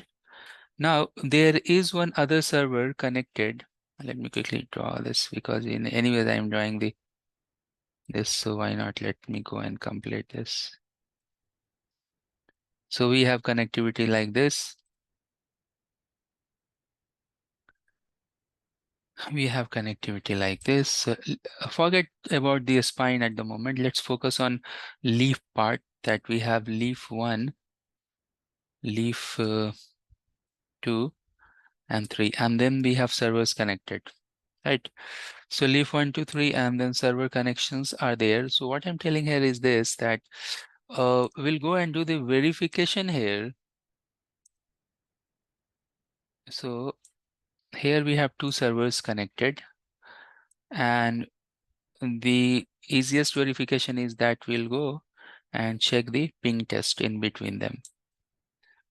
Now there is one other server connected. Let me quickly draw this because in anyways I'm drawing this, so why not let me go and complete this. So we have connectivity like this. We have connectivity like this. Forget about the spine at the moment. Let's focus on leaf part that we have leaf 1, leaf 2 and 3, and then we have servers connected, right? So leaf 1, 2, 3, and then server connections are there. So what I'm telling here is this, that we'll go and do the verification here. So here we have two servers connected, and the easiest verification is that we'll go and check the ping test in between them.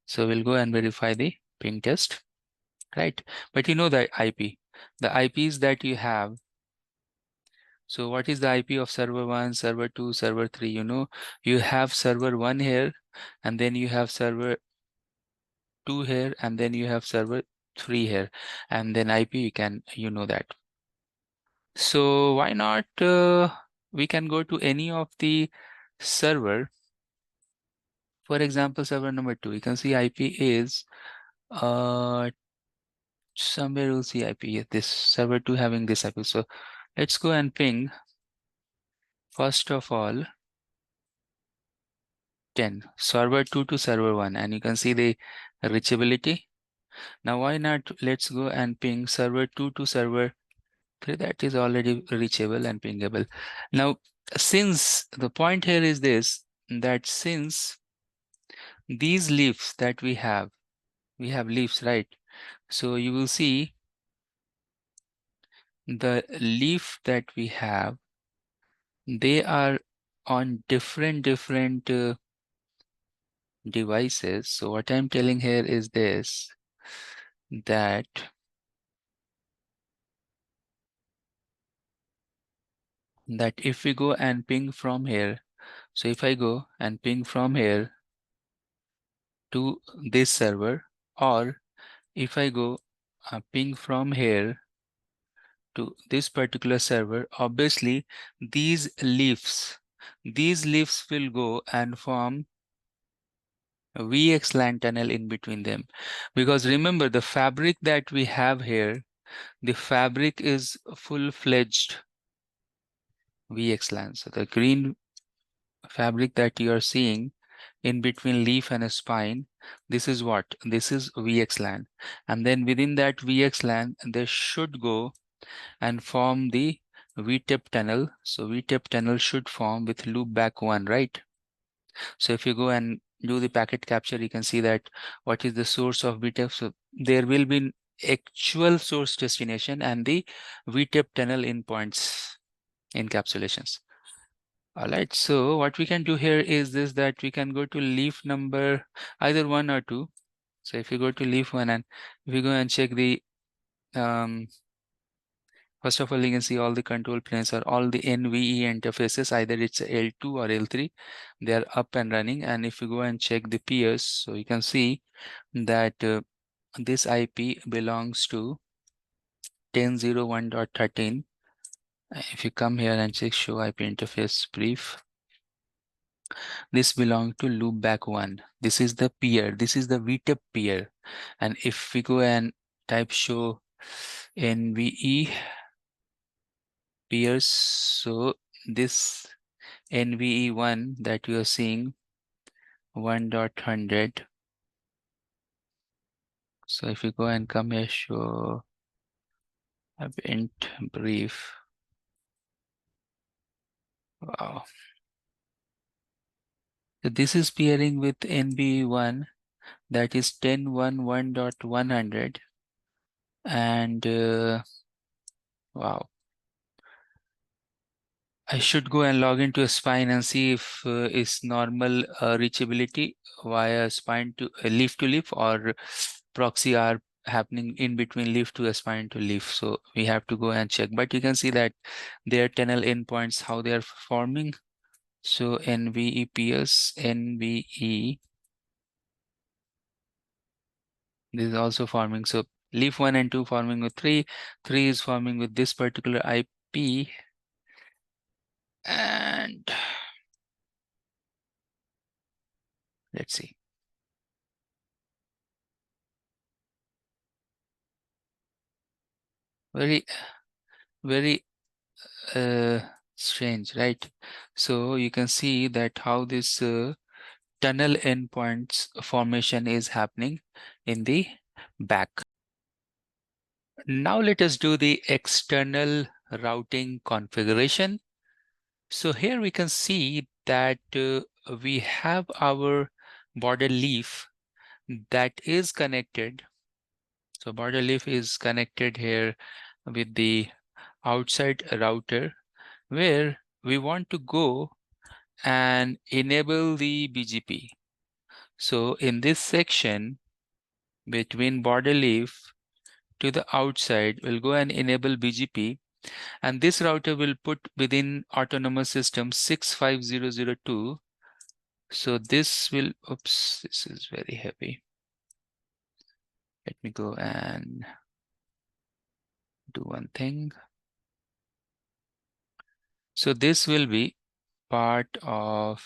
So we'll go and verify the ping test, right? But you know the IPs that you have. So what is the IP of server 1, server 2, server 3? You know, you have server 1 here, and then you have server 2 here, and then you have server 3 here, and then IP, you know that. So why not we can go to any of the server. For example, server number 2, you can see IP is somewhere we'll see IP, this server 2 having this IP. So let's go and ping first of all 10 server 2 to server 1, and you can see the reachability. Now why not let's go and ping server 2 to server 3, that is already reachable and pingable. Now since the point here is this, that since these leaves that we have leaves, right? So you will see the leaf that we have, they are on different devices. So what I'm telling here is this, that if we go and ping from here, so if I go and ping from here to this server, or if I go ping from here to this particular server, obviously these leaves will go and form VxLAN tunnel in between them. Because remember, the fabric that we have here, The fabric is full-fledged VxLAN. So the green fabric that you are seeing in between leaf and a spine, this is what? This is VxLAN. And then within that VxLAN, they should go and form the VTIP tunnel. So VTIP tunnel should form with loop back 1, right? So if you go and do the packet capture, you can see that what is the source of VTIP. So there will be actual source destination and the VTIP tunnel endpoints encapsulations. All right, so what we can do here is this, that we can go to leaf number either 1 or 2. So if you go to leaf 1 and if you go and check the first of all, you can see all the control planes or all the NVE interfaces, either it's L2 or L3, they are up and running. And if you go and check the peers, so you can see that this IP belongs to 10.01.13. If you come here and check show IP interface brief, this belongs to loopback 1. This is the peer. This is the VTIP peer. And if we go and type show NVE peers, so this NVE1 that you are seeing 1.100. So if you go and come here, show int brief. Wow. So this is peering with NVE1 that is 10.11.100 and wow. I should go and log into a spine and see if it's normal reachability via spine to leaf to leaf, or proxy are happening in between leaf to a spine to leaf. So we have to go and check. But you can see that their tunnel endpoints, how they are forming. So NVEPS, NVE, this is also forming. So leaf 1 and 2 forming with 3, 3 is forming with this particular IP. And let's see. Very, very strange, right? So you can see that how this tunnel endpoints formation is happening in the back. Now let us do the external routing configuration. So here we can see that we have our border leaf that is connected. So border leaf is connected here with the outside router, where we want to go and enable the BGP. So in this section between border leaf to the outside, we'll go and enable BGP, and this router will put within autonomous system 65002. So this will, oops, this is very heavy. Let me go and do one thing. So this will be part of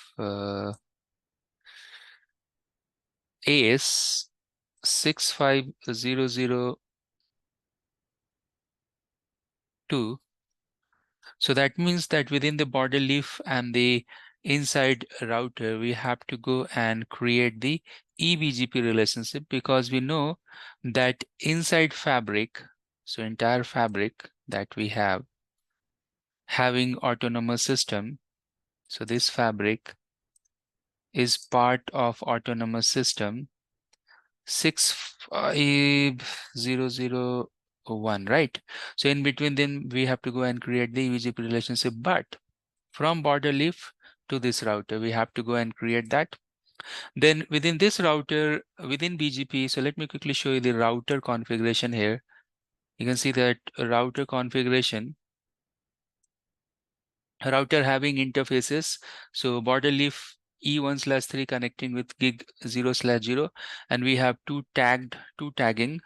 AS 65002. So that means that within the border leaf and the inside router, we have to go and create the eBGP relationship, because we know that inside fabric, so entire fabric that we have having autonomous system. So this fabric is part of autonomous system 65001, right? So in between then we have to go and create the eBGP relationship, but from border leaf to this router, we have to go and create that. Then within this router, within BGP, so let me quickly show you the router configuration here. You can see that router configuration, router having interfaces. So border leaf E1/3 connecting with gig 0/0, and we have two tagging.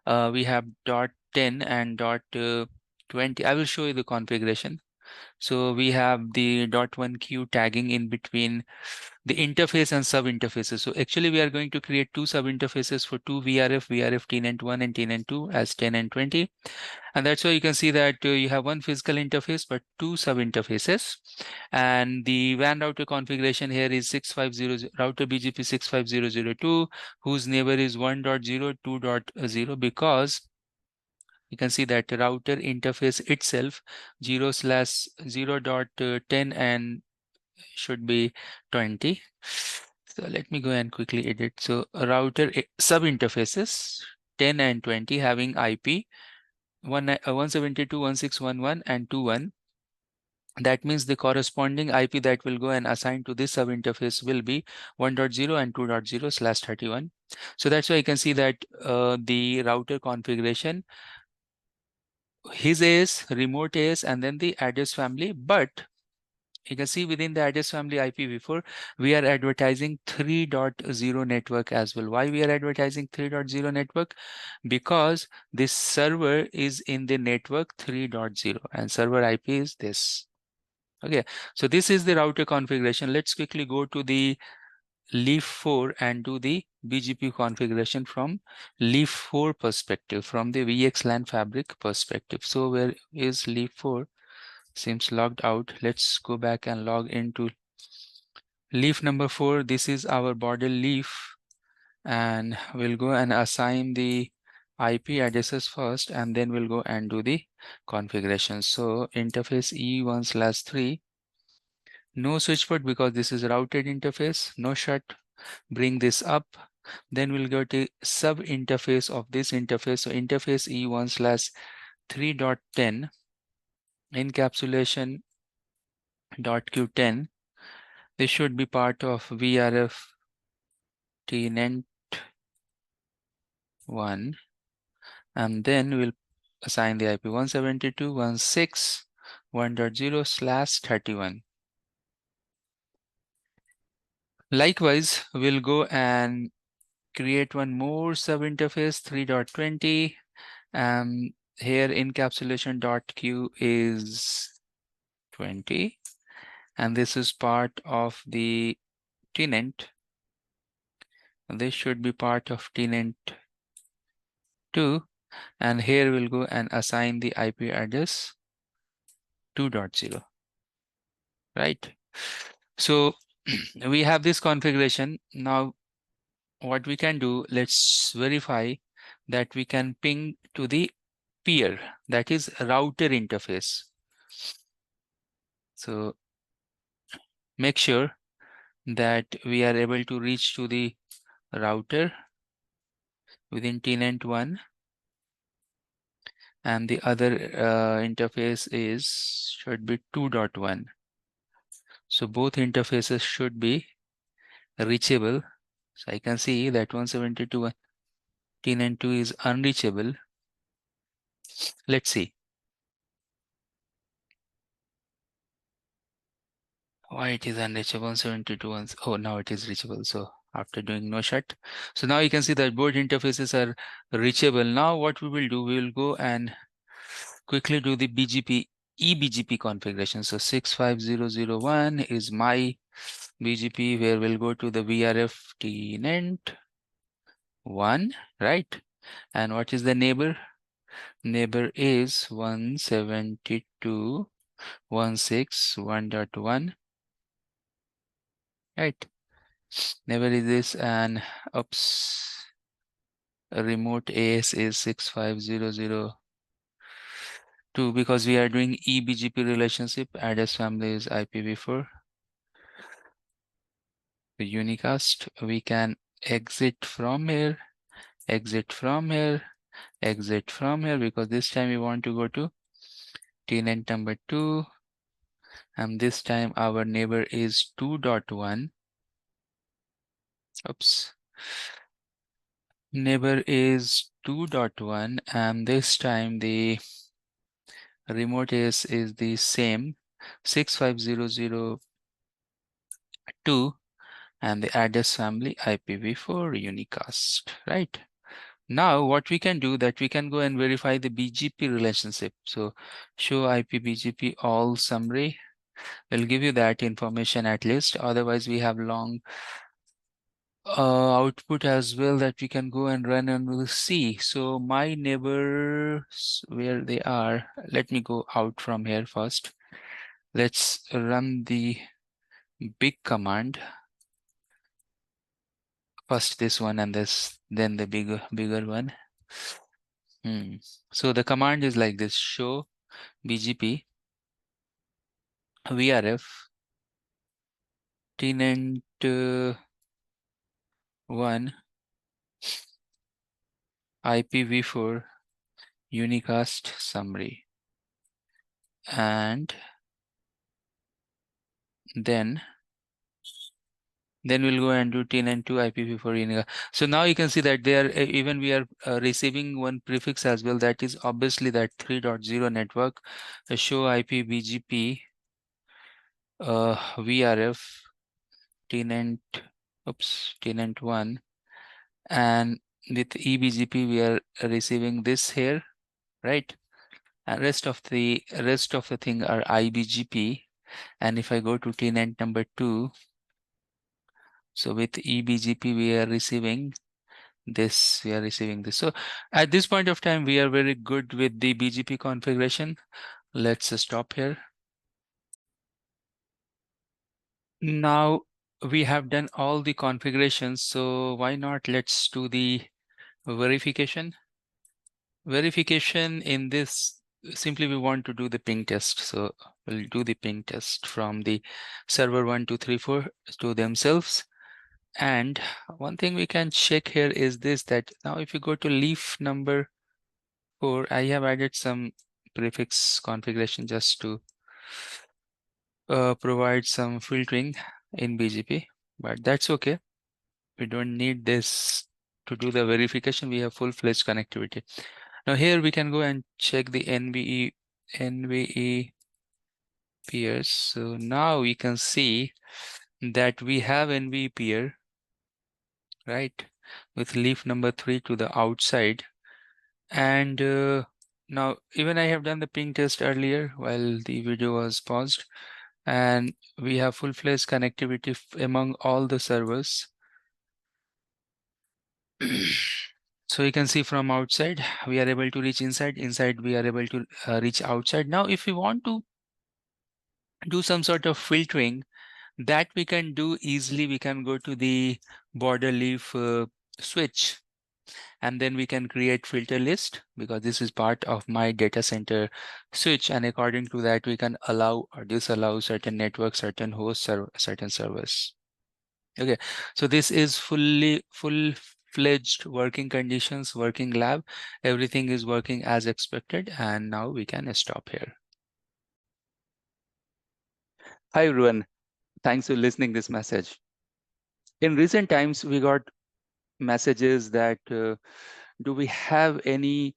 We have .10 and .20. I will show you the configuration. So we have the .1 queue tagging in between the interface and sub interfaces. So actually we are going to create two sub interfaces for two VRF TNET1 and TNET2 as 10 and 20. And that's why you can see that you have one physical interface but two sub interfaces. And the WAN router configuration here is 6500 router BGP 65002, whose neighbor is 1.0, 2.0, because you can see that router interface itself 0/0.10 and should be 20. So let me go and quickly edit. So router sub interfaces 10 and 20 having IP 172.168.1.1 and 2.1. That means the corresponding IP that will go and assign to this sub interface will be 1.0 and 2.0/31. So that's why you can see that the router configuration, his AS, remote AS, and then the address family. But you can see within the address family IPv4, we are advertising 3.0 network as well. Why we are advertising 3.0 network? Because this server is in the network 3.0 and server IP is this. Okay, so this is the router configuration. Let's quickly go to the leaf 4 and do the BGP configuration from leaf 4 perspective, from the VxLAN fabric perspective. So where is leaf 4? Seems logged out. Let's go back and log into leaf number 4. This is our border leaf, and we'll go and assign the IP addresses first, and then we'll go and do the configuration. So interface E1/3, no switch port because this is a routed interface, no shut. Bring this up. Then we'll go to sub interface of this interface. So interface E1/3.10 encapsulation .q10. This should be part of VRF TNET1, and then we'll assign the IP 172.168.1.0/31. Likewise, we'll go and create one more sub interface 3.20. Here encapsulation.q is 20, and this is part of the TNET. This should be part of TNET2, and here we'll go and assign the IP address 2.0, right? So we have this configuration. Now what we can do, let's verify that we can ping to the peer, that is router interface. So make sure that we are able to reach to the router within TNET1, and the other interface should be 2.1. So both interfaces should be reachable. So I can see that 172 TNET2 is unreachable. Let's see why it is unreachable. 172. Oh, now it is reachable. So after doing no shut, so now you can see that both interfaces are reachable. Now what we will do, we will go and quickly do the BGP eBGP configuration. So 65001 is my BGP, where we'll go to the VRF TNET1, right? And what is the neighbor? Neighbor is 172.161.1, right? Neighbor is this, and oops, remote AS is 65002, because we are doing eBGP relationship. Address family is IPv4. The unicast, we can exit from here, exit from here, exit from here, because this time we want to go to TNET number 2, and this time our neighbor is 2.1. Oops. Neighbor is 2.1, and this time the remote is the same 65002, and the address family IPv4 unicast, right? Now what we can do that we can go and verify the BGP relationship. So show IP BGP all summary will give you that information at least. Otherwise we have long output as well that we can go and run and we'll see. So my neighbors, where they are, let me go out from here first. Let's run the big command. First this one and this, then the bigger one. So the command is like this: show BGP VRF tenant 1 IPv4 unicast summary, and then we'll go and do tenant 2 IPv4 unicast. So now you can see that there even we are receiving one prefix as well, that is obviously that 3.0 network, show IP BGP VRF tenant tenant 1, and with eBGP we are receiving this here, right? And rest of the thing are IBGP. And if I go to tenant number 2, so with eBGP we are receiving this, So at this point of time we are very good with the BGP configuration. Let's stop here. Now we have done all the configurations, so why not let's do the verification. In this, simply we want to do the ping test. So we'll do the ping test from the server 1, 2, 3, 4 to themselves. And one thing we can check here is this, that now if you go to leaf number 4, I have added some prefix configuration just to provide some filtering in BGP, but that's okay. We don't need this to do the verification. We have full-fledged connectivity. Now here we can go and check the NVE peers. So now we can see that we have NVE peer, right, with leaf number 3 to the outside. And now even I have done the ping test earlier while the video was paused, and we have full-fledged connectivity among all the servers. So you can see from outside we are able to reach inside we are able to reach outside. Now if we want to do some sort of filtering, that we can do easily. We can go to the border leaf switch, and then we can create filter list, because this is part of my data center switch, and according to that we can allow or disallow certain networks, certain hosts, or certain servers. Okay, so this is full-fledged working conditions, working lab. Everything is working as expected, and now we can stop here. Hi everyone, thanks for listening this message. In recent times, we got messages that do we have any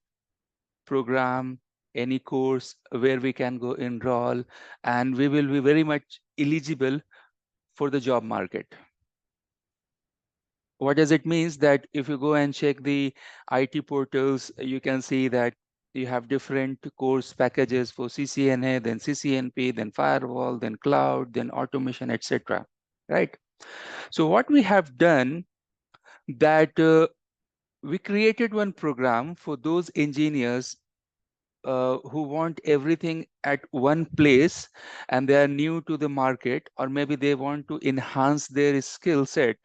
program, any course where we can go enroll and we will be very much eligible for the job market. What does it means? That if you go and check the IT portals, you can see that you have different course packages for CCNA, then CCNP, then firewall, then cloud, then automation, etc. Right? So what we have done, that we created one program for those engineers who want everything at one place and they are new to the market, or maybe they want to enhance their skill set.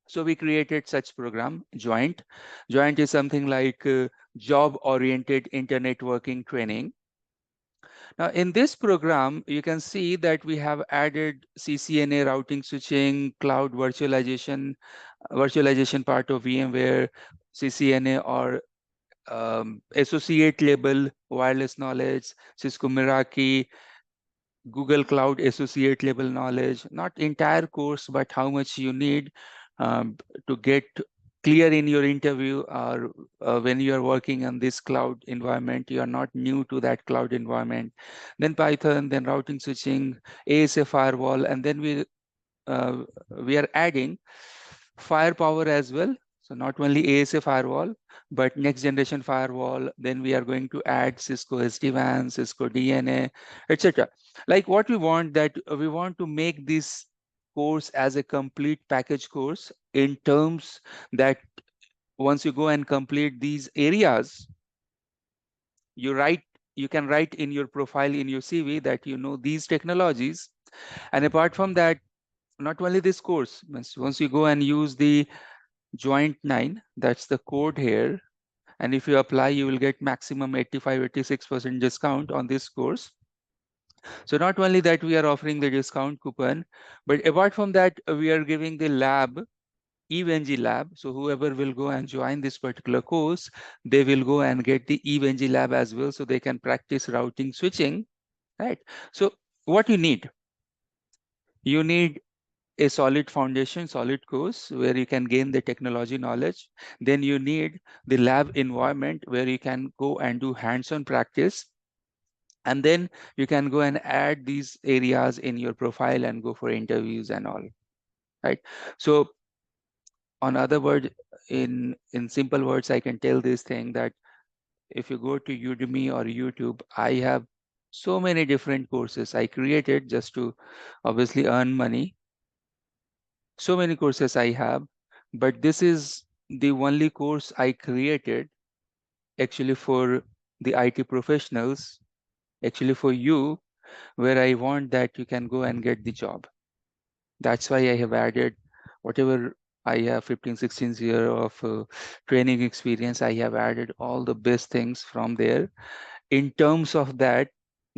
So we created such program, Joint. Joint is something like job-oriented internetworking training. Now, in this program, you can see that we have added CCNA routing switching, cloud virtualization part of VMware, CCNA or associate level wireless knowledge, Cisco Meraki, Google Cloud associate level knowledge, not entire course, but how much you need to get clear in your interview, or when you are working on this cloud environment, you are not new to that cloud environment. Then Python, then routing switching, ASA firewall, and then we are adding firepower as well. So not only ASA firewall, but next generation firewall. Then we are going to add Cisco SD-WAN, Cisco DNA, etc. Like what we want, that we want to make this course as a complete package course, in terms that once you go and complete these areas, you write, you can write in your profile, in your CV, that you know these technologies. And apart from that, not only this course, once you go and use the joint 9, that's the code here, and if you apply, you will get maximum 85-86% discount on this course. So not only that we are offering the discount coupon, but apart from that, we are giving the lab, EVNG lab. So whoever will go and join this particular course, they will go and get the EVNG lab as well, so they can practice routing switching, right? So what you need a solid foundation, solid course where you can gain the technology knowledge. Then you need the lab environment where you can go and do hands-on practice. And then you can go and add these areas in your profile and go for interviews and all, right? So on other word, in simple words, I can tell this thing, that if you go to Udemy or YouTube, I have so many different courses I created just to obviously earn money. So many courses I have, but this is the only course I created actually for the IT professionals, actually for you, where I want that you can go and get the job. That's why I have added whatever I have 15, 16 year of training experience. I have added all the best things from there, in terms of that,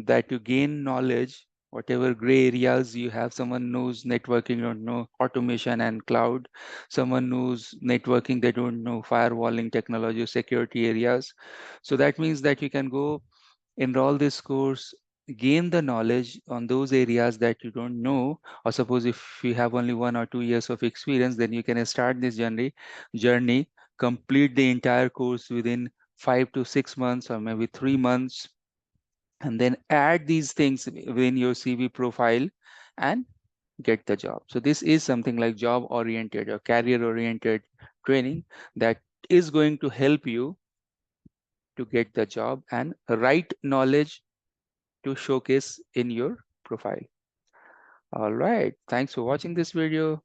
that you gain knowledge, whatever gray areas you have. Someone knows networking, don't know automation and cloud. Someone knows networking, they don't know firewalling technology, security areas. So that means that you can go enroll this course, gain the knowledge on those areas that you don't know. Or suppose if you have only 1 or 2 years of experience, then you can start this journey, complete the entire course within 5 to 6 months or maybe 3 months, and then add these things within your CV profile and get the job. So this is something like job oriented or career oriented training that is going to help you to get the job and right knowledge to showcase in your profile. All right. Thanks for watching this video.